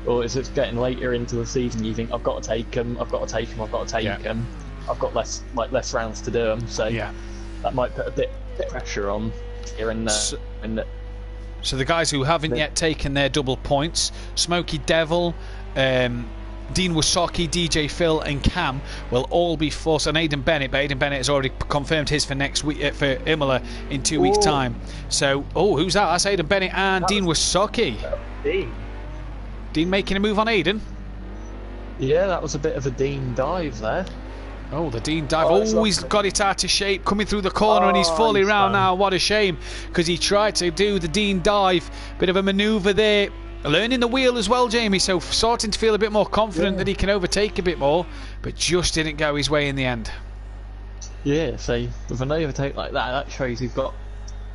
or as it's getting later into the season, you think, I've got to take him, I've got to take him, I've got to take him. I've got less rounds to do them, so that might put a bit of pressure on Kieran. So the guys who haven't yet taken their double points, Smokey Devil, Dean Wasaki, DJ Phil and Cam will all be forced, and Aidan Bennett, but Aidan Bennett has already confirmed his for next week, for Imola in 2 weeks time. So who's that? That's Aidan Bennett and Dean Wasaki. Dean making a move on Aidan. Yeah, that was a bit of a Dean dive there. Oh, the Dean dive. He's got it out of shape coming through the corner, and he's fully round now. What a shame, because he tried to do the Dean dive. Bit of a manoeuvre there. Learning the wheel as well, Jamie, so starting to feel a bit more confident that he can overtake a bit more, but just didn't go his way in the end. Yeah, so with an overtake like that, that shows he's got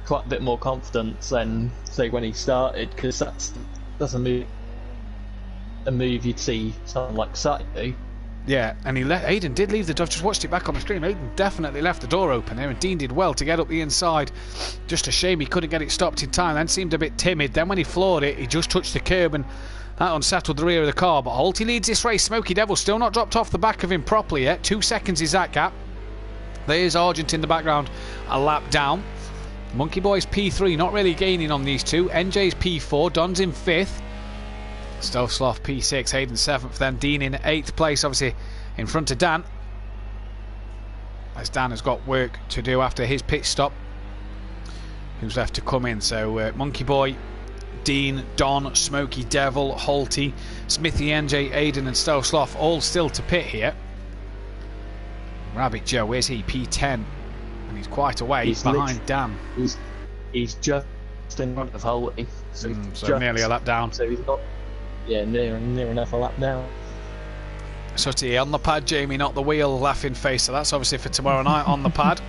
quite a bit more confidence than, say, when he started, because that's a move you'd see someone like Sutton do. Yeah, and Aidan did leave the door. Just watched it back on the stream. Aidan definitely left the door open there, and Dean did well to get up the inside. Just a shame he couldn't get it stopped in time. Then seemed a bit timid. Then when he floored it, he just touched the curb, and that unsettled the rear of the car. But Holty leads this race. Smokey Devil still not dropped off the back of him properly yet. 2 seconds is that gap. There's Argent in the background, a lap down. Monkey Boy's P3, not really gaining on these two. NJ's P4, Don's in 5th. Stealth Sloth P6, Hayden 7th, then Dean in 8th place, obviously in front of Dan, as Dan has got work to do after his pit stop. Who's left to come in? So Monkey Boy, Dean, Don, Smokey Devil, Holty, Smithy, NJ, Aidan and Stealth Sloth all still to pit here. Rabbit Joe, where's he? P10, and he's quite away behind Dan. He's just in front of Holty, so nearly a lap down. So he's not. Yeah, near enough a lap down. Sutty on the pad, Jamie, not the wheel, laughing face. So that's obviously for tomorrow night on the pad.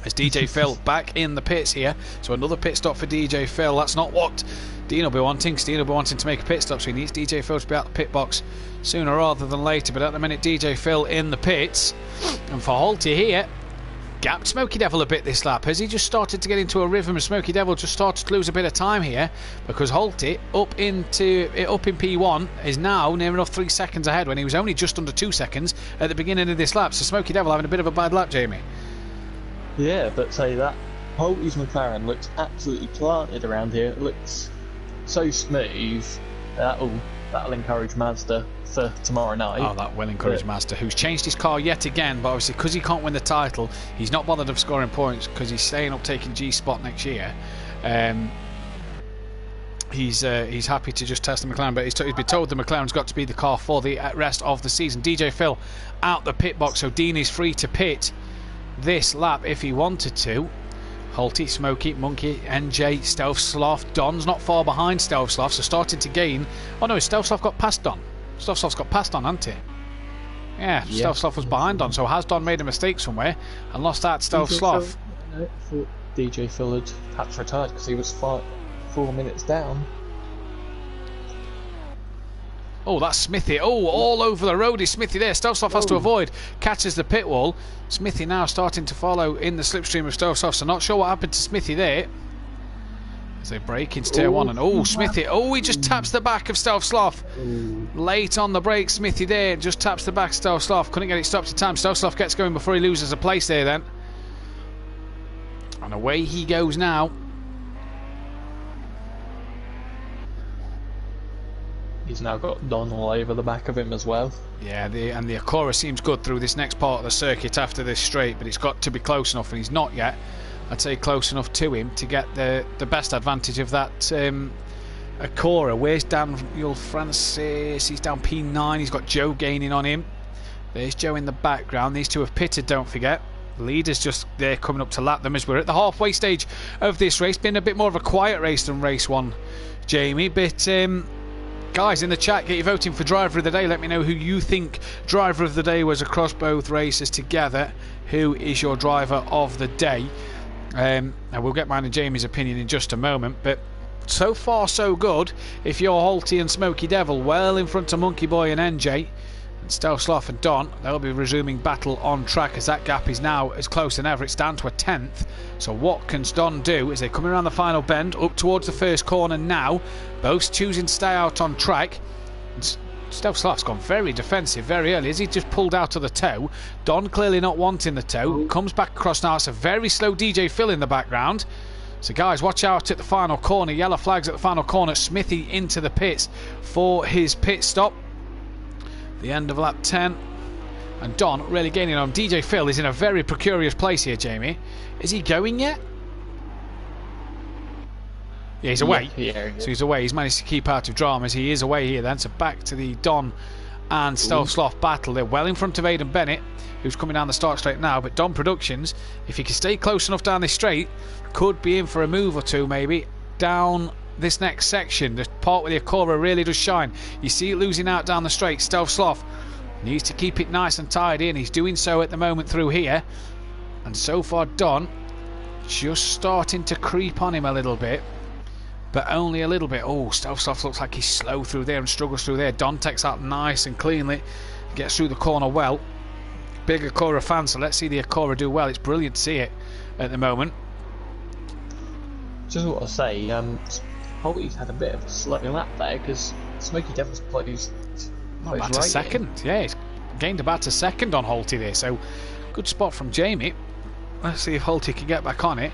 As DJ Phil back in the pits here. So another pit stop for DJ Phil. That's not what Dean will be wanting. Dean will be wanting to make a pit stop, so he needs DJ Phil to be out the pit box sooner rather than later. But at the minute, DJ Phil in the pits. And for Holty here, gapped Smokey Devil a bit this lap. Has he just started to get into a rhythm? Smokey Devil just started to lose a bit of time here, because Holty up in P1 is now near enough 3 seconds ahead when he was only just under 2 seconds at the beginning of this lap. So Smokey Devil having a bit of a bad lap, Jamie. Yeah, but say that Holty's McLaren looks absolutely planted around here. It looks so smooth. That'll encourage Mazda for tomorrow night. Oh, that will encourage Mazda, who's changed his car yet again, but obviously because he can't win the title, he's not bothered of scoring points because he's staying up taking G spot next year. he's happy to just test the McLaren, but he's been told the McLaren's got to be the car for the rest of the season. DJ Phil out the pit box, so Dean is free to pit this lap if he wanted to. Holty, Smokey, Monkey, NJ, Stealth Sloth. Don's not far behind Stealth Sloth, so starting to gain. Oh no, Stealth Sloth got past Don. Stealth Sloth's got past Don, hasn't he? Yeah, Stealth Sloth was behind Don, so has Don made a mistake somewhere and lost that Stealth Sloth? No, I thought DJ Phil had perhaps retired because he was 4 minutes down. Oh, that's Smithy. Oh, all over the road is Smithy there. Stealth Sloth has to avoid. Catches the pit wall. Smithy now starting to follow in the slipstream of Stealth Sloth. So not sure what happened to Smithy there. As they break into Tier 1. And Smithy. Oh, he just taps the back of Stealth Sloth. Late on the brake, Smithy there. Just taps the back of Stealth Sloth. Couldn't get it stopped in time. Stealth Sloth gets going before he loses a place there then. And away he goes now. He's now got Don all over the back of him as well. Yeah, and the Acura seems good through this next part of the circuit after this straight, but it's got to be close enough, and he's not yet. I'd say close enough to him to get the best advantage of that Acura. Where's Daniel Francis? He's down P9. He's got Joe gaining on him. There's Joe in the background. These two have pitted, don't forget. The leader's just there coming up to lap them as we're at the halfway stage of this race. Been a bit more of a quiet race than race 1, Jamie, but guys in the chat, get your voting for driver of the day. Let me know who you think driver of the day was across both races together. Who is your driver of the day? And we'll get mine and Jamie's opinion in just a moment, but so far so good. If you're Holty and Smoky Devil well in front of Monkey Boy and NJ, and Stealth Sloth and Don, they'll be resuming battle on track as that gap is now as close as ever. It's down to a 10th. So what can Don do as they come around the final bend up towards the first corner now? Both choosing to stay out on track. Stealth Sloth's gone very defensive very early as he just pulled out of the toe. Don clearly not wanting the toe. Comes back across now. It's a very slow DJ Phil in the background. So guys, watch out at the final corner. Yellow flags at the final corner. Smithy into the pits for his pit stop. The end of lap 10. And Don really gaining on. DJ Phil is in a very precarious place here, Jamie. Is he going yet? Yeah, he's away. So he's away. He's managed to keep out of dramas. He is away here then. So back to the Don and Stealth Sloth battle. They're well in front of Aidan Bennett, who's coming down the start straight now. But Don Productions, if he can stay close enough down this straight, could be in for a move or two maybe down this next section. The part where the Acura really does shine. You see it losing out down the straight. Stealth Sloth needs to keep it nice and tidy, and he's doing so at the moment through here. And so far Don just starting to creep on him a little bit, but only a little bit. Oh, Stealth Sloth looks like he's slow through there and struggles through there. Don takes that nice and cleanly, gets through the corner well. Big Acura fan, so let's see the Acura do well. It's brilliant to see it at the moment. Just what I say, Holty's had a bit of a slow lap there because Smoky Devil's plays about a second. Yeah, he's gained about a second on Holty there, so good spot from Jamie. Let's see if Holty can get back on it.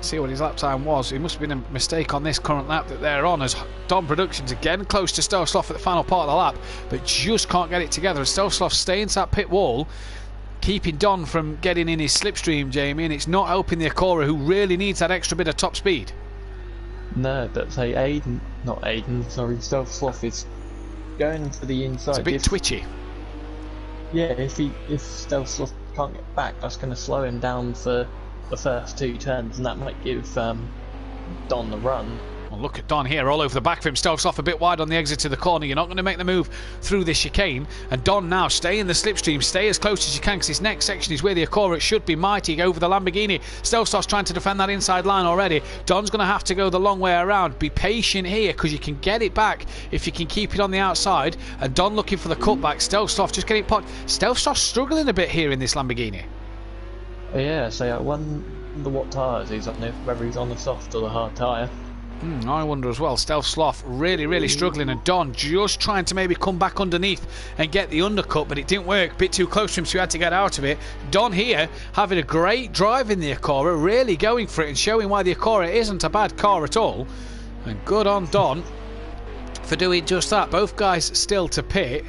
See what his lap time was. It must have been a mistake on this current lap that they're on, as Don Productions again close to Stealth Sloth at the final part of the lap, but just can't get it together. And Stealth Sloth staying to that pit wall, keeping Don from getting in his slipstream, Jamie, and it's not helping the Acura, who really needs that extra bit of top speed. No, but say Stealth Sloth is going for the inside. It's a bit twitchy. Yeah, if Stealth Sloth can't get back, that's going to slow him down for the first 2 turns, and that might give Don the run. Well, look at Don here all over the back of him. Stealth Sloth a bit wide on the exit to the corner. You're not going to make the move through this chicane. And Don now stay in the slipstream, stay as close as you can, because this next section is where the Acura should be mighty over the Lamborghini. Stealth Sloth's trying to defend that inside line already. Don's going to have to go the long way around. Be patient here, because you can get it back if you can keep it on the outside. And Don looking for the cutback. Stealth Sloth just getting popped. Stealth Sloth struggling a bit here in this Lamborghini. Yeah, so I wonder what tyres he's on, whether he's on the soft or the hard tyre. I wonder as well. Stealth Sloth really struggling, and Don just trying to maybe come back underneath and get the undercut, but it didn't work. Bit too close to him, so he had to get out of it. Don here having a great drive in the Acura, really going for it and showing why the Acura isn't a bad car at all. And good on Don for doing just that. Both guys still to pit.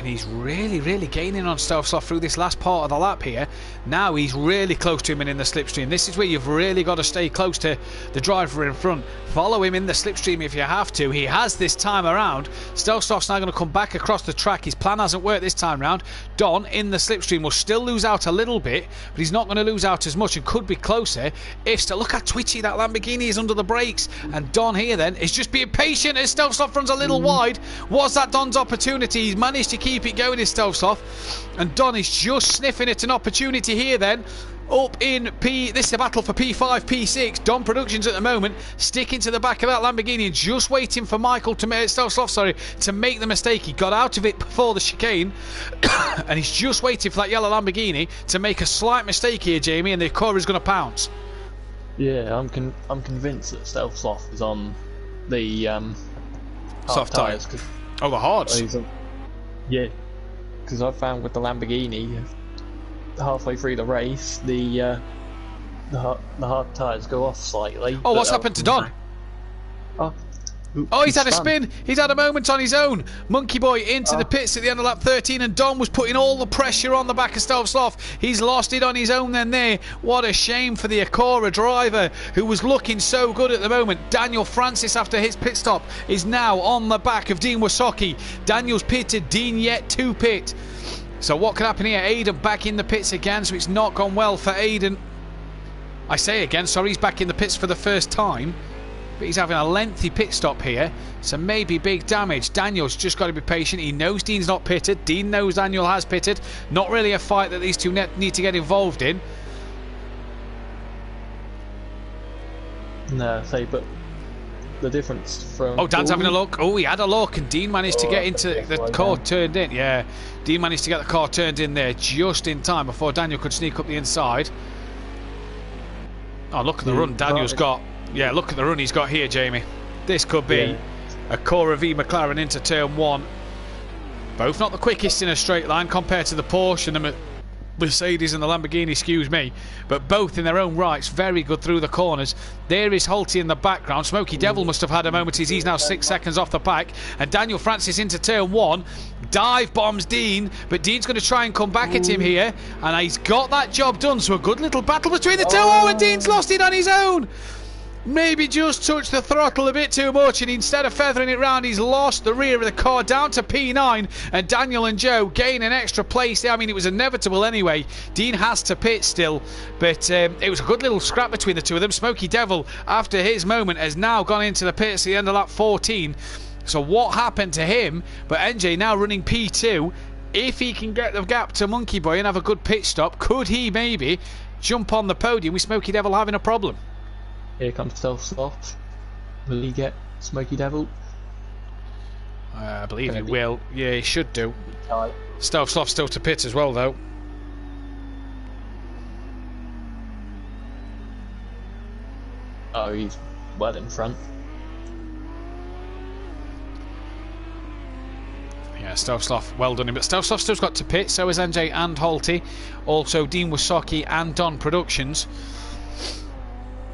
And he's really gaining on Stovsloff through this last part of the lap here. Now he's really close to him and in the slipstream. This is where you've really got to stay close to the driver in front. Follow him in the slipstream if you have to. He has this time around. Stovsloff's now going to come back across the track. His plan hasn't worked this time round. Don in the slipstream will still lose out a little bit, but he's not going to lose out as much and could be closer. If still, look how twitchy that Lamborghini is under the brakes. And Don here then is just being patient as Stovsloff runs a little wide. Was that Don's opportunity? He's managed to keep it going, is Stovsloff. And Don is just sniffing at an opportunity here then. Up in P, this is a battle for P5, P6. Don Productions at the moment sticking to the back of that Lamborghini and just waiting for Michael to Stovsloff, to make the mistake. He got out of it before the chicane, and he's just waiting for that yellow Lamborghini to make a slight mistake here, Jamie, and the Acura is going to pounce. Yeah, I'm convinced that Stovsloff is on the soft tyres. Oh, the hards. Yeah, because I found with the Lamborghini, halfway through the race, the hard tyres go off slightly. Oh, what's happened to Don? Oh, he's had a spin. He's had a moment on his own. Monkey Boy into the pits at the end of lap 13, and Don was putting all the pressure on the back of Stovsloff. He's lost it on his own then there. What a shame for the Acura driver, who was looking so good at the moment. Daniel Francis, after his pit stop, is now on the back of Dean Wasocki. Daniel's pitted, Dean yet to pit. So what could happen here? Aiden back in the pits again, so it's not gone well for Aiden. I say again, sorry, he's back in the pits for the first time. But he's having a lengthy pit stop here, so maybe big damage. Daniel's just got to be patient. He knows Dean's not pitted. Dean knows Daniel has pitted. Not really a fight that these two need to get involved in. No, but the difference from... Oh, Dan's having a look. Oh, he had a look, and Dean managed to get into the car turned in. Yeah, Dean managed to get the car turned in there just in time before Daniel could sneak up the inside. Oh, look at the run Daniel's got. Yeah, look at the run he's got here, Jamie. This could be a Cora V McLaren into turn one. Both not the quickest in a straight line compared to the Porsche and the Mercedes and the Lamborghini, excuse me, but both in their own rights very good through the corners. There is Holty in the background. Smokey Devil must have had a moment as he's now 6 seconds off the pack, and Daniel Francis into turn one. Dive bombs Dean, but Dean's going to try and come back at him here, and he's got that job done. So a good little battle between the two. Oh, and Dean's lost it on his own. Maybe just touched the throttle a bit too much, and instead of feathering it round, he's lost the rear of the car down to P9, and Daniel and Joe gain an extra place there. I mean, it was inevitable anyway. Dean has to pit still, but it was a good little scrap between the two of them. Smokey Devil, after his moment, has now gone into the pits at the end of lap 14. So what happened to him? But NJ now running P2. If he can get the gap to Monkey Boy and have a good pit stop, could he maybe jump on the podium with Smokey Devil having a problem? Here comes Stovsloff. Will he get Smokey Devil? I believe he will. Yeah, he should do. Tight. Stovsloff still to pit as well, though. Oh, he's well in front. Yeah, Stovsloff, well done him. But Stovsloff still's got to pit, so is NJ and Holty. Also Dean Wasocki and Don Productions.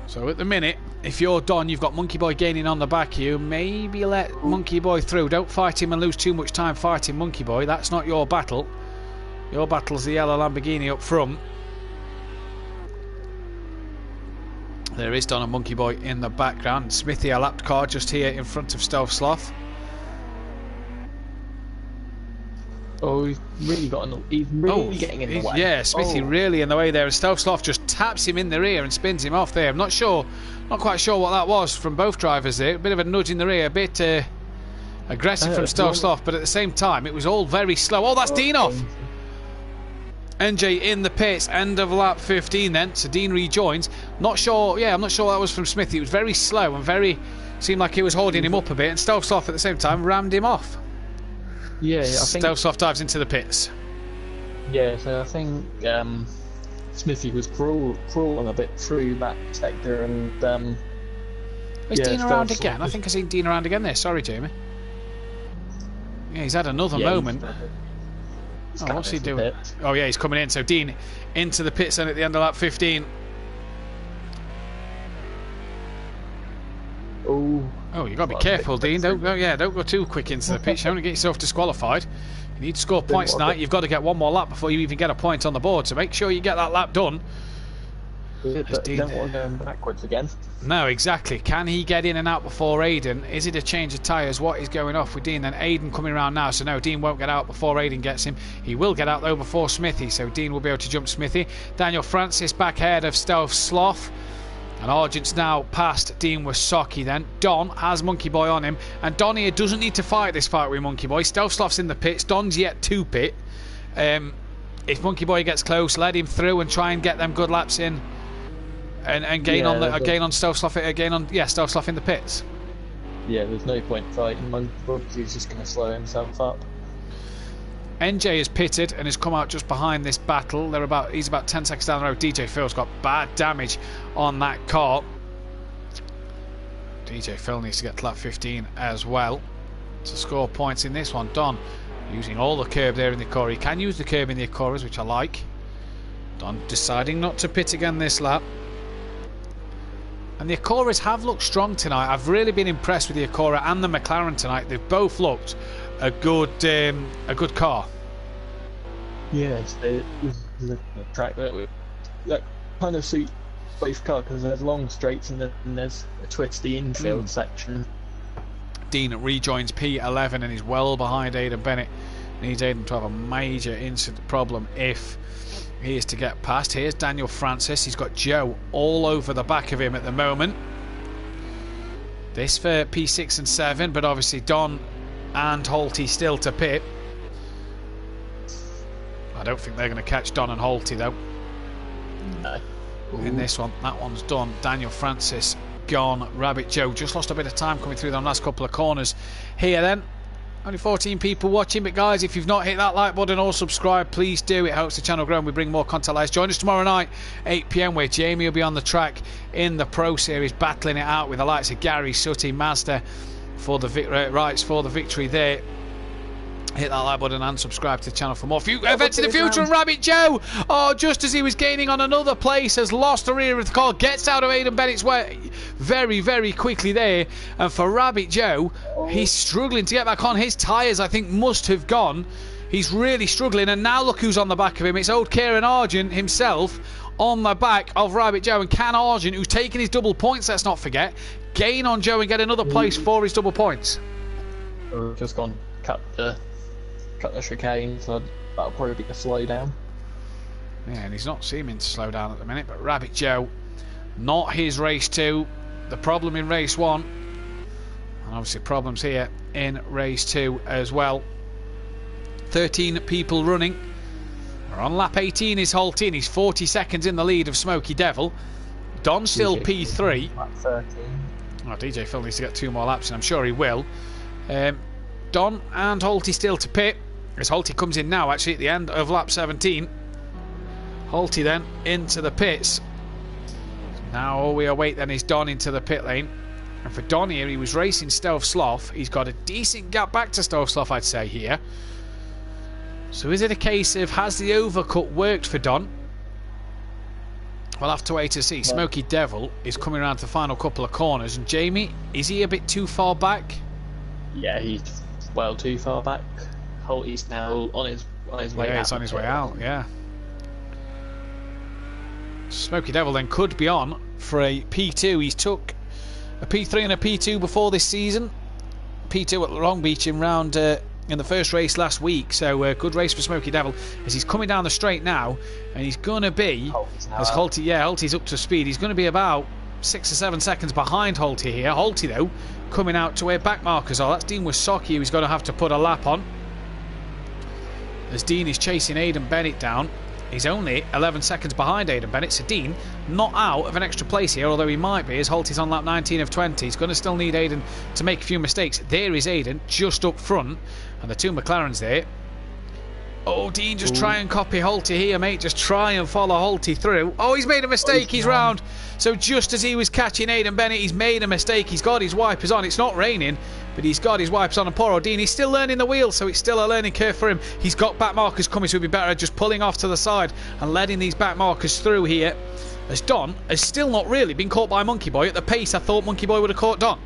So at the minute, if you're Don, you've got Monkey Boy gaining on the back of you. Maybe let Monkey Boy through. Don't fight him and lose too much time fighting Monkey Boy. That's not your battle. Your battle's the yellow Lamborghini up front. There is Don and Monkey Boy in the background. Smithy, a lapped car just here in front of Stovsloff. Oh, he's really getting in the way. Yeah, Smithy really in the way there, and Stovsloff just taps him in the rear and spins him off there. I'm not quite sure what that was from both drivers there. A bit of a nudge in the rear, a bit aggressive from Stovsloff, but at the same time it was all very slow. Oh, that's Dean off. NJ in the pits, end of lap 15 then, so Dean rejoins. I'm not sure that was from Smithy. It was very slow and seemed like it was holding him up a bit, and Stovsloff at the same time rammed him off. Yeah, I think Stovsloff dives into the pits. Yeah, so I think Smithy was crawling a bit through that sector, and is Dean around again? I think I've seen Dean around again there. Sorry, Jamie. Yeah, he's had another moment. Oh, what's he doing? Oh yeah, he's coming in. So Dean into the pits then at the end of lap 15. Oh, you got to be careful, Dean. Don't go too quick into the pits. You don't want to get yourself disqualified. You need to score points tonight. You've got to get one more lap before you even get a point on the board. So make sure you get that lap done. Yeah, but you don't want to go backwards again. No, exactly. Can he get in and out before Aiden? Is it a change of tyres? What is going off with Dean? Then Aiden coming around now. So no, Dean won't get out before Aiden gets him. He will get out though before Smithy. So Dean will be able to jump Smithy. Daniel Francis back ahead of Stealth Sloth. And Argent's now past Dean Wasocki then. Don has Monkey Boy on him. And Don here doesn't need to fight this fight with Monkey Boy. Stealth Sloth's in the pits. Don's yet to pit. If Monkey Boy gets close, let him through and try and get them good laps in. And gain on Stealth Sloth Stealth Sloth in the pits. Yeah, there's no point fighting Monkey Boy because he's just going to slow himself up. NJ has pitted and has come out just behind this battle. He's about 10 seconds down the road. DJ Phil's got bad damage on that car. DJ Phil needs to get to lap 15 as well to score points in this one. Don using all the curb there in the car. He can use the curb in the Acoras, which I like. Don deciding not to pit again this lap. And the Acoras have looked strong tonight. I've really been impressed with the Acora and the McLaren tonight. They've both looked a good car. Yes, there's a track that kind of suits both cars because there's long straights and then there's a twisty infield section. Dean rejoins P11 and is well behind Aidan Bennett. Needs Aidan to have a major incident problem if he is to get past. Here's Daniel Francis. He's got Joe all over the back of him at the moment. This for P6 and 7, but obviously Don and Holty still to pit. I don't think they're going to catch Don and Holty though. No. In this one, that one's done. Daniel Francis gone. Rabbit Joe just lost a bit of time coming through them last couple of corners. Here then, only 14 people watching, but guys, if you've not hit that like button or subscribe, please do. It helps the channel grow and we bring more content like this. Join us tomorrow night 8 PM where Jamie will be on the track in the Pro Series battling it out with the likes of Gary, Sutty, Mazda for the rights for the victory there. Hit that like button and subscribe to the channel for more events in the future. And Rabbit Joe, just as he was gaining on another place, has lost the rear of the car, gets out of Aidan Bennett's way very, very quickly there. And for Rabbit Joe, he's struggling to get back on. His tyres, I think, must have gone. He's really struggling. And now look who's on the back of him. It's old Kieran Argent himself on the back of Rabbit Joe. And Can Argent, who's taking his double points, let's not forget, gain on Joe and get another place for his double points. Just gone cut the chicane, so that'll probably be a slow down. Yeah, and he's not seeming to slow down at the minute, but Rabbit Joe, not his race 2, the problem in race 1, and obviously problems here in race 2 as well. 13 people running. We're on lap 18 is Holty, and he's 40 seconds in the lead of Smoky Devil. Don still P3. Lap 13. Oh, DJ Phil needs to get 2 more laps, and I'm sure he will. Don and Holty still to pit. As Holty comes in now, actually, at the end of lap 17. Holty then into the pits. Now all we await then is Don into the pit lane. And for Don here, he was racing Stealth Sloth. He's got a decent gap back to Stealth Sloth, I'd say, here. So is it a case of, has the overcut worked for Don? We'll have to wait to see. Smoky Devil is coming around to the final couple of corners. And Jamie, is he a bit too far back? Yeah, he's well too far back. Holty's now on his way out. Yeah, he's on his way out, yeah. Smoky Devil then could be on for a P2. He's took a P3 and a P2 before this season. P2 at Long Beach in round in the first race last week. So good race for Smoky Devil as he's coming down the straight now, and he's going to be as Holty. Yeah, Holty's up to speed. He's going to be about 6 or 7 seconds behind Holty here. Holty though coming out to where back markers are. That's Dean Wasocki who's going to have to put a lap on. As Dean is chasing Aidan Bennett down. He's only 11 seconds behind Aidan Bennett, so Dean not out of an extra place here, although he might be, as Holty's on lap 19 of 20. He's going to still need Aidan to make a few mistakes. There is Aidan just up front, and the 2 McLarens there. Oh, Dean, just try and copy Holty here, mate. Just try and follow Holty through. Oh, he's made a mistake. He's round. So just as he was catching Aidan Bennett, he's made a mistake. He's got his wipers on. It's not raining, but he's got his wipers on. And poor old Dean, he's still learning the wheel, so it's still a learning curve for him. He's got back markers coming, so he'd be better at just pulling off to the side and letting these back markers through here. As Don has still not really been caught by Monkey Boy at the pace I thought Monkey Boy would have caught Don.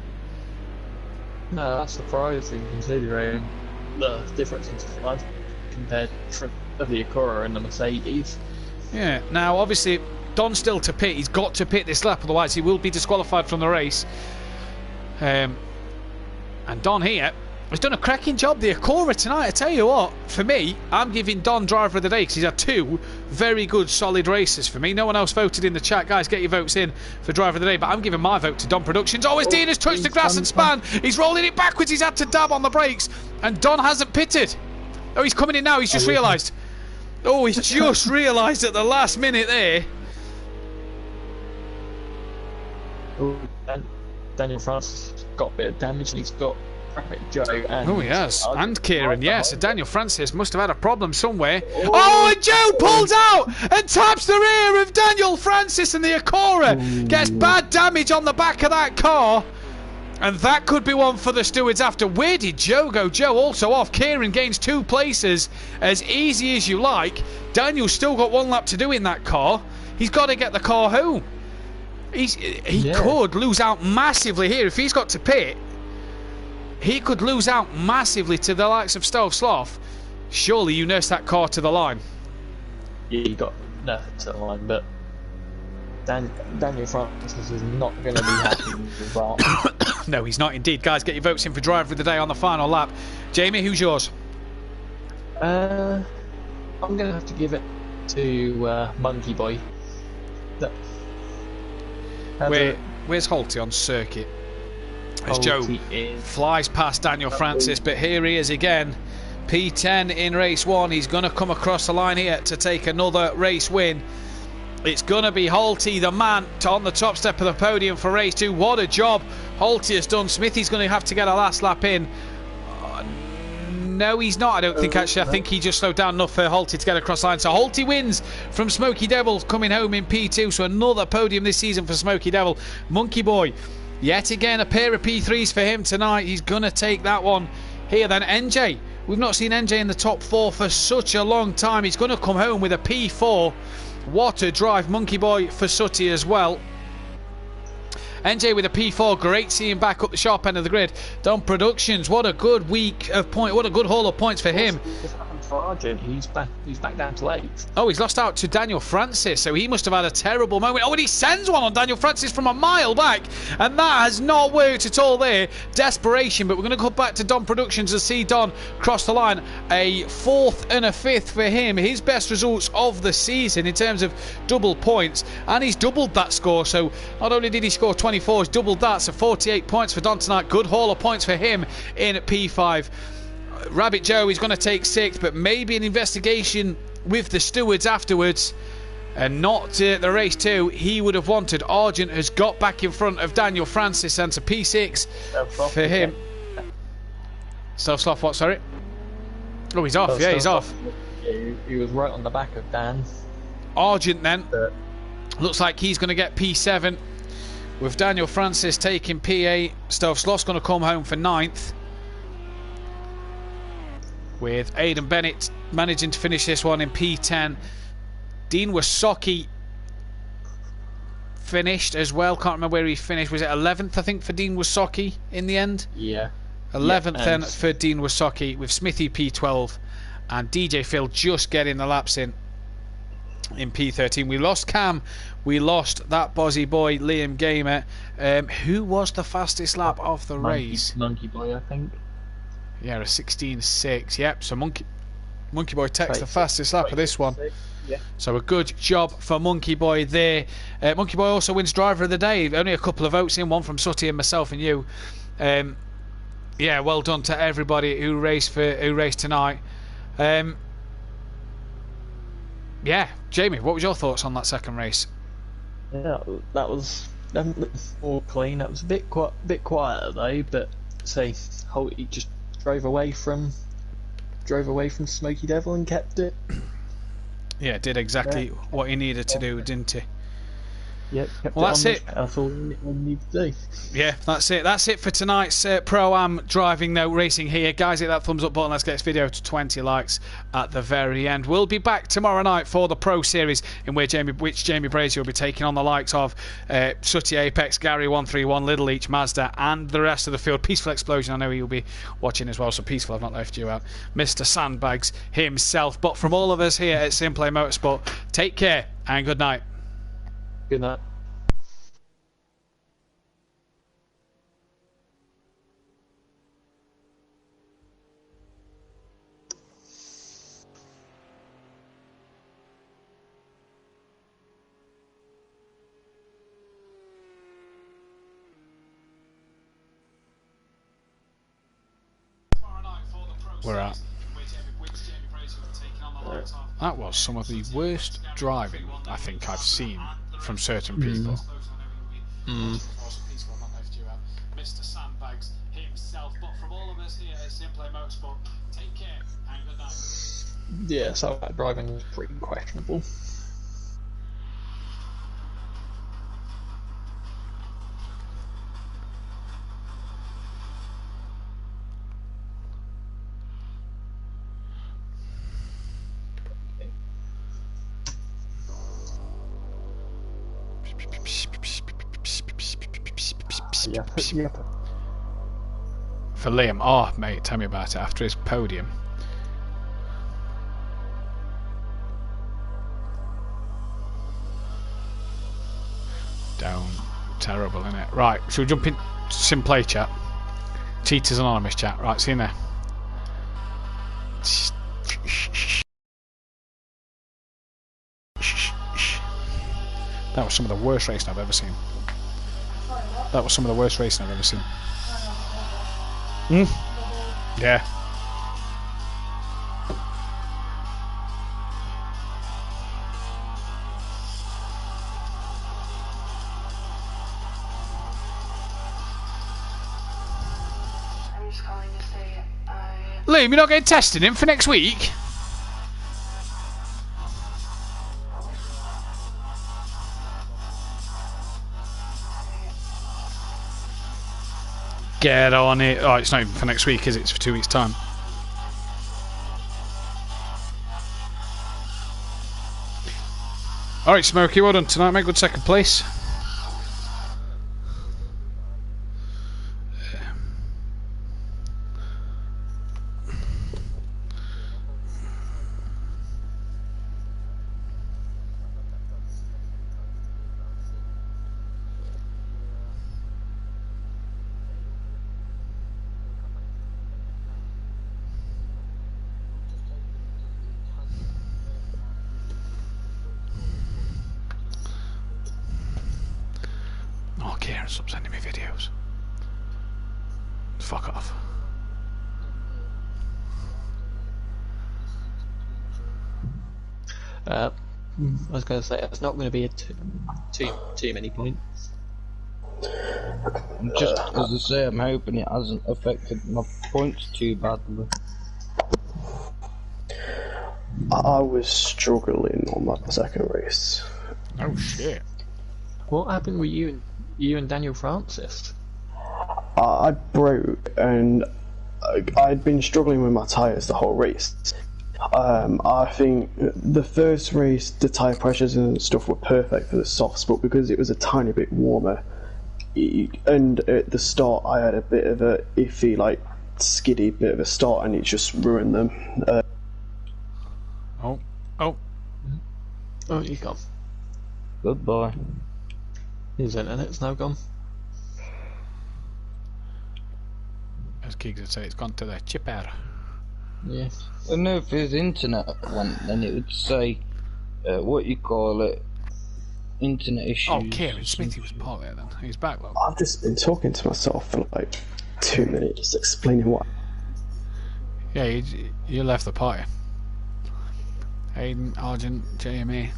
No, that's surprising considering the difference in time. compared to the Acura and the Mercedes. Yeah. Now, obviously, Don's still to pit. He's got to pit this lap, otherwise he will be disqualified from the race. And Don here has done a cracking job. The Acura tonight, I tell you what, for me, I'm giving Don driver of the day because he's had 2 very good, solid races for me. No one else voted in the chat. Guys, get your votes in for driver of the day, but I'm giving my vote to Don Productions. Oh, as Dean has touched the grass and span. He's rolling it backwards. He's had to dab on the brakes, and Don hasn't pitted. Oh, he's coming in now. He's just realised. Oh, he's just realised at the last minute there. Oh, Daniel Francis got a bit of damage, and he's got Joe and he has. And Kieran, yeah. So Daniel Francis must have had a problem somewhere. Oh, and Joe pulls out and taps the rear of Daniel Francis, and the Acura gets bad damage on the back of that car. And that could be one for the stewards after. Where did Joe go? Joe also off. Kieran gains 2 places as easy as you like. Daniel's still got 1 lap to do in that car. He's got to get the car home. He could lose out massively here if he's got to pit. He could lose out massively to the likes of Stove Sloth. Surely you nurse that car to the line. Yeah, he got nothing to the line, but Daniel Francis is not going to be happy with that. No, he's not indeed. Guys, get your votes in for driver of the day on the final lap. Jamie, who's yours? I'm going to have to give it to Monkey Boy. Where's Holty on circuit? As Joe flies past Daniel Francis, but here he is again. P10 in race 1. He's going to come across the line here to take another race win. It's going to be Holty, the man, on the top step of the podium for race 2. What a job Holty has done. Smithy's going to have to get a last lap in. No, he's not, I don't think, actually. I think he just slowed down enough for Holty to get across the line. So Holty wins from Smoky Devil, coming home in P2. So another podium this season for Smoky Devil. Monkey Boy, yet again, a pair of P3s for him tonight. He's going to take that one here. Then NJ. We've not seen NJ in the top 4 for such a long time. He's going to come home with a P4. What a drive, Monkey Boy, for Sutty as well. NJ with a P4, great seeing back up the sharp end of the grid. Don Productions, what a good week of point, what a good haul of points for him. He's back down to 8. Oh, he's lost out to Daniel Francis, so he must have had a terrible moment. Oh, and he sends one on Daniel Francis from a mile back, and that has not worked at all there. Desperation, but we're going to go back to Don Productions and see Don cross the line. A 4th and a 5th for him, his best results of the season in terms of double points, and he's doubled that score. So not only did he score 24, he's doubled that, so 48 points for Don tonight. Good haul of points for him in P5. Rabbit Joe is going to take 6th, but maybe an investigation with the stewards afterwards and not the race 2 he would have wanted. Argent has got back in front of Daniel Francis, and to P6 for him. Self-sloth, what, sorry? Oh, he's off, yeah, he's off. He was right on the back of Dan. Argent then. Looks like he's going to get P7 with Daniel Francis taking P8. Self-sloth's going to come home for 9th. With Aidan Bennett managing to finish this one in P10. Dean Wasocki finished as well. Can't remember where he finished. Was it 11th, I think, for Dean Wasocki in the end? Yeah. 11th then for Dean Wasocki, with Smithy P12 and DJ Phil just getting the laps in P13. We lost Cam. We lost that Bozzy boy, Liam Gamer. Who was the fastest lap of the race? Monkey Boy, I think. Yeah, a 16.6. Yep, so Monkey Boy takes the fastest lap of this one. Yeah. So a good job for Monkey Boy there. Monkey Boy also wins driver of the day. Only a couple of votes in, one from Sutty and myself and you. Yeah, well done to everybody who raced tonight. Yeah, Jamie, what was your thoughts on that second race? Yeah, that was definitely more clean. That was a bit quieter though, but say Holty just drove away from Smoky Devil and kept it. Yeah, did exactly what he needed to do, didn't he? Yep, kept Well, it that's on it. That's all we need to do. Yeah, that's it. That's it for tonight's Pro-Am Driving No Racing here. Guys, hit that thumbs up button. Let's get this video to 20 likes at the very end. We'll be back tomorrow night for the Pro Series, in which Jamie Brazier will be taking on the likes of Sooty Apex, Gary 131, Little Each, Mazda, and the rest of the field. Peaceful Explosion, I know he'll be watching as well, so Peaceful, I've not left you out. Mr. Sandbags himself. But from all of us here at Simplay Motorsport, take care and good night. Good night. We're at. That was some of the worst driving I think I've seen from certain people. Mr. Sandbags himself, but from all of us here at Simplay Motorsport, take care and good night. Yeah, so that driving was pretty questionable. Yeah. For Liam, oh mate, tell me about it. After his podium, down, terrible, isn't it? Right, should we jump in sim play chat? Cheaters Anonymous chat. Right, see you in there. That was some of the worst racing I've ever seen. That was some of the worst racing I've ever seen. Yeah. I'm just calling to say Liam, you're not getting tested in for next week? Get on it. Oh, it's not even for next week, is it? It's for 2 weeks' time. Alright, Smokey, well done tonight, mate. Good second place. Oh, Kieran, stop sending me videos. Fuck off. I was going to say it's not going to be a too many points. Just as I say, I'm hoping it hasn't affected my points too badly. I was struggling on my second race. Oh shit. What happened with you and Daniel Francis? I broke and I'd been struggling with my tyres the whole race. I think the first race the tyre pressures and stuff were perfect for the softs, but because it was a tiny bit warmer and at the start I had a bit of a iffy, like skiddy bit of a start, and it just ruined them. Oh, he's gone. Goodbye. His internet's now gone. As Keegs would say, it's gone to the chipper. Yeah. I know if his internet went, then it would say, what you call it, internet issues. Oh, Kieran Smithy was part there then. He's back, though. I've just been talking to myself for like 2 minutes, explaining what. Yeah, you left the party. Hayden, Argent, Jamie,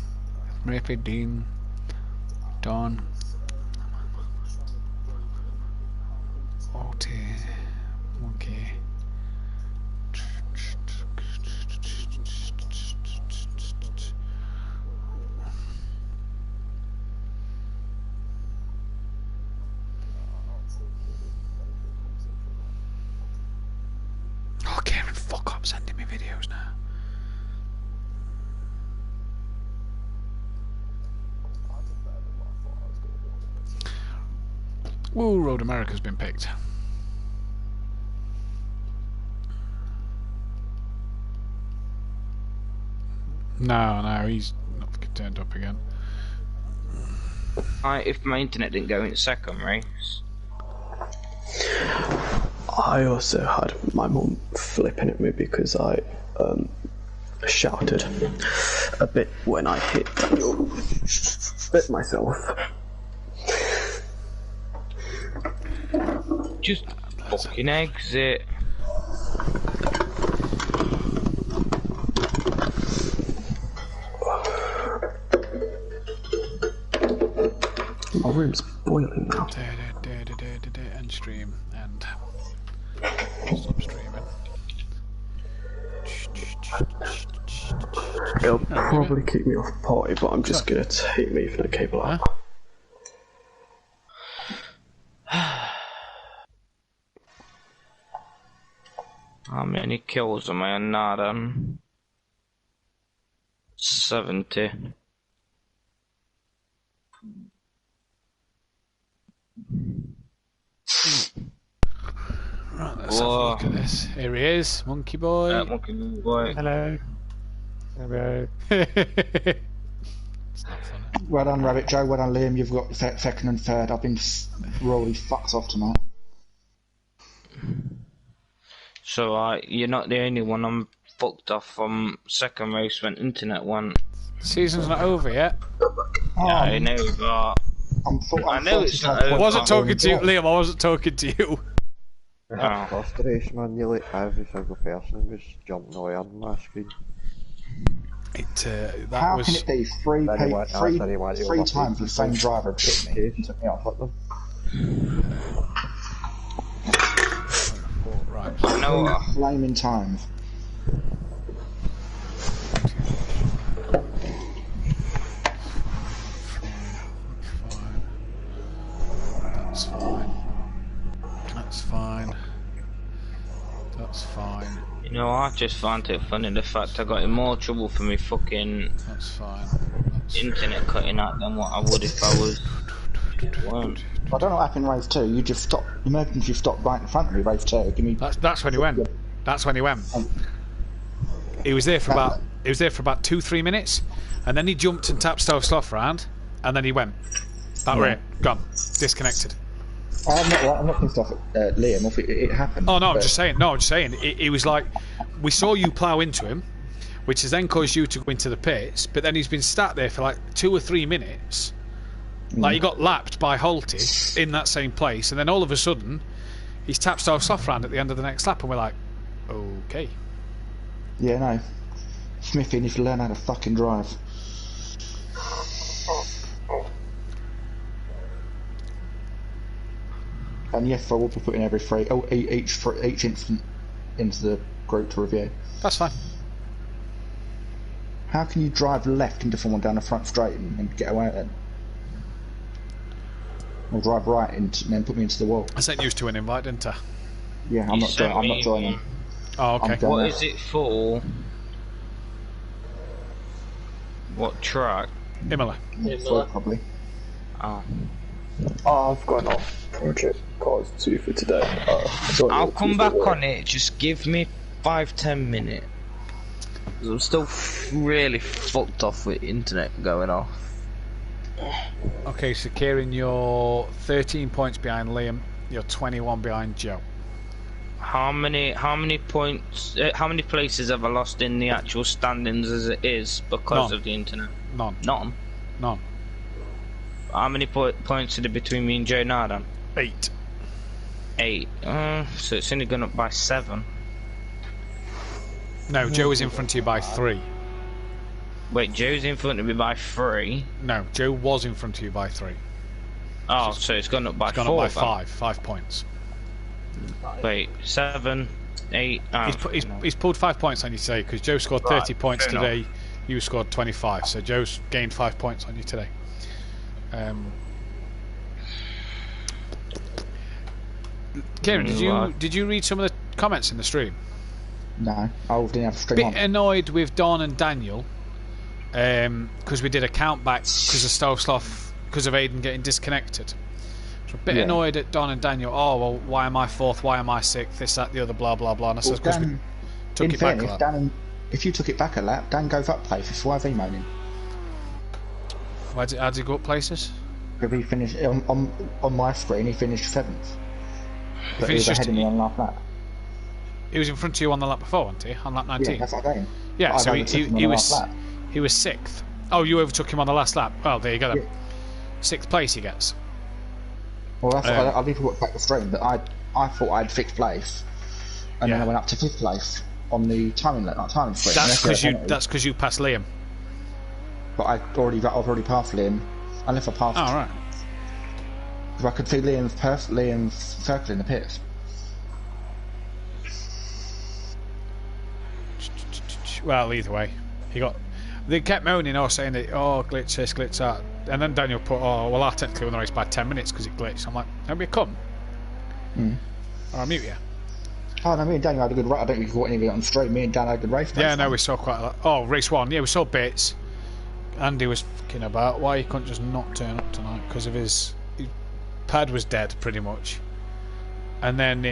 Murphy, Dean, Don, OT, okay. Stop sending me videos now. Ooh, Road America's been picked. No, he's not turned up again. If my internet didn't go in second race. I also had my mum flipping at me because I shouted a bit when I hit myself. Just fucking exit. My room's boiling now. End stream. End. Stop streaming. It'll probably keep me off the party, but I'm just gonna take me for the cable out. How many kills am I on now then? 70. Right, let's have a look at this. Here he is, Monkey Boy. Monkey Boy. Hello. Hello. It's not funny. Well done, Rabbit Joe. Well done, Liam. You've got second and third. I've been royally fucked off tonight. So you're not the only one I'm fucked off from second race when internet went. Season's not over yet. Yeah, I know, but I know it's not over. I wasn't talking to you, Liam. I wasn't talking to you. That's frustration, man. Nearly every single person was jumping away on my screen. How can it be three times the same driver hit me and took me off? Right. No. Flaming times. That's fine. That's fine. That's fine. You know, I just find it funny the fact I got in more trouble for me fucking That's fine. internet cutting out than what I would if I was. I don't know what happened in race 2. You just stopped. Emergency stopped right in front of me. Race 2. Give me. That's when he went. That's when he went. He was there for about 2-3 minutes, and then he jumped and tapped Stove Sloth round, and then he went. That were it. Gone. Disconnected. I'm not pissed off at Liam. It happened. Oh no, I'm just saying. No, I'm just saying. It was like we saw you plough into him, which has then caused you to go into the pits. But then he's been sat there for like 2 or 3 minutes. Like he got lapped by Holty in that same place, and then all of a sudden, he's tapped Stove Sloth round at the end of the next lap, and we're like, okay. Yeah, no. Smithy needs to learn how to fucking drive. And yes, I will be putting each incident into the group to review. That's fine. How can you drive left into someone down the front straight and get away then? Or drive right and then put me into the wall? I sent you to an invite, didn't I? Yeah, I'm not joining. Oh, okay. What is it for? What track? Imola. Probably. Oh. I've gone off Project Cars 2 for today. I'll come back on it, just give me 5-10 minutes. I'm still really fucked off with internet going off. Okay, so Kieran, you're 13 points behind Liam. You're 21 behind Joe. How many points? How many places have I lost in the actual standings as it is because of the internet? None. None. How many points are there between me and Joe now then? 8. 8. So it's only gone up by 7. No, Joe is in front of you by 3. Wait, Joe's in front of me by 3? No, Joe was in front of you by 3. Oh, so it's gone up by 4. It's gone up by 5 points. Wait, 7, 8. Oh, he's pulled 5 points on you today because Joe scored 30 points today. enough. You scored 25, so Joe's gained 5 points on you today. Kieran, did you read some of the comments in the stream? No, I didn't have stream Bit on. annoyed with Dawn and Daniel because we did a count back because of Stealth because of Aiden getting disconnected. So a bit annoyed at Dawn and Daniel. Oh well, why am I fourth? Why am I sixth? This, that, the other, blah blah blah. And I said because we took it back a lap. Dan, if you took it back a lap, Dan goes up places. Why is he moaning? How did he go up places? Because he finished on my screen. He finished 7th. But he was just ahead of me on last lap. He was in front of you on the lap before, wasn't he? On lap 19. Yeah, that's what I mean. Yeah, so he was sixth. Oh, you overtook him on the last lap. Well, there you go then. Yeah. 6th place he gets. Well, that's what I need to look back the stream, but I thought I had 6th place, and then I went up to 5th place on the timing screen. That's because you passed Liam. But I've already passed Liam, unless I passed. Oh right. Because I could see Liam's circling the pits. Well, either way, they kept moaning or saying that glitch this, glitch that, and then Daniel put I technically won the race by 10 minutes because it glitched. I'm like, nobody come. Or I'll mute you. Oh no, me and Daniel had a good race. I don't think you caught any of it on stream. Me and Dan had a good race. Yeah, no, we saw quite a lot. Oh, race 1, yeah, we saw bits. Andy was fucking about why he couldn't just not turn up tonight because of his pad was dead pretty much, and then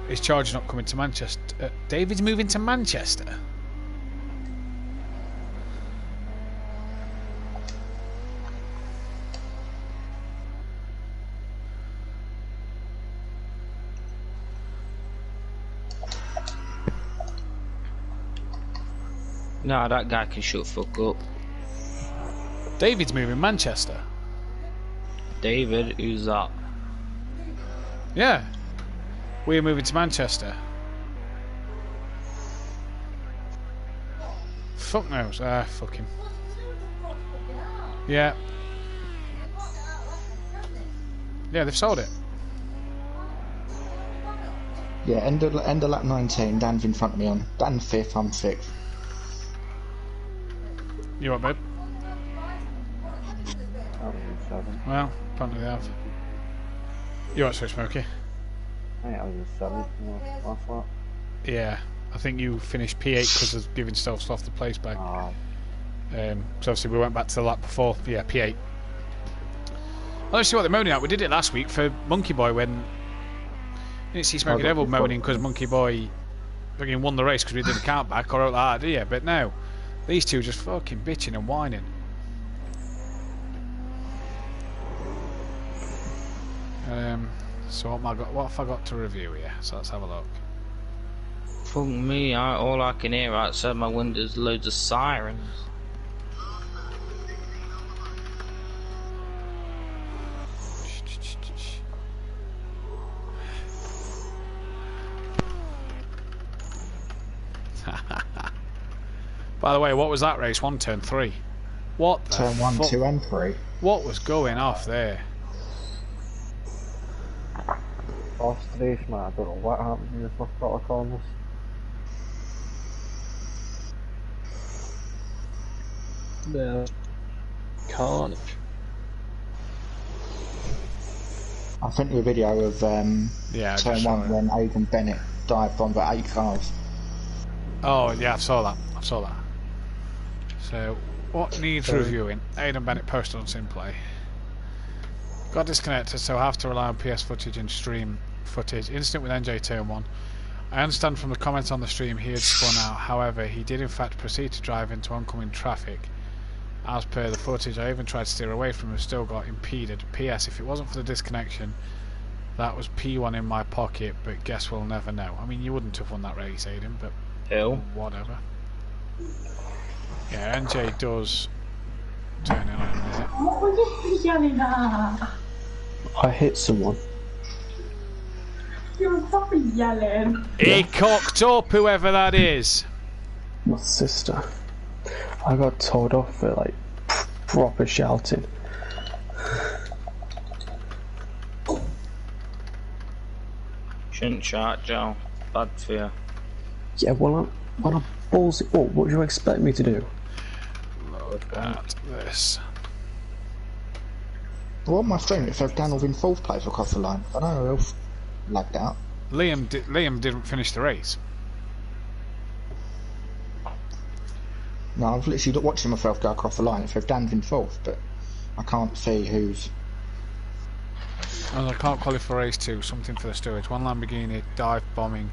his charger not coming to Manchester. David's moving to Manchester. No, that guy can shut the fuck up. David's moving Manchester. David, who's that? Yeah, we're moving to Manchester. Fuck knows. Fuck him. Yeah. Yeah, they've sold it. Yeah, end of lap 19. Dan's in front of me on. Dan's 5th, I'm 6th. You what, babe? Well, apparently they have. You what, so Smokey? I think I was in 7th last lap. Yeah, I think you finished P8 because of giving Stealth the place back. So obviously we went back to the lap before. Yeah, P8. Well, let's see what they're moaning at. We did it last week for Monkey Boy when you didn't see Smokey Devil moaning because Monkey Boy fucking won the race because we did a countback or like that, do you? But now these two just fucking bitching and whining. So what have I got to review here? So let's have a look. Fuck me, all I can hear outside my window is loads of sirens. By the way, what was that race? 1, turn 3. What the Turn 1, 2 and 3. What was going off there? Frustration, man. I don't know what happened in the first couple of corners. The carnage. I sent you a video of turn 1 when Aidan Bennett dived on the 8 cars. Oh yeah, I saw that. So what needs reviewing? Aidan Bennett posted on Simplay. Got disconnected, so I have to rely on PS footage and stream footage. Incident with NJ turn 1. I understand from the comments on the stream he had spun out. However, he did in fact proceed to drive into oncoming traffic. As per the footage, I even tried to steer away from him, still got impeded. PS, if it wasn't for the disconnection, that was P1 in my pocket, but guess we'll never know. I mean, you wouldn't have won that race, Aidan, but whatever. Yeah, NJ does turn it on, is it? What were you yelling at? I hit someone. You were probably yelling. He cocked up, whoever that is. My sister. I got told off for like proper shouting. Shouldn't shout, Joe. Bad for you. Yeah, when I'm balls it up, what do you expect me to do? Look at this. Well, on my stream it says Daniel's in 4th place across the line. I don't know who else lagged out. Liam didn't finish the race. No, I've literally watching myself go across the line. It says Dan's in fourth, but I can't see who's. And I can't qualify race 2. Something for the stewards. One Lamborghini dive bombing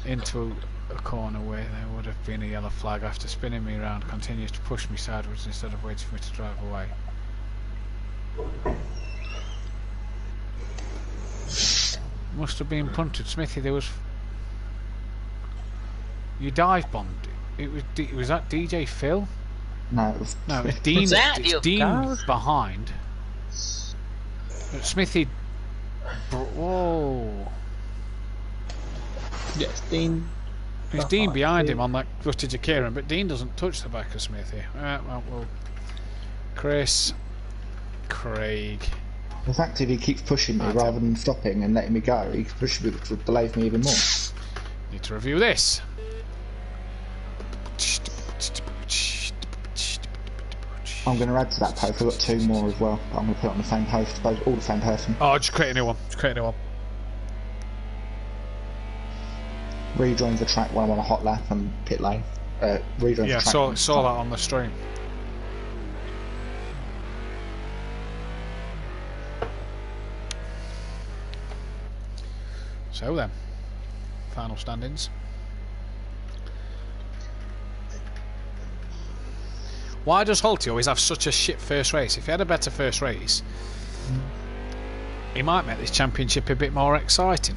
into a corner where there would have been a yellow flag after spinning me around continues to push me sideways instead of waiting for me to drive away. Must have been punted. Smithy, there was... You dive bombed. Was that DJ Phil? No, it was... No, it's Dean. It's Dean behind. Smithy... Whoa. Yes, Dean. It's Dean behind him on that footage of Kieran, but Dean doesn't touch the back of Smithy. Well, Chris, Craig. The fact that he keeps pushing me rather than stopping and letting me go, he pushes me, which delays me even more. Need to review this. I'm going to add to that post. I've got 2 more as well. But I'm going to put it on the same post, all the same person. Oh, just create a new one. Just create a new one. Rejoin the track when I'm on a hot lap and pit lane. Rejoin the track. Yeah, saw that on the stream. So then, final standings. Why does Holty always have such a shit first race? If he had a better first race, he might make this championship a bit more exciting.